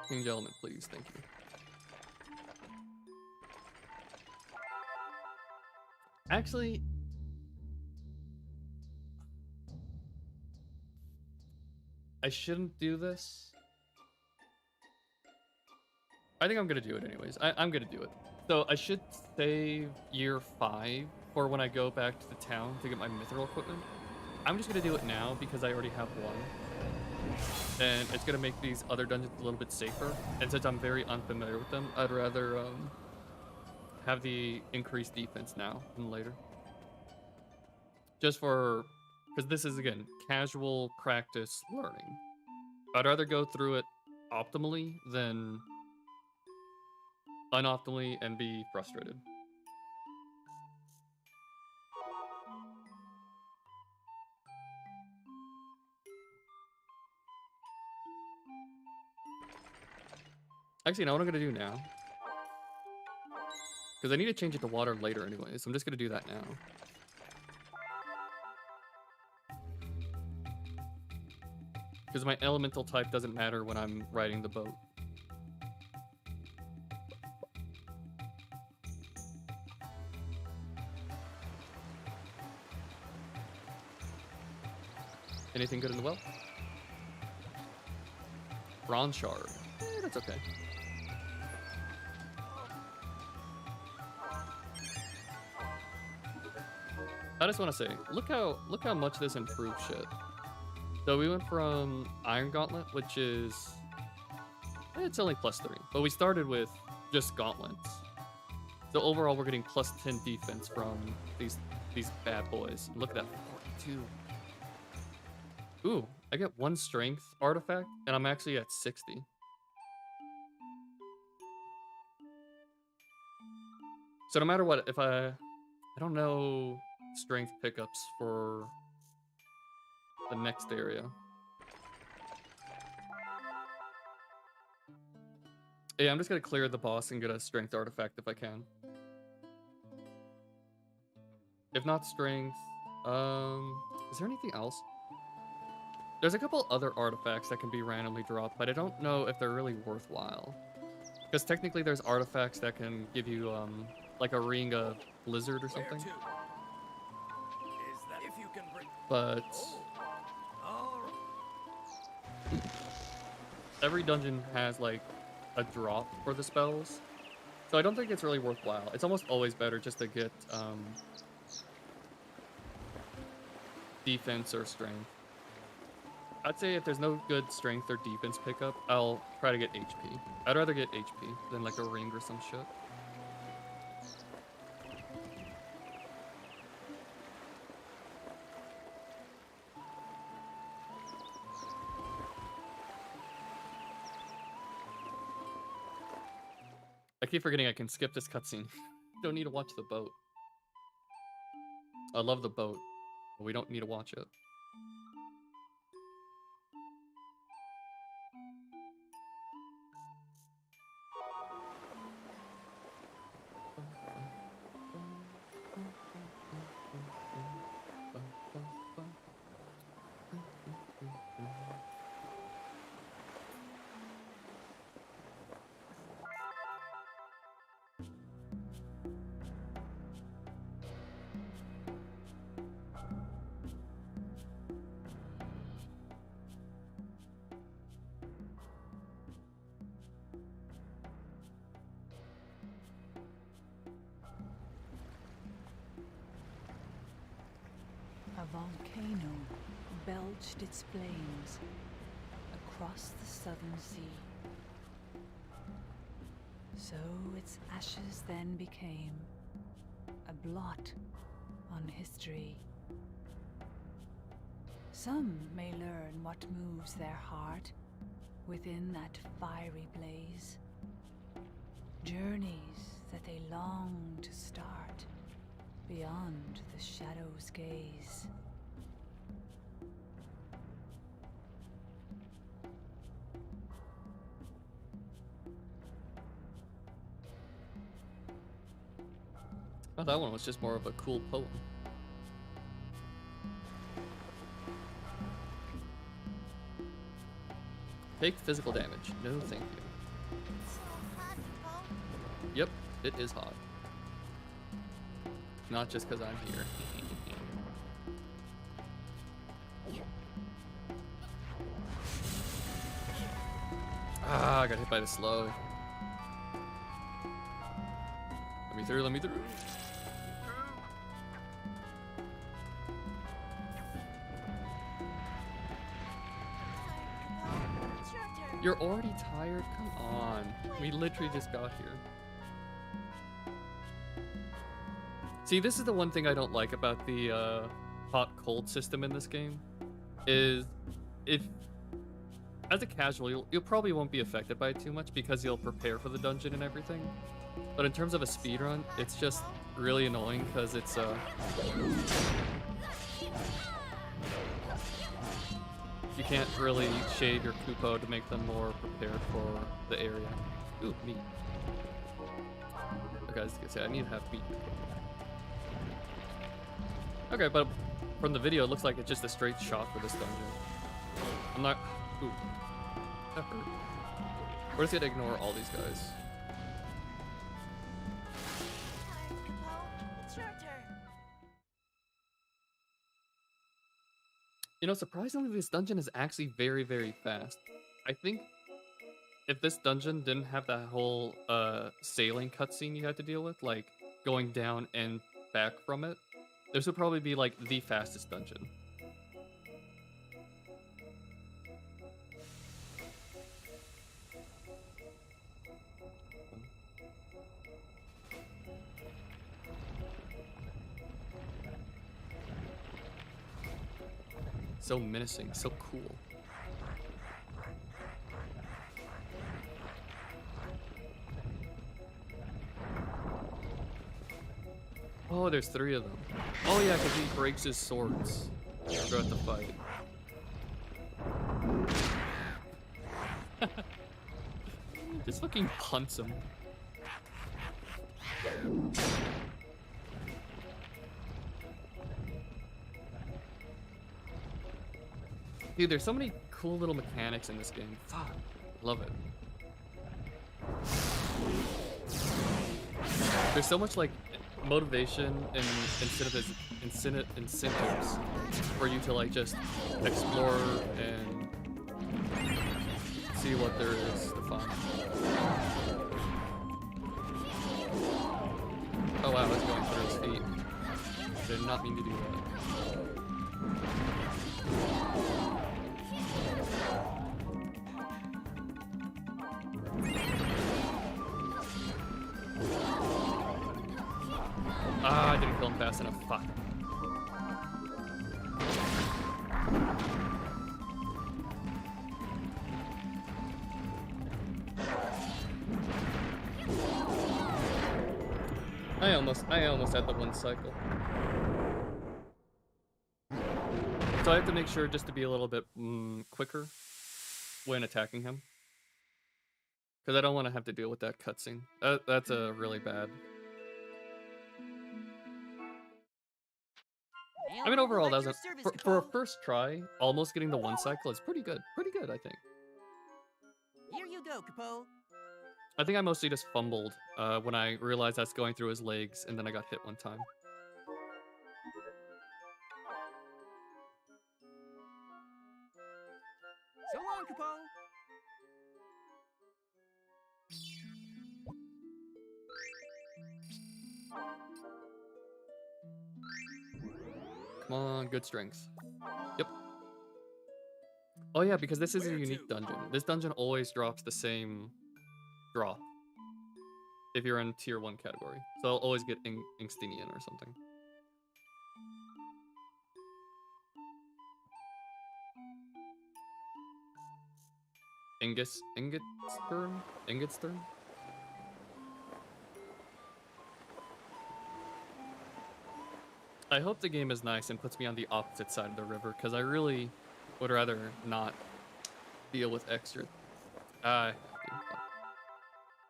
King element, please, thank you. Actually, I shouldn't do this. I think I'm gonna do it anyways. I'm gonna do it. So I should save year 5 for when I go back to the town to get my mithril equipment. I'm just gonna do it now because I already have one. And it's gonna make these other dungeons a little bit safer. And since I'm very unfamiliar with them, I'd rather have the increased defense now than later. Just for, because this is again casual practice learning. I'd rather go through it optimally than unoptimally and be frustrated. Actually, you know what I'm gonna do now? Because I need to change it to water later anyway, so I'm just gonna do that now. Because my elemental type doesn't matter when I'm riding the boat. Anything good in the well? Bronze shard. That's okay. I just want to say, look how much this improves shit. So we went from Iron Gauntlet, which is it's only +3, but we started with just gauntlets. So overall, we're getting +10 defense from these bad boys. Look at that, 42. Ooh, I get 1 strength artifact, and I'm actually at 60. So no matter what, if I don't know strength pickups for the next area. Yeah, I'm just gonna clear the boss and get a strength artifact if I can. If not strength, is there anything else? There's a couple other artifacts that can be randomly dropped, but I don't know if they're really worthwhile. Because technically there's artifacts that can give you, like a ring of blizzard or something. But every dungeon has like a drop for the spells, so I don't think it's really worthwhile. It's almost always better just to get defense or strength. I'd say if there's no good strength or defense pickup, I'll try to get HP. I'd rather get HP than like a ring or some shit. I keep forgetting I can skip this cutscene. Don't need to watch the boat. I love the boat, but we don't need to watch it. A volcano belched its flames across the southern sea. So its ashes then became a blot on history. Some may learn what moves their heart within that fiery blaze. Journeys that they long to start beyond the shadow's gaze. Oh, that one was just more of a cool poem. Take physical damage. No, thank you. So hot, Paul. Yep, it is hot. Not just because I'm here. Ah, I got hit by the slow. Let me through, let me through. It's your turn. You're already tired? Come on. We literally just got here. See, this is the one thing I don't like about the hot-cold system in this game. Is if, as a casual, you probably won't be affected by it too much because you'll prepare for the dungeon and everything. But in terms of a speedrun, it's just really annoying because it's you can't really shade your Kupo to make them more prepared for the area. Ooh, meat. Okay, I was gonna say, I need to have meat. Okay, but from the video, it looks like it's just a straight shot for this dungeon. I'm not... Ooh. That hurt. We're just gonna ignore all these guys. It's your turn. You know, surprisingly, this dungeon is actually very, very fast. I think if this dungeon didn't have that whole sailing cutscene you had to deal with, like going down and back from it, this would probably be like the fastest dungeon. So menacing, so cool. Oh, there's 3 of them. Oh yeah, because he breaks his swords throughout the fight. Just fucking punts him. Dude, there's so many cool little mechanics in this game. Fuck, love it. There's so much like motivation and incentives for you to like just explore and see what there is to find. Oh wow, I was going through his feet. Did not mean to do that. Ah, I didn't kill him fast enough. Fuck. I almost had the 1 cycle. So I have to make sure just to be a little bit quicker when attacking him. Because I don't want to have to deal with that cutscene. That's a really bad. I mean, overall, that was for a first try, almost getting the 1 cycle is pretty good. Pretty good, I think. Here you go, Capo. I think I mostly just fumbled when I realized that's going through his legs, and then I got hit 1 time. So long, Capo. Come on, good strength. Yep. Oh yeah, because this is a unique dungeon. This dungeon always drops the same drop if you're in tier 1 category. So I'll always get Ingstinian or something. Ingetstern? I hope the game is nice and puts me on the opposite side of the river, because I really would rather not deal with extra.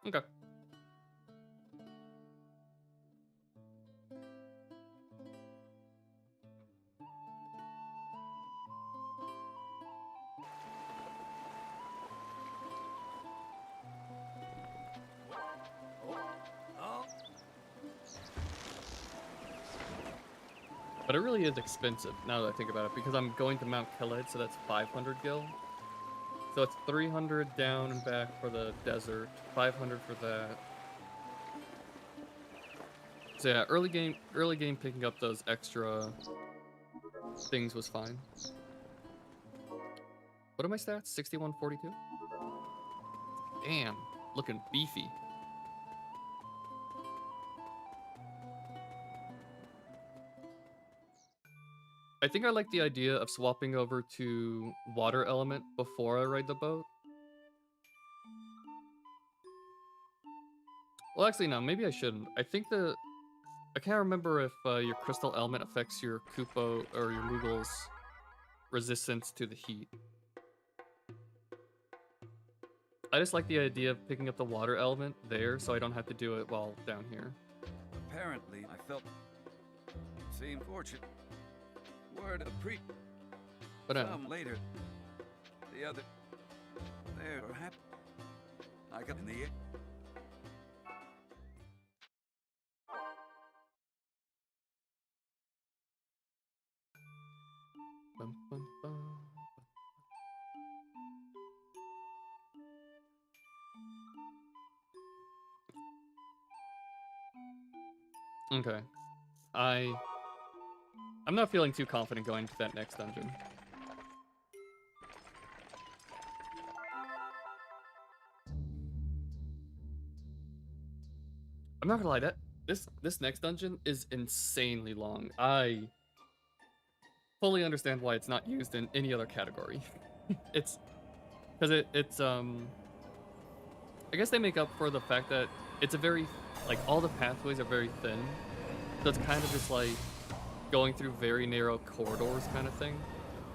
Okay. But it really is expensive, now that I think about it, because I'm going to Mount Keled, so that's 500 gil. So it's 300 down and back for the desert, 500 for that. So yeah, early game picking up those extra things was fine. What are my stats? 6142? Damn, looking beefy. I think I like the idea of swapping over to water element before I ride the boat. Well, actually, no, maybe I shouldn't. I think I can't remember if your crystal element affects your Kupo or your Moogle's resistance to the heat. I just like the idea of picking up the water element there, so I don't have to do it while down here. Apparently, I felt seemed fortunate. Word of pre. But Some later. The other. There, perhaps. I got in the air. Bum, bum, bum. Okay. I'm not feeling too confident going to that next dungeon. I'm not gonna lie, this next dungeon is insanely long. I fully understand why it's not used in any other category. It's because it's I guess they make up for the fact that it's a very, like, all the pathways are very thin, so it's kind of just like going through very narrow corridors kind of thing.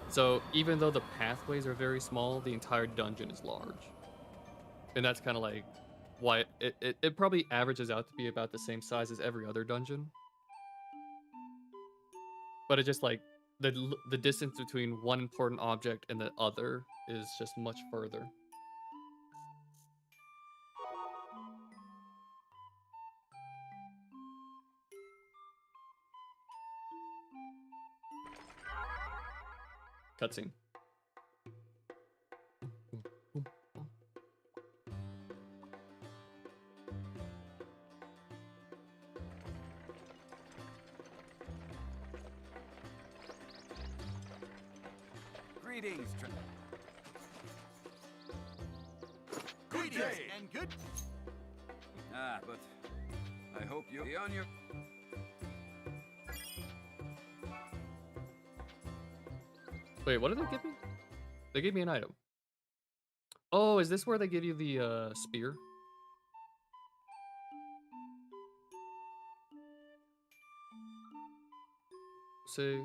So even though the pathways are very small, the entire dungeon is large, and that's kind of like why it probably averages out to be about the same size as every other dungeon. But it just like the distance between one important object and the other is just much further. Cutscene. Greetings, Good day and good. but I hope you'll be on your. Wait, what did they give me? They gave me an item. Oh, is this where they give you the spear? Save.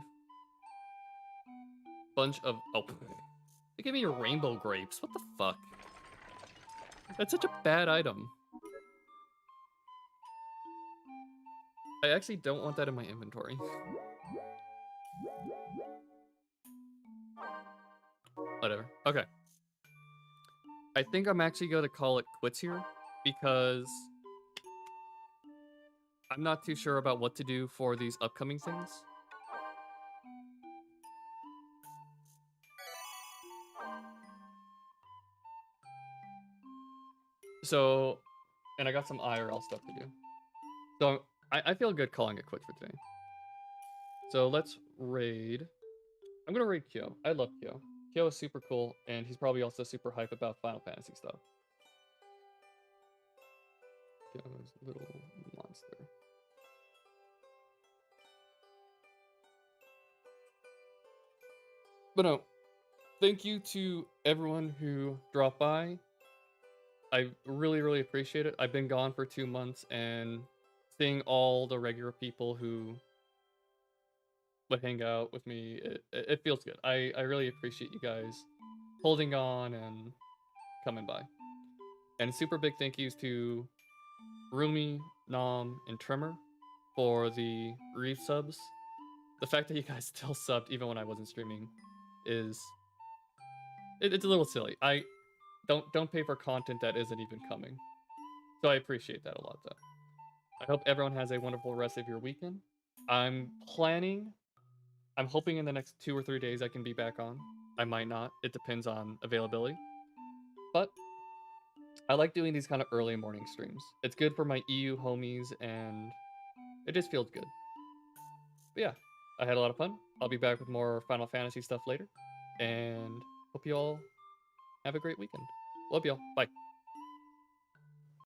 Bunch of... Oh. They gave me your rainbow grapes. What the fuck? That's such a bad item. I actually don't want that in my inventory. Whatever. Okay. I think I'm actually going to call it quits here because I'm not too sure about what to do for these upcoming things. So, and I got some IRL stuff to do. So I feel good calling it quits for today. So let's raid. I'm going to raid Kyo. I love Kyo. Kyo is super cool, and he's probably also super hype about Final Fantasy stuff. Kyo's little monster. But no, thank you to everyone who dropped by. I really, really appreciate it. I've been gone for 2 months, and seeing all the regular people who would hang out with me, it feels good. I really appreciate you guys holding on and coming by. And super big thank yous to Rumi, Nom, and Tremor for the Reef subs. The fact that you guys still subbed even when I wasn't streaming is it's a little silly. I don't pay for content that isn't even coming. So I appreciate that a lot though. I hope everyone has a wonderful rest of your weekend. I'm hoping in the next 2 or 3 days I can be back on. I might not. It depends on availability. But I like doing these kind of early morning streams. It's good for my EU homies and it just feels good. But yeah, I had a lot of fun. I'll be back with more Final Fantasy stuff later. And hope you all have a great weekend. Love y'all. Bye.